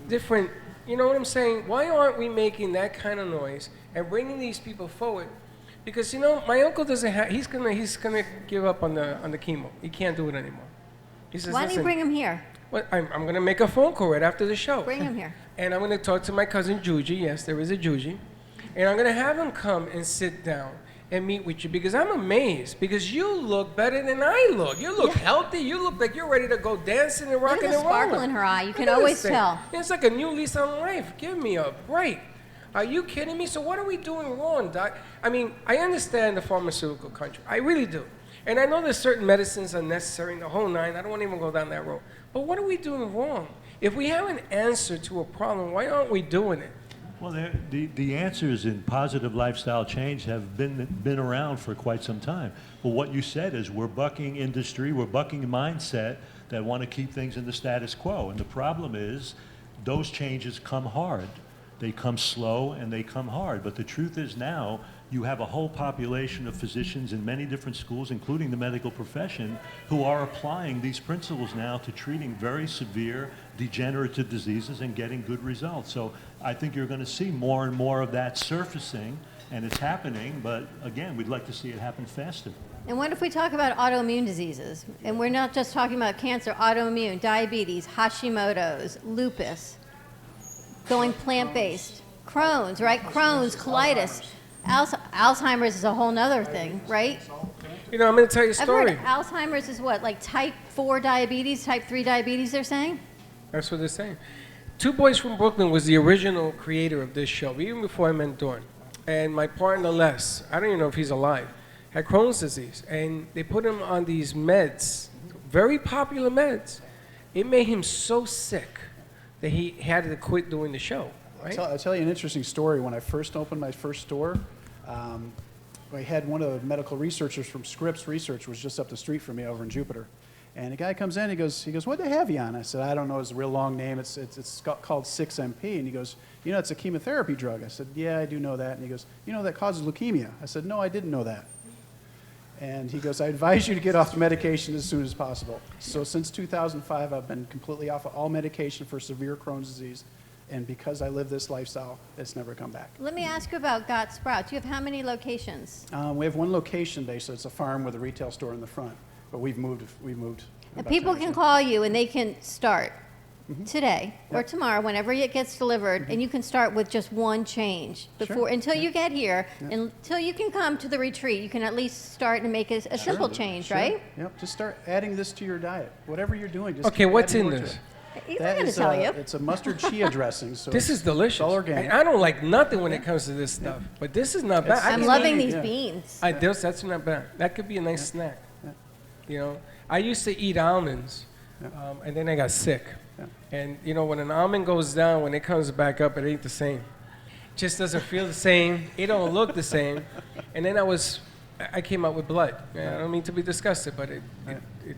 [SPEAKER 3] different, you know what I'm saying? Why aren't we making that kind of noise and bringing these people forward? Because, you know, my uncle doesn't have, he's gonna give up on the chemo. He can't do it anymore. He says,
[SPEAKER 2] Why don't you
[SPEAKER 3] "Listen,
[SPEAKER 2] bring him here?
[SPEAKER 3] well, I'm going to make a phone call right after the show.
[SPEAKER 2] Bring him here.
[SPEAKER 3] And I'm going to talk to my cousin Juji. Yes, there is a Juji. And I'm going to have him come and sit down and meet with you because I'm amazed because you look better than I look. You look healthy. You look like you're ready to go dancing and
[SPEAKER 2] Look
[SPEAKER 3] rocking
[SPEAKER 2] at the
[SPEAKER 3] and rolling.
[SPEAKER 2] sparkle in her eye. You
[SPEAKER 3] Look
[SPEAKER 2] can
[SPEAKER 3] at
[SPEAKER 2] always
[SPEAKER 3] this thing.
[SPEAKER 2] tell.
[SPEAKER 3] It's like a new lease on life. Give me a break. Are you kidding me? So what are we doing wrong, Doc? I mean, I understand the pharmaceutical country. I really do. And I know there's certain medicines are necessary in the whole nine. I don't want to even go down that road. But what are we doing wrong? If we have an answer to a problem, why aren't we doing it?
[SPEAKER 4] Well, the answers in positive lifestyle change have been around for quite some time. But what you said is we're bucking industry, we're bucking mindset that want to keep things in the status quo. And the problem is those changes come hard. They come slow and they come hard. But the truth is now you have a whole population of physicians in many different schools, including the medical profession, who are applying these principles now to treating very severe degenerative diseases and getting good results. So I think you're going to see more and more of that surfacing, and it's happening, but again, we'd like to see it happen faster.
[SPEAKER 2] And what if we talk about autoimmune diseases? And we're not just talking about cancer, autoimmune, diabetes, Hashimoto's, lupus, going plant-based, Crohn's, right? Crohn's, colitis, Alzheimer's is a whole nother thing, right?
[SPEAKER 3] You know, I'm going to tell you a story.
[SPEAKER 2] I've heard Alzheimer's is what, like type 4 diabetes, type 3 diabetes, they're saying?
[SPEAKER 3] That's what they're saying. Two Boys from Brooklyn was the original creator of this show, even before I met Dawn. And my partner Les, I don't even know if he's alive, had Crohn's disease. And they put him on these meds, very popular meds. It made him so sick that he had to quit doing the show. Right?
[SPEAKER 9] I'll tell you an interesting story. When I first opened my first store, I had one of the medical researchers from Scripps Research, was just up the street from me over in Jupiter. And a guy comes in, he goes, what do they have you on? I said, I don't know, it's a real long name. It's called 6MP. And he goes, you know, it's a chemotherapy drug. I said, yeah, I do know that. And he goes, you know, that causes leukemia. I said, no, I didn't know that. And he goes, I advise you to get off the medication as soon as possible. So since 2005, I've been completely off of all medication for severe Crohn's disease. And because I live this lifestyle, it's never come back.
[SPEAKER 2] Let me ask you about Got Sprouts. You have how many locations?
[SPEAKER 9] We have one location base, so it's a farm with a retail store in the front. But we've moved.
[SPEAKER 2] And
[SPEAKER 9] about
[SPEAKER 2] people
[SPEAKER 9] 10
[SPEAKER 2] can
[SPEAKER 9] years.
[SPEAKER 2] call you and they can start today or tomorrow, whenever it gets delivered, and you can start with just one change before until you get here, until you can come to the retreat. You can at least start and make a simple change, right?
[SPEAKER 9] Yep. Just start adding this to your diet. Whatever you're doing. Just
[SPEAKER 3] Okay,
[SPEAKER 9] keep
[SPEAKER 3] what's
[SPEAKER 9] adding
[SPEAKER 3] in
[SPEAKER 9] more to
[SPEAKER 3] this?
[SPEAKER 9] it.
[SPEAKER 2] He's
[SPEAKER 9] That
[SPEAKER 2] not going to
[SPEAKER 9] is,
[SPEAKER 2] tell you.
[SPEAKER 9] It's a mustard chia dressing. So
[SPEAKER 3] This is delicious.
[SPEAKER 9] It's all organic.
[SPEAKER 3] I don't like nothing when it comes to this stuff, but this is not bad.
[SPEAKER 2] I'm loving these beans.
[SPEAKER 3] That's not bad. That could be a nice snack. You know, I used to eat almonds, and then I got sick. And you know, when an almond goes down, when it comes back up, it ain't the same. just doesn't feel the same. It don't look the same. And then I came out with blood. I don't mean to be disgusted, but it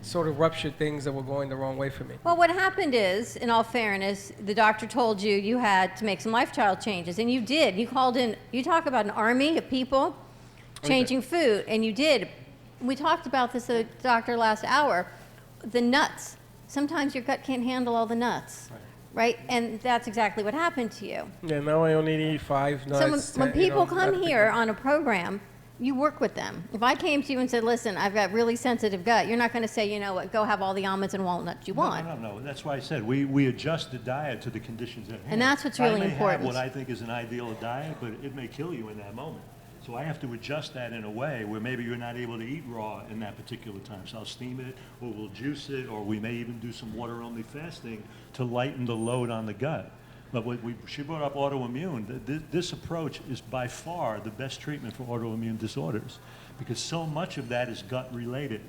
[SPEAKER 3] sort of ruptured things that were going the wrong way for me.
[SPEAKER 2] Well, what happened is, in all fairness, the doctor told you you had to make some lifestyle changes, and you did. You called in, you talk about an army of people changing food, and you did. We talked about this at the doctor last hour. The nuts. Sometimes your gut can't handle all the nuts, right? And that's exactly what happened to you.
[SPEAKER 3] Yeah, now I only need 5 nuts.
[SPEAKER 2] So when people come here on a program, you work with them. If I came to you and said, listen, I've got really sensitive gut, you're not going to say, you know what, go have all the almonds and walnuts you want.
[SPEAKER 4] No. That's why I said we adjust the diet to the conditions at hand.
[SPEAKER 2] And that's what's really
[SPEAKER 4] I may
[SPEAKER 2] important.
[SPEAKER 4] have what I think is an ideal diet, but it may kill you in that moment. So I have to adjust that in a way where maybe you're not able to eat raw in that particular time. So I'll steam it, or we'll juice it, or we may even do some water-only fasting to lighten the load on the gut. But she brought up autoimmune. This approach is by far the best treatment for autoimmune disorders because so much of that is gut-related.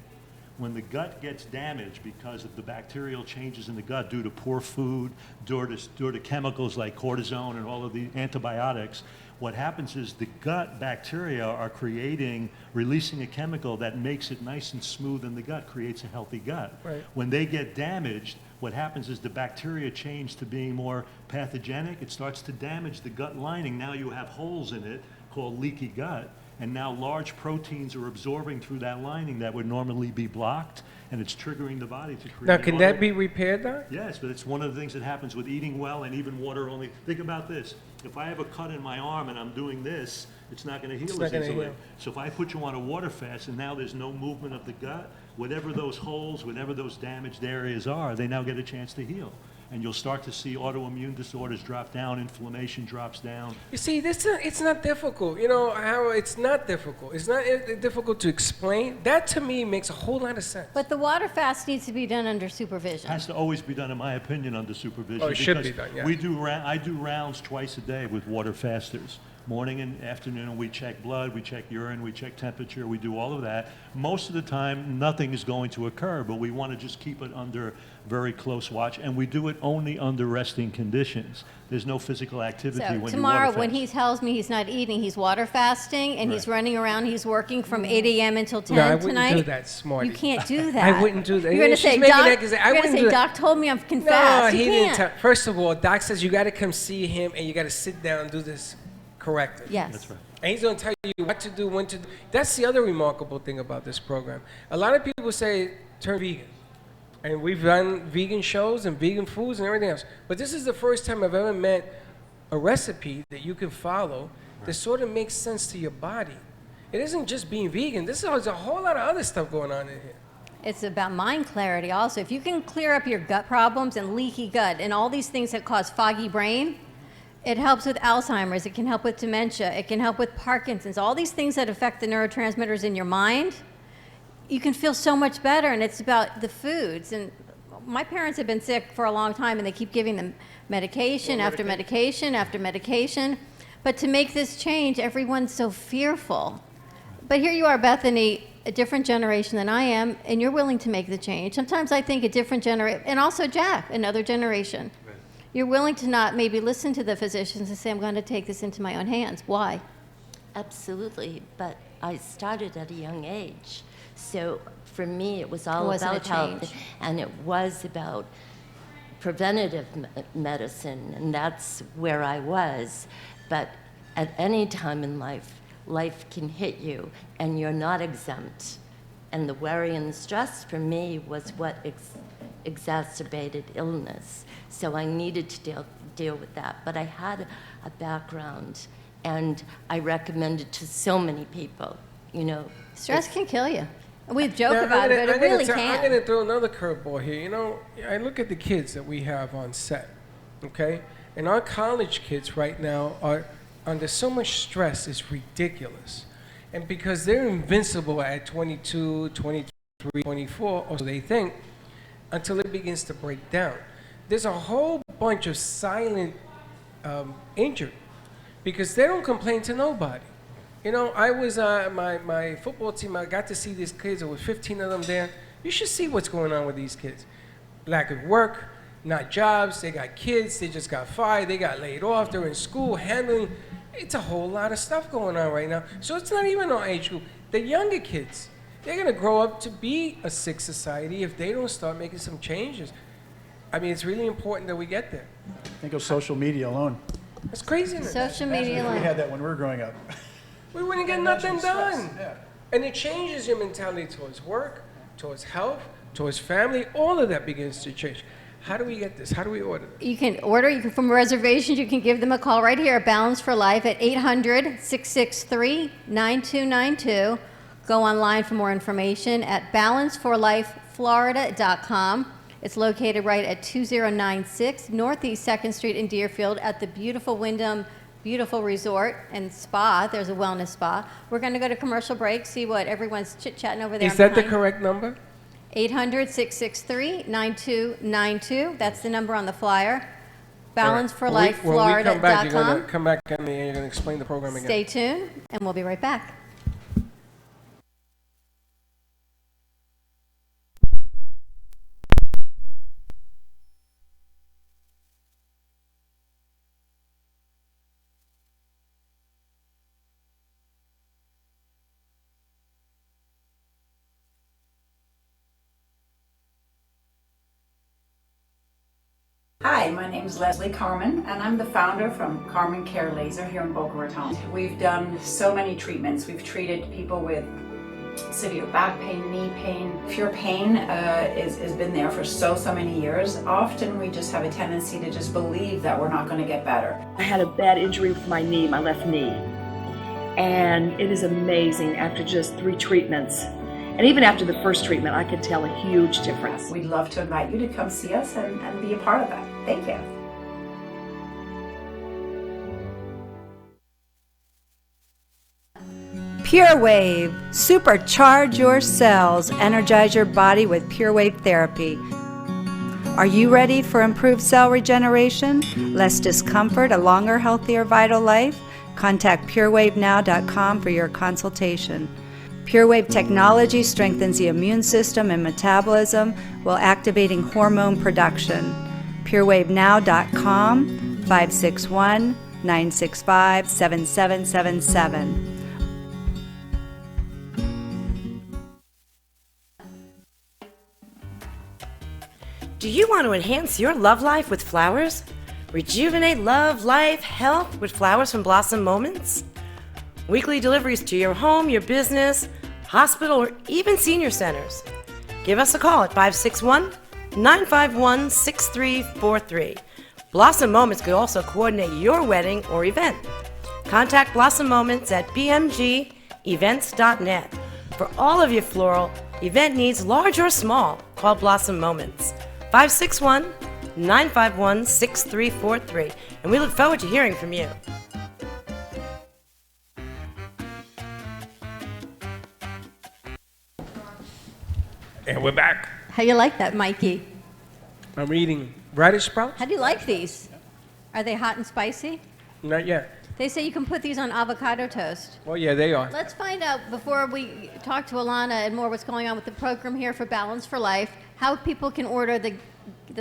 [SPEAKER 4] When the gut gets damaged because of the bacterial changes in the gut due to poor food, due to chemicals like cortisone and all of the antibiotics, what happens is the gut bacteria are releasing a chemical that makes it nice and smooth in the gut, creates a healthy gut.
[SPEAKER 3] Right.
[SPEAKER 4] When they get damaged, what happens is the bacteria change to being more pathogenic. It starts to damage the gut lining. Now you have holes in it called leaky gut. And now large proteins are absorbing through that lining that would normally be blocked, and it's triggering the body to create.
[SPEAKER 3] Now, can that be repaired, Doc?
[SPEAKER 4] Yes, but it's one of the things that happens with eating well and even water only. Think about this. If I have a cut in my arm and I'm doing this, it's not going to heal as easily. So if I put you on a water fast and now there's no movement of the gut, whatever those holes, whatever those damaged areas are, they now get a chance to heal. And you'll start to see autoimmune disorders drop down, inflammation drops down.
[SPEAKER 3] You see, it's not difficult. You know, Harold, it's not difficult. It's not difficult to explain. That, to me, makes a whole lot of sense.
[SPEAKER 2] But the water fast needs to be done under supervision.
[SPEAKER 4] Has to always be done, in my opinion, under supervision.
[SPEAKER 3] Oh, it should be done, yeah.
[SPEAKER 4] I do rounds twice a day with water fasters. Morning and afternoon, we check blood, we check urine, we check temperature, we do all of that. Most of the time, nothing is going to occur, but we want to just keep it under very close watch, and we do it only under resting conditions. There's no physical activity when you water
[SPEAKER 2] tomorrow,
[SPEAKER 4] fast.
[SPEAKER 2] when he tells me he's not eating, he's water fasting, and he's running around, he's working from 8 a.m. until 10
[SPEAKER 3] no, I wouldn't
[SPEAKER 2] tonight.
[SPEAKER 3] do that, Smarty.
[SPEAKER 2] You can't do that.
[SPEAKER 3] I wouldn't do that.
[SPEAKER 2] You're going to say,
[SPEAKER 3] Doc
[SPEAKER 2] told me I can
[SPEAKER 3] no,
[SPEAKER 2] fast.
[SPEAKER 3] he
[SPEAKER 2] You
[SPEAKER 3] didn't.
[SPEAKER 2] can't.
[SPEAKER 3] First of all, Doc says you got to come see him, and you got to sit down and do this correctly.
[SPEAKER 2] Yes. That's
[SPEAKER 4] right.
[SPEAKER 3] And he's going to tell you what to do, when to do. That's the other remarkable thing about this program. A lot of people say, turn vegan. And we've done vegan shows and vegan foods and everything else. But this is the first time I've ever met a recipe that you can follow that sort of makes sense to your body. It isn't just being vegan. There's a whole lot of other stuff going on in here.
[SPEAKER 2] It's about mind clarity also. If you can clear up your gut problems and leaky gut and all these things that cause foggy brain, it helps with Alzheimer's, it can help with dementia, it can help with Parkinson's, all these things that affect the neurotransmitters in your mind. You can feel so much better, and it's about the foods. And my parents have been sick for a long time, and they keep giving them medication after medication after medication. But to make this change, everyone's so fearful. But here you are, Bethany, a different generation than I am, and you're willing to make the change. Sometimes I think a different generation, and also Jack, another generation. Right. You're willing to not maybe listen to the physicians and say, I'm going to take this into my own hands. Why?
[SPEAKER 19] Absolutely, but I started at a young age. So for me, it was all about health, and it was about preventative medicine, and that's where I was. But at any time in life, life can hit you, and you're not exempt. And the worry and the stress for me was what exacerbated illness. So I needed to deal with that. But I had a background, and I recommended to so many people, you know.
[SPEAKER 2] Stress can kill you. We joke about it, but it really can.
[SPEAKER 3] I'm going to throw another curveball here. You know, I look at the kids that we have on set, okay? And our college kids right now are under so much stress, it's ridiculous. And because they're invincible at 22, 23, 24, or so they think, until it begins to break down. There's a whole bunch of silent injured because they don't complain to nobody. You know, I was my football team, I got to see these kids, there were 15 of them there. You should see what's going on with these kids. Lack of work, not jobs, they got kids, they just got fired, they got laid off, they're in school handling It's a whole lot of stuff going on right now. So it's not even our age group. The younger kids, they're going to grow up to be a sick society if they don't start making some changes. I mean, it's really important that we get there.
[SPEAKER 9] Think of social media alone.
[SPEAKER 3] It's craziness.
[SPEAKER 2] Social media
[SPEAKER 9] We
[SPEAKER 2] alone.
[SPEAKER 9] had that when we were growing up.
[SPEAKER 3] We wouldn't get nothing done. And it changes your mentality towards work, towards health, towards family. All of that begins to change. How do we get this? How do we order this?
[SPEAKER 2] You can order from reservations. You can give them a call right here at Balance for Life at 800-663-9292. Go online for more information at balanceforlifeflorida.com. It's located right at 2096 Northeast 2nd Street in Deerfield at the beautiful Wyndham Beautiful Resort and Spa. There's a wellness spa. We're going to go to commercial break, see what everyone's chit-chatting over there.
[SPEAKER 3] Is that the
[SPEAKER 2] behind.
[SPEAKER 3] correct number?
[SPEAKER 2] 800-663-9292. That's the number on the flyer.
[SPEAKER 3] BalanceForLifeFlorida.com. When we come back, you're going to come back on me and you're going to explain the program again.
[SPEAKER 2] Stay tuned, and we'll be right back.
[SPEAKER 6] Hi, my name is Leslie Carmen, and I'm the founder from Carmen Care Laser here in Boca Raton. We've done so many treatments. We've treated people with severe back pain, knee pain. If your pain has been there for so many years, often we just have a tendency to just believe that we're not going to get better.
[SPEAKER 7] I had a bad injury with my knee, my left knee. And it is amazing after just 3 treatments. And even after the first treatment, I could tell a huge difference.
[SPEAKER 6] We'd love to invite you to come see us and be a part of that. Thank you.
[SPEAKER 11] Pure Wave. Supercharge your cells. Energize your body with Pure Wave therapy. Are you ready for improved cell regeneration, less discomfort, a longer, healthier, vital life? Contact purewavenow.com for your consultation. PureWave technology strengthens the immune system and metabolism while activating hormone production. PureWaveNow.com, 561-965-7777.
[SPEAKER 20] Do you want to enhance your love life with flowers? Rejuvenate love, life, health with flowers from Blossom Moments? Weekly deliveries to your home, your business, hospital, or even senior centers. Give us a call at 561-951-6343. Blossom Moments could also coordinate your wedding or event. Contact Blossom Moments at bmgevents.net. For all of your floral event needs, large or small, call Blossom Moments. 561-951-6343. And we look forward to hearing from you.
[SPEAKER 3] And we're back.
[SPEAKER 2] How you like that, Mikey?
[SPEAKER 3] I'm eating radish sprouts.
[SPEAKER 2] How do you like these? Are they hot and spicy?
[SPEAKER 3] Not yet.
[SPEAKER 2] They say you can put these on avocado toast.
[SPEAKER 3] Well, yeah, they are.
[SPEAKER 2] Let's find out, before we talk to Alana and more what's going on with the program here for Balance for Life, how people can order the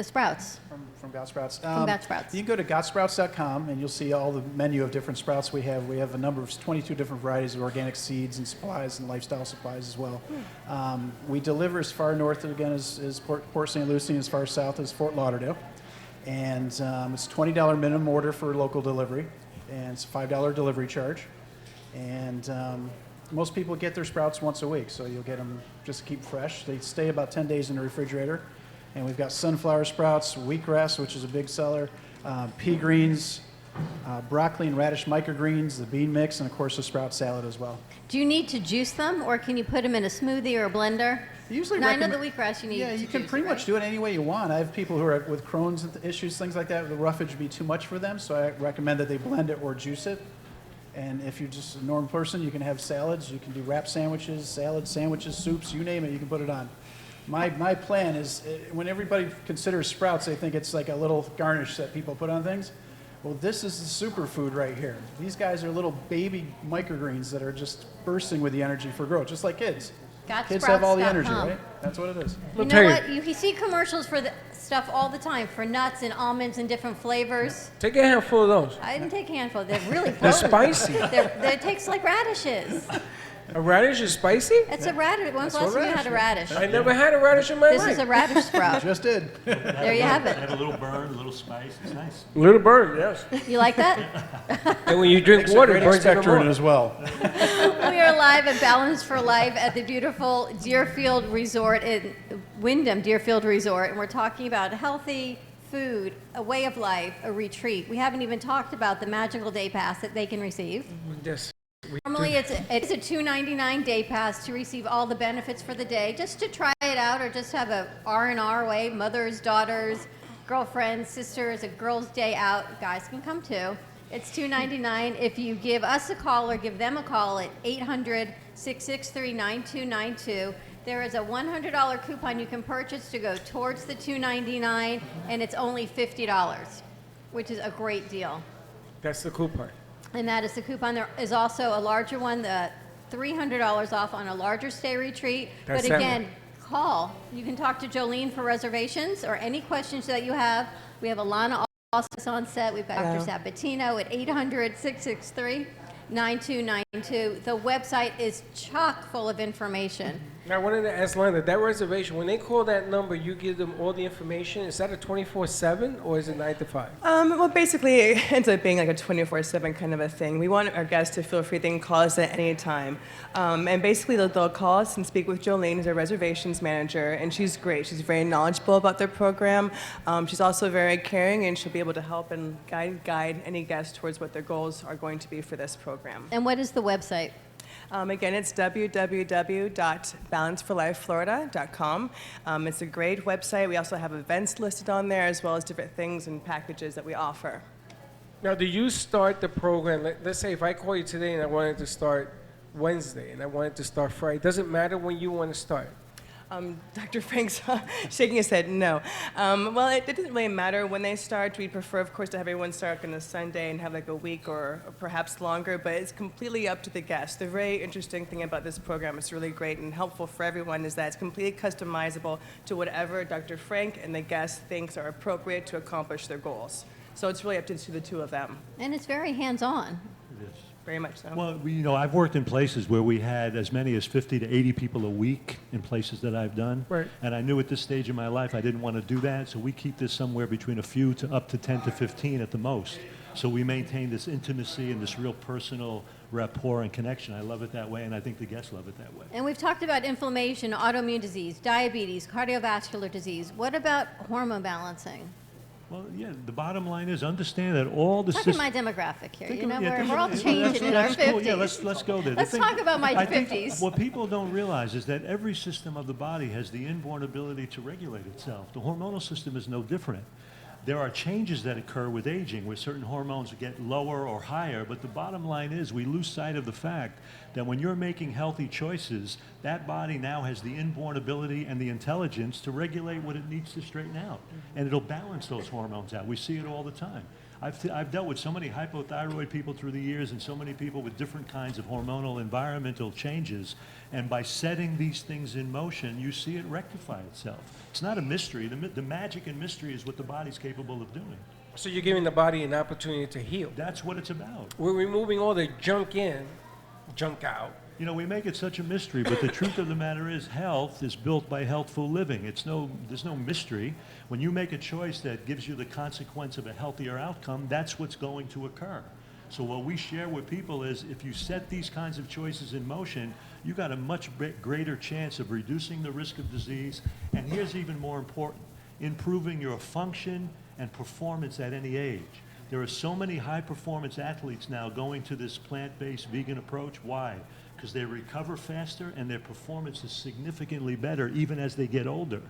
[SPEAKER 2] sprouts.
[SPEAKER 9] From Got Sprouts.
[SPEAKER 2] From Got Sprouts.
[SPEAKER 9] You can go to gotsprouts.com and you'll see all the menu of different sprouts we have. We have a number of 22 different varieties of organic seeds and supplies and lifestyle supplies as well. We deliver as far north again as Port St. Lucie and as far south as Fort Lauderdale. And it's a $20 minimum order for local delivery. And it's a $5 delivery charge. And most people get their sprouts once a week, so you'll get them just to keep fresh. They stay about 10 days in the refrigerator. And we've got sunflower sprouts, wheatgrass, which is a big seller, pea greens, broccoli and radish microgreens, the bean mix, and of course the sprout salad as well.
[SPEAKER 2] Do you need to juice them, or can you put them in a smoothie or a blender?
[SPEAKER 9] Usually
[SPEAKER 2] I know the wheatgrass you need
[SPEAKER 9] Yeah,
[SPEAKER 2] to
[SPEAKER 9] you can
[SPEAKER 2] juice
[SPEAKER 9] pretty
[SPEAKER 2] it,
[SPEAKER 9] much
[SPEAKER 2] right?
[SPEAKER 9] do it any way you want. I have people who are with Crohn's issues, things like that. The roughage would be too much for them, so I recommend that they blend it or juice it. And if you're just a normal person, you can have salads. You can do wrap sandwiches, salads, sandwiches, soups, you name it, you can put it on. My plan is, when everybody considers sprouts, they think it's like a little garnish that people put on things. Well, this is the superfood right here. These guys are little baby microgreens that are just bursting with the energy for growth, just like kids. Kids have all the energy, right? That's what it is.
[SPEAKER 2] You know what? You see commercials for the stuff all the time for nuts and almonds and different flavors.
[SPEAKER 3] Take a handful of those.
[SPEAKER 2] I didn't take a handful. They're really
[SPEAKER 3] They're
[SPEAKER 2] potent.
[SPEAKER 3] spicy.
[SPEAKER 2] It tastes like radishes.
[SPEAKER 3] A radish is spicy?
[SPEAKER 2] It's a radish. When's the last time you had a radish?
[SPEAKER 3] I never had a radish in my life.
[SPEAKER 2] This is a radish sprout.
[SPEAKER 9] Just did.
[SPEAKER 2] There you have it.
[SPEAKER 4] Had a little burn, a little spice. It's nice.
[SPEAKER 3] Little burn, yes.
[SPEAKER 2] You like that?
[SPEAKER 3] And when you drink
[SPEAKER 9] Makes a
[SPEAKER 3] water,
[SPEAKER 9] great
[SPEAKER 3] it burns even
[SPEAKER 9] expectorant
[SPEAKER 3] more.
[SPEAKER 9] as well.
[SPEAKER 2] We are live at Balance for Life at the beautiful Deerfield Resort in Wyndham Deerfield Resort, and we're talking about healthy food, a way of life, a retreat. We haven't even talked about the magical day pass that they can receive.
[SPEAKER 3] Yes.
[SPEAKER 2] Normally, it's a $2.99 day pass to receive all the benefits for the day, just to try it out, or just have a R&R way. Mothers, daughters, girlfriends, sisters, a girls' day out. Guys can come too. It's $2.99. If you give us a call or give them a call at 800-663-9292, there is a $100 coupon you can purchase to go towards the $2.99, and it's only $50, which is a great deal.
[SPEAKER 3] That's the coupon.
[SPEAKER 2] And that is the coupon. There is also a larger one, the $300 off on a larger stay retreat.
[SPEAKER 3] That's
[SPEAKER 2] but
[SPEAKER 3] that
[SPEAKER 2] again,
[SPEAKER 3] one.
[SPEAKER 2] call. You can talk to Jolene for reservations or any questions that you have. We have Alana also on set. We've got Dr. Sabatino at 800-663-9292. The website is chock full of information.
[SPEAKER 3] Now, I wanted to ask Lana, that reservation, when they call that number, you give them all the information. Is that a 24/7 or is it 9 to 5?
[SPEAKER 10] Well, basically, it ends up being like a 24/7 kind of a thing. We want our guests to feel free. They can call us at any time. And basically, they'll call us and speak with Jolene, who's our reservations manager, and she's great. She's very knowledgeable about their program. She's also very caring, and she'll be able to help and guide any guest towards what their goals are going to be for this program.
[SPEAKER 2] And what is the website?
[SPEAKER 10] Again, it's www.balanceforlifeflorida.com. It's a great website. We also have events listed on there, as well as different things and packages that we offer.
[SPEAKER 3] Now, do you start the program, let's say if I call you today and I wanted to start Wednesday and I wanted to start Friday, it doesn't matter when you want to start?
[SPEAKER 10] Dr. Frank's shaking his head, no. Well, it doesn't really matter when they start. We prefer, of course, to have everyone start on a Sunday and have like a week or perhaps longer, but it's completely up to the guest. The very interesting thing about this program, it's really great and helpful for everyone, is that it's completely customizable to whatever Dr. Frank and the guest thinks are appropriate to accomplish their goals. So it's really up to the two of them.
[SPEAKER 2] And it's very hands-on.
[SPEAKER 4] It is.
[SPEAKER 10] Very much so.
[SPEAKER 4] Well, I've worked in places where we had as many as 50 to 80 people a week in places that I've done.
[SPEAKER 3] Right.
[SPEAKER 4] And I knew at this stage in my life I didn't want to do that, so we keep this somewhere between a few to up to 10 to 15 at the most. So we maintain this intimacy and this real personal rapport and connection. I love it that way, and I think the guests love it that way.
[SPEAKER 2] And we've talked about inflammation, autoimmune disease, diabetes, cardiovascular disease. What about hormone balancing?
[SPEAKER 4] Well, yeah, the bottom line is understand that all the
[SPEAKER 2] Talking my demographic here. You know,
[SPEAKER 4] yeah,
[SPEAKER 2] we're all
[SPEAKER 4] that's-
[SPEAKER 2] changing in our
[SPEAKER 4] that's
[SPEAKER 2] 50s.
[SPEAKER 4] cool. Yeah, let's go there. The
[SPEAKER 2] Let's talk about my
[SPEAKER 4] I think
[SPEAKER 2] 50s.
[SPEAKER 4] what people don't realize is that every system of the body has the inborn ability to regulate itself. The hormonal system is no different. There are changes that occur with aging where certain hormones get lower or higher, but the bottom line is we lose sight of the fact that when you're making healthy choices, that body now has the inborn ability and the intelligence to regulate what it needs to straighten out. And it'll balance those hormones out. We see it all the time. I've dealt with so many hypothyroid people through the years and so many people with different kinds of hormonal environmental changes. And by setting these things in motion, you see it rectify itself. It's not a mystery. The magic and mystery is what the body's capable of doing.
[SPEAKER 3] So you're giving the body an opportunity to heal.
[SPEAKER 4] That's what it's about.
[SPEAKER 3] We're removing all the junk in, junk out.
[SPEAKER 4] You know, we make it such a mystery, but the truth of the matter is health is built by healthful living. There's no mystery. When you make a choice that gives you the consequence of a healthier outcome, that's what's going to occur. So what we share with people is if you set these kinds of choices in motion, you got a much greater chance of reducing the risk of disease, and here's even more important, improving your function and performance at any age. There are so many high-performance athletes now going to this plant-based vegan approach. Why? Because they recover faster and their performance is significantly better even as they get older.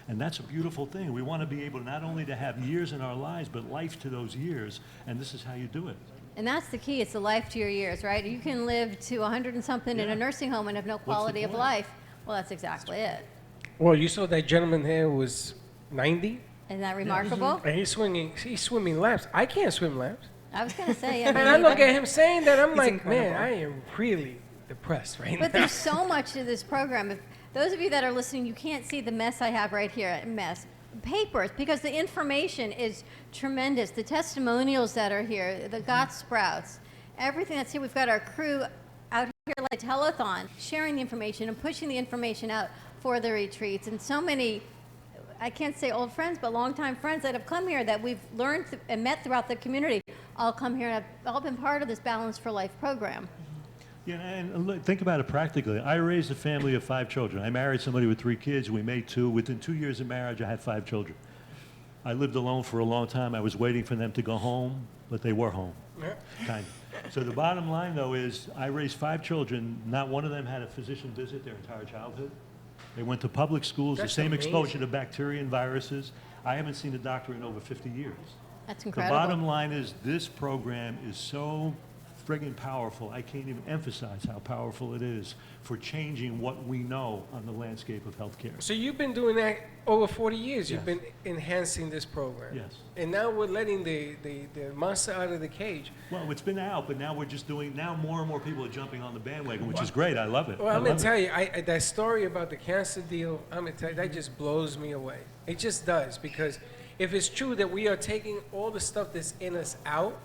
[SPEAKER 4] And that's a beautiful thing. We want to be able not only to have years in our lives, but life to those years, and this is how you do it.
[SPEAKER 2] And that's the key. It's the life to your years, right? You can live to 100 and something in a nursing home and have no quality of life. Well, that's exactly it.
[SPEAKER 3] Well, you saw that gentleman here who was 90?
[SPEAKER 2] Isn't that remarkable?
[SPEAKER 3] And he's swimming laps. I can't swim laps.
[SPEAKER 2] I was going to say,
[SPEAKER 3] And I look at him saying that, I'm
[SPEAKER 10] He's
[SPEAKER 3] like,
[SPEAKER 10] incredible.
[SPEAKER 3] man, I am really depressed right
[SPEAKER 2] But
[SPEAKER 3] now.
[SPEAKER 2] there's so much to this program. If those of you that are listening, you can't see the mess I have right here. Mess. papers, because the information is tremendous. The testimonials that are here, the Got Sprouts, everything that's here. We've got our crew out here like a telethon, sharing the information and pushing the information out for the retreats. And so many, I can't say old friends, but longtime friends that have come here that we've learned and met throughout the community all come here and have all been part of this Balance for Life program.
[SPEAKER 4] Yeah, and look, think about it practically. I raised a family of 5 children. I married somebody with 3 kids. We made 2. Within 2 years of marriage, I had 5 children. I lived alone for a long time. I was waiting for them to go home, but they were home, kind of. So the bottom line, though, is I raised 5 children. Not one of them had a physician visit their entire childhood. They went to public schools,
[SPEAKER 3] That's
[SPEAKER 4] the same
[SPEAKER 3] amazing.
[SPEAKER 4] exposure to bacteria and viruses. I haven't seen a doctor in over 50 years.
[SPEAKER 2] That's incredible.
[SPEAKER 4] The bottom line is this program is so friggin' powerful. I can't even emphasize how powerful it is for changing what we know on the landscape of healthcare.
[SPEAKER 3] So you've been doing that over 40 years. You've
[SPEAKER 4] Yes.
[SPEAKER 3] been enhancing this program.
[SPEAKER 4] Yes.
[SPEAKER 3] And now we're letting the monster out of the cage.
[SPEAKER 4] Well, it's been out, but now we're just doing, now more and more people are jumping on the bandwagon, which is great. I love it.
[SPEAKER 3] Well,
[SPEAKER 4] I
[SPEAKER 3] I'm going
[SPEAKER 4] love
[SPEAKER 3] to
[SPEAKER 4] it.
[SPEAKER 3] tell you, that story about the cancer deal, I'm going to tell you, that just blows me away. It just does, because if it's true that we are taking all the stuff that's in us out,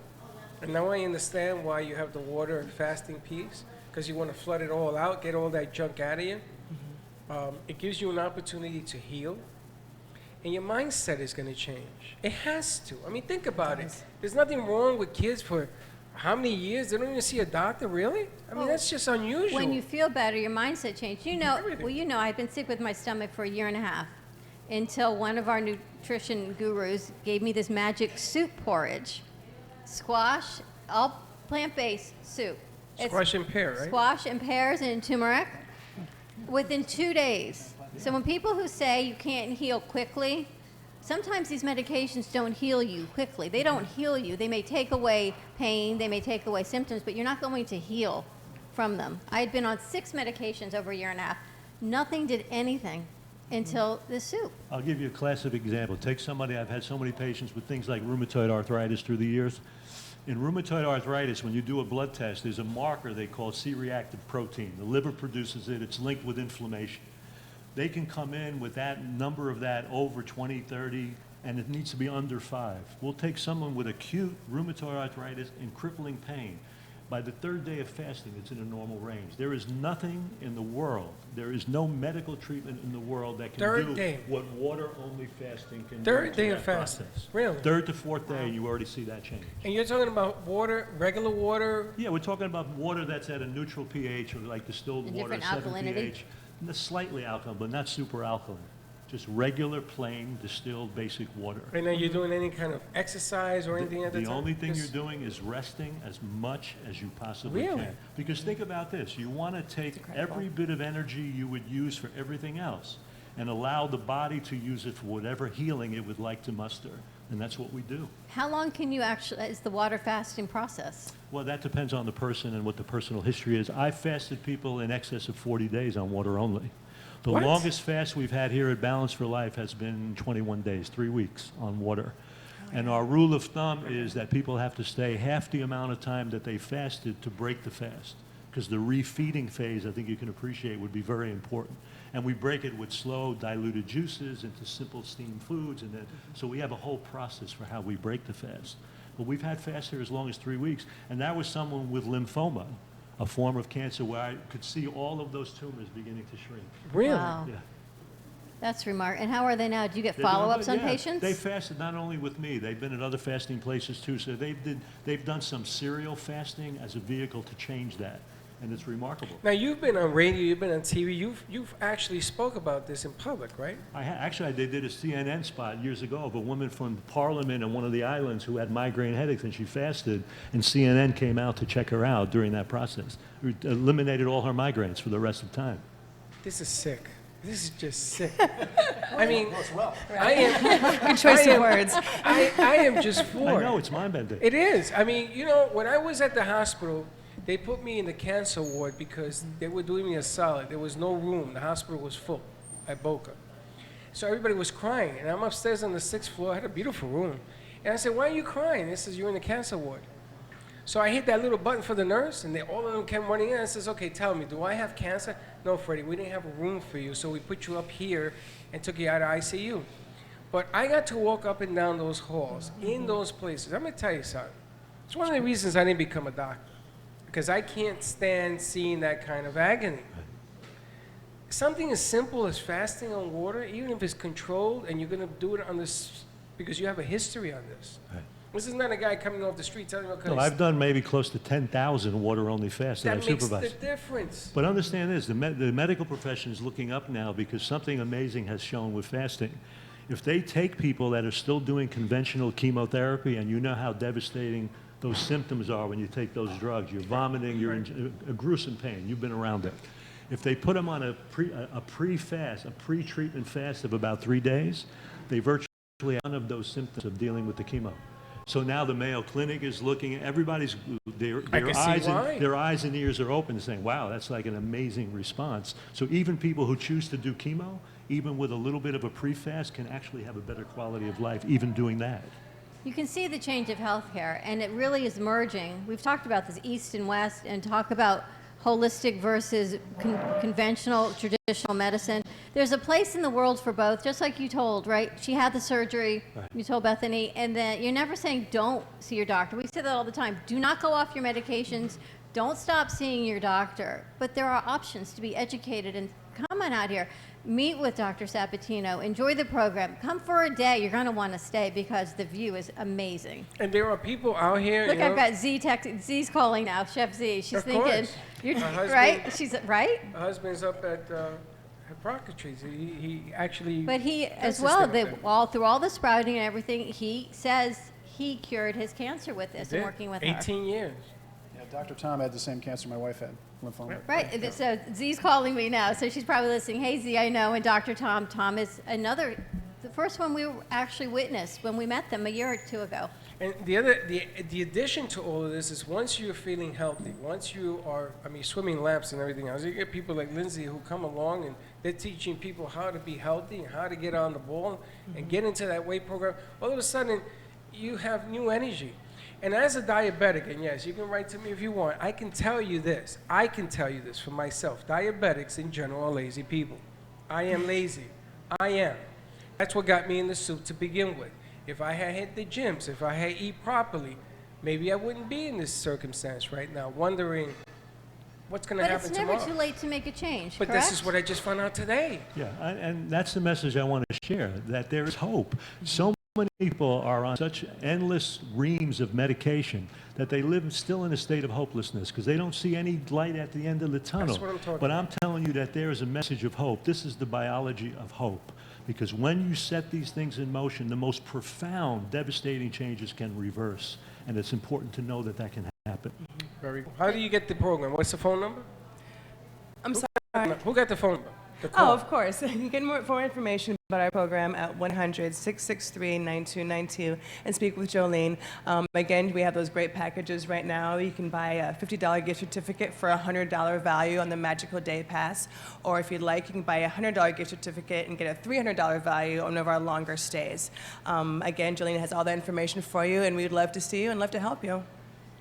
[SPEAKER 3] and now I understand why you have the water and fasting piece, because you want to flood it all out, get all that junk out of you. It gives you an opportunity to heal, and your mindset is going to change. It has to. I mean, think about it. There's nothing wrong with kids for how many years? They don't even see a doctor, really? I mean, that's just unusual.
[SPEAKER 2] When you feel better, your mindset changes. You know, well, you know, I've been sick with my stomach for 1.5 years until one of our nutrition gurus gave me this magic soup porridge. Squash, all plant-based soup.
[SPEAKER 3] Squash and pear, right?
[SPEAKER 2] Squash and pears and turmeric within 2 days. So when people who say you can't heal quickly, sometimes these medications don't heal you quickly. They don't heal you. They may take away pain, they may take away symptoms, but you're not going to heal from them. I had been on 6 medications over 1.5 years. Nothing did anything until the soup.
[SPEAKER 4] I'll give you a classic example. Take somebody, I've had so many patients with things like rheumatoid arthritis through the years. In rheumatoid arthritis, when you do a blood test, there's a marker they call C-reactive protein. The liver produces it. It's linked with inflammation. They can come in with that number of that over 20, 30, and it needs to be under 5. We'll take someone with acute rheumatoid arthritis and crippling pain. By the 3rd day of fasting, it's in a normal range. There is nothing in the world, there is no medical treatment in the world that can do what water-only fasting can do.
[SPEAKER 3] 3rd day of fasting, really?
[SPEAKER 4] 3rd to 4th day, you already see that change.
[SPEAKER 3] And you're talking about water, regular water?
[SPEAKER 4] Yeah, we're talking about water that's at a neutral pH, or like distilled water, 7 pH. Slightly alkaline, but not super alkaline. Just regular, plain, distilled, basic water.
[SPEAKER 3] And are you doing any kind of exercise or anything at the time?
[SPEAKER 4] The only thing you're doing is resting as much as you possibly can. Because think about this. You want to take every bit of energy you would use for everything else and allow the body to use it for whatever healing it would like to muster. And that's what we do.
[SPEAKER 2] How long can you actually, is the water fasting process?
[SPEAKER 4] Well, that depends on the person and what the personal history is. I've fasted people in excess of 40 days on water only. The longest fast we've had here at Balance for Life has been 21 days, 3 weeks on water. And our rule of thumb is that people have to stay half the amount of time that they fasted to break the fast. Because the refeeding phase, I think you can appreciate, would be very important. And we break it with slow, diluted juices into simple steamed foods. And then, so we have a whole process for how we break the fast. But we've had fast here as long as 3 weeks. And that was someone with lymphoma, a form of cancer where I could see all of those tumors beginning to shrink.
[SPEAKER 3] Really?
[SPEAKER 2] Wow.
[SPEAKER 4] Yeah.
[SPEAKER 2] That's remarkable. And how are they now? Do you get
[SPEAKER 4] They're doing
[SPEAKER 2] follow-ups
[SPEAKER 4] good,
[SPEAKER 2] on
[SPEAKER 4] yeah.
[SPEAKER 2] patients?
[SPEAKER 4] They fasted not only with me, they've been at other fasting places too. So they've done some serial fasting as a vehicle to change that. And it's remarkable.
[SPEAKER 3] Now, you've been on radio, you've been on TV, you've actually spoke about this in public, right?
[SPEAKER 4] Actually, they did a CNN spot years ago of a woman from Parliament on one of the islands who had migraine headaches, and she fasted, and CNN came out to check her out during that process. It eliminated all her migraines for the rest of the time.
[SPEAKER 3] This is sick. This is just sick. I mean, I am.
[SPEAKER 10] Good choice of words.
[SPEAKER 3] I am just floored.
[SPEAKER 4] I know, it's mind-bending.
[SPEAKER 3] It is. I mean, you know, when I was at the hospital, they put me in the cancer ward because they were doing me a solid. There was no room. The hospital was full at Boca. So everybody was crying. And I'm upstairs on the 6th floor. I had a beautiful room. And I said, why are you crying? They says, you're in the cancer ward. So I hit that little button for the nurse, and all of them came running in. I says, okay, tell me, do I have cancer? No, Freddie, we didn't have a room for you, so we put you up here and took you out of ICU. But I got to walk up and down those halls, in those places. I'm going to tell you something. It's one of the reasons I didn't become a doctor, because I can't stand seeing that kind of agony. Something as simple as fasting on water, even if it's controlled, and you're going to do it on this because you have a history on this.
[SPEAKER 4] Right.
[SPEAKER 3] This is not a guy coming off the street telling you, okay,
[SPEAKER 4] No, I've done maybe close to 10,000 water-only fasts that I've
[SPEAKER 3] that makes
[SPEAKER 4] supervised.
[SPEAKER 3] the difference.
[SPEAKER 4] But understand this, the medical profession is looking up now because something amazing has shown with fasting. If they take people that are still doing conventional chemotherapy, and you know how devastating those symptoms are when you take those drugs, you're vomiting, you're in a gruesome pain, you've been around it. If they put them on a pre-fast, a pre-treatment fast of about 3 days, they virtually have none of those symptoms of dealing with the chemo. So now the Mayo Clinic is looking at everybody's, their eyes and ears are open saying, wow, that's like an amazing response. So even people who choose to do chemo, even with a little bit of a pre-fast, can actually have a better quality of life, even doing that.
[SPEAKER 2] You can see the change of healthcare, and it really is merging. We've talked about this East and West, and talk about holistic versus conventional, traditional medicine. There's a place in the world for both, just like you told, right? She had the surgery, right. You told Bethany, and then you're never saying don't see your doctor. We say that all the time. Do not go off your medications. Don't stop seeing your doctor. But there are options to be educated, and come on out here. Meet with Dr. Sabatino. Enjoy the program. Come for a day. You're going to want to stay because the view is amazing.
[SPEAKER 3] And there are people out here.
[SPEAKER 2] Look, I've got Z's calling now, Chef Z. She's thinking, you're right? She's right?
[SPEAKER 3] Her husband's up at Hippocrates. He actually.
[SPEAKER 2] But he, as well, through all the sprouting and everything, he says he cured his cancer with this and working with
[SPEAKER 3] 18 years.
[SPEAKER 9] Yeah, Dr. Tom had the same cancer my wife had. Lymphoma.
[SPEAKER 2] Right, so Z's calling me now, so she's probably listening. Hey Z, I know, and Dr. Tom. Tom is the first one we actually witnessed when we met them a year or two ago.
[SPEAKER 3] And the addition to all of this is once you're feeling healthy, once you are, swimming laps and everything else, you get people like Lindsay who come along and they're teaching people how to be healthy and how to get on the ball and get into that weight program. All of a sudden, you have new energy. And as a diabetic, and yes, you can write to me if you want, I can tell you this for myself. Diabetics in general are lazy people. I am lazy. I am. That's what got me in the soup to begin with. If I had hit the gyms, if I had eat properly, maybe I wouldn't be in this circumstance right now, wondering what's going to happen tomorrow.
[SPEAKER 2] But it's never too late to make a change,
[SPEAKER 3] But
[SPEAKER 2] correct?
[SPEAKER 3] this is what I just found out today.
[SPEAKER 4] Yeah, and that's the message I want to share, that there is hope. So many people are on such endless reams of medication that they live still in a state of hopelessness because they don't see any light at the end of the tunnel.
[SPEAKER 3] That's what I'm talking
[SPEAKER 4] But I'm telling you that there is a message of hope. This is the biology of hope. Because when you set these things in motion, the most profound, devastating changes can reverse. And it's important to know that that can happen.
[SPEAKER 3] Very cool. How do you get the program? What's the phone number?
[SPEAKER 10] I'm sorry.
[SPEAKER 3] Who got the phone number?
[SPEAKER 10] Oh, of course. You can get more information about our program at 1-663-9292 and speak with Jolene. Again, we have those great packages right now. You can buy a $50 gift certificate for a $100 value on the Magical Day Pass. Or if you'd like, you can buy a $100 gift certificate and get a $300 value on one of our longer stays. Again, Jolene has all that information for you, and we'd love to see you and love to help you.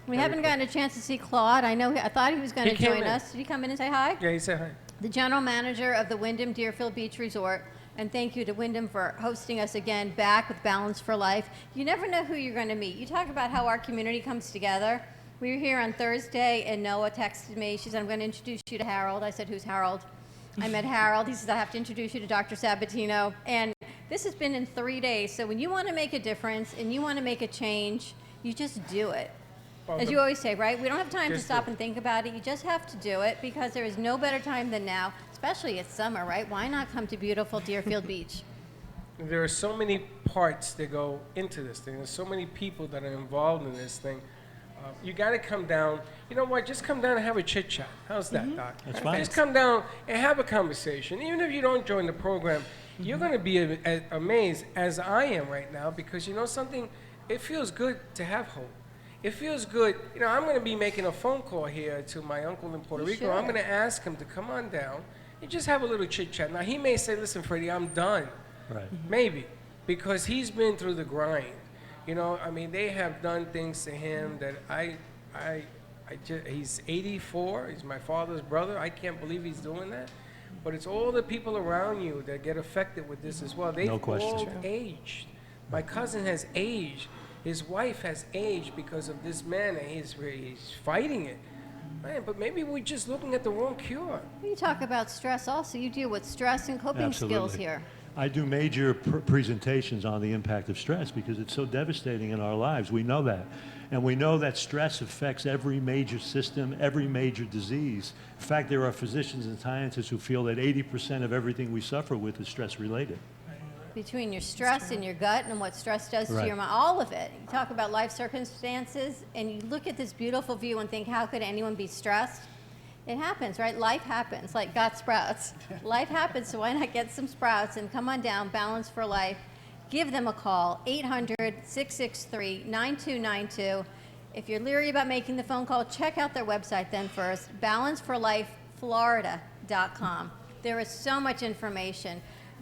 [SPEAKER 2] We haven't gotten a chance to see Claude. I thought he was going to join us. Did he come in and say hi?
[SPEAKER 3] Yeah, he said hi.
[SPEAKER 2] The general manager of the Wyndham Deerfield Beach Resort. And thank you to Wyndham for hosting us again back with Balance for Life. You never know who you're going to meet. You talk about how our community comes together. We were here on Thursday, and Noah texted me. She said, I'm going to introduce you to Harold. I said, who's Harold? I met Harold. He says, I have to introduce you to Dr. Sabatino. And this has been in 3 days. So when you want to make a difference and you want to make a change, you just do it. As you always say, right? We don't have time to stop and think about it. You just have to do it because there is no better time than now, especially it's summer, right? Why not come to beautiful Deerfield Beach?
[SPEAKER 3] There are so many parts that go into this thing. There's so many people that are involved in this thing. You got to come down. You know what? Just come down and have a chit chat. How's that, Doc?
[SPEAKER 4] That's fine.
[SPEAKER 3] Just come down and have a conversation. Even if you don't join the program, you're going to be amazed, as I am right now, because you know something? It feels good to have hope. It feels good. You know, I'm going to be making a phone call here to my uncle in Puerto Rico. I'm going to ask him to come on down and just have a little chit chat. Now, he may say, listen, Freddie, I'm done.
[SPEAKER 4] Right.
[SPEAKER 3] Maybe, because he's been through the grind. You know, I mean, they have done things to him that he's 84. He's my father's brother. I can't believe he's doing that. but it's all the people around you that get affected with this as well. They've
[SPEAKER 4] No question.
[SPEAKER 3] all aged. My cousin has aged. His wife has aged because of this man, and he's fighting it. Man, but maybe we're just looking at the wrong cure.
[SPEAKER 2] You talk about stress also. You deal with stress and coping skills
[SPEAKER 4] Absolutely.
[SPEAKER 2] here.
[SPEAKER 4] I do major presentations on the impact of stress because it's so devastating in our lives. We know that. And we know that stress affects every major system, every major disease. In fact, there are physicians and scientists who feel that 80% of everything we suffer with is stress-related.
[SPEAKER 2] Between your stress and your gut and what stress does to
[SPEAKER 4] Right.
[SPEAKER 2] your mind, all of it. You talk about life circumstances, and you look at this beautiful view and think, how could anyone be stressed? It happens, right? Life happens, like got sprouts. Life happens, so why not get some sprouts and come on down, Balance for Life. Give them a call, 800-663-9292. If you're leery about making the phone call, check out their website then first, balanceforlifeflorida.com. There is so much information.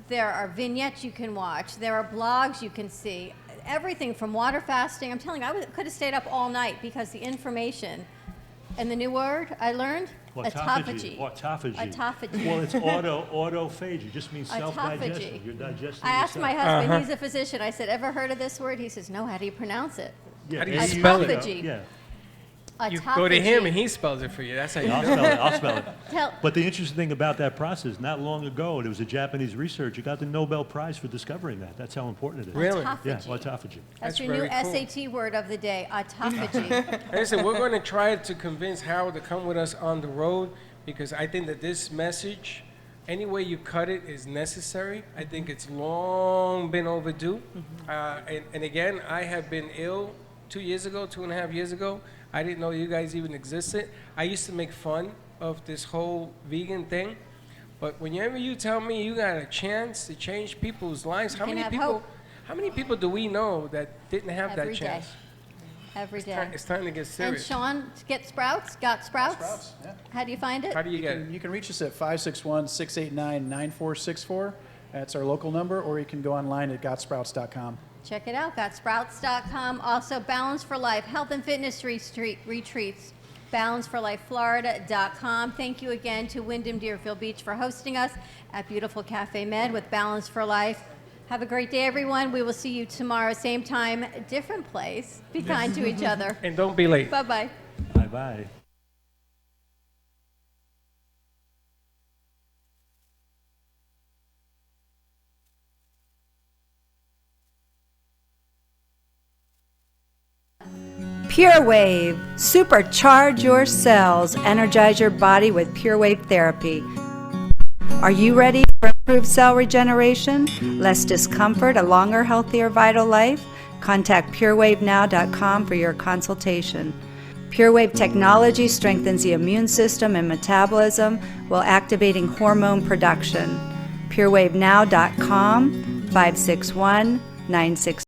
[SPEAKER 2] There are vignettes you can watch. There are blogs you can see. Everything from water fasting. I'm telling you, I could have stayed up all night because the information. And the new word I learned? Autophagy.
[SPEAKER 4] Autophagy.
[SPEAKER 2] Autophagy.
[SPEAKER 4] Well, it's autophagy. It just means self-digestion.
[SPEAKER 2] Autophagy.
[SPEAKER 4] You're digesting
[SPEAKER 2] I asked my
[SPEAKER 4] yourself.
[SPEAKER 2] husband, he's a physician. I said, ever heard of this word? He says, no, how do you pronounce it?
[SPEAKER 4] Yeah,
[SPEAKER 3] How do you spell it?
[SPEAKER 2] Autophagy.
[SPEAKER 4] Yeah.
[SPEAKER 3] You go to him
[SPEAKER 2] Autophagy.
[SPEAKER 3] and he spells it for you. That's how you
[SPEAKER 4] I'll
[SPEAKER 3] do
[SPEAKER 4] spell it. I'll spell it.
[SPEAKER 2] Tell-
[SPEAKER 4] But the interesting thing about that process, not long ago, there was a Japanese researcher who got the Nobel Prize for discovering that. That's how important it is.
[SPEAKER 3] Really?
[SPEAKER 4] Yeah,
[SPEAKER 2] Autophagy.
[SPEAKER 4] autophagy.
[SPEAKER 2] That's your
[SPEAKER 3] very
[SPEAKER 2] new
[SPEAKER 3] cool.
[SPEAKER 2] SAT word of the day, autophagy.
[SPEAKER 3] Listen, we're going to try to convince Harold to come with us on the road because I think that this message, any way you cut it, is necessary. I think it's long been overdue. And again, I have been ill 2 years ago, 2.5 years ago. I didn't know you guys even existed. I used to make fun of this whole vegan thing. But whenever you tell me you got a chance to change people's lives, how
[SPEAKER 2] can
[SPEAKER 3] many
[SPEAKER 2] have
[SPEAKER 3] people?
[SPEAKER 2] hope.
[SPEAKER 3] How many people do we know that didn't have
[SPEAKER 2] Every
[SPEAKER 3] that
[SPEAKER 2] day.
[SPEAKER 3] chance?
[SPEAKER 2] Every day.
[SPEAKER 3] It's time to get
[SPEAKER 2] And
[SPEAKER 3] serious.
[SPEAKER 2] Sean, get sprouts? Got sprouts?
[SPEAKER 9] Sprouts, yeah.
[SPEAKER 2] How do you find it?
[SPEAKER 3] How do you get it?
[SPEAKER 9] You can reach us at 561-689-9464. That's our local number, or you can go online at gotsprouts.com.
[SPEAKER 2] Check it out, gotsprouts.com. Also, Balance for Life, health and fitness retreats, balanceforlifeflorida.com. Thank you again to Wyndham Deerfield Beach for hosting us at beautiful Cafe Med with Balance for Life. Have a great day, everyone. We will see you tomorrow, same time, different place. Be kind to each other.
[SPEAKER 3] And don't be late.
[SPEAKER 2] Bye-bye.
[SPEAKER 4] Bye-bye.
[SPEAKER 11] Pure Wave. Supercharge your cells. Energize your body with Pure Wave therapy. Are you ready for improved cell regeneration, less discomfort, a longer, healthier, vital life? Contact purewavenow.com for your consultation. Pure Wave technology strengthens the immune system and metabolism while activating hormone production. purewavenow.com 561-96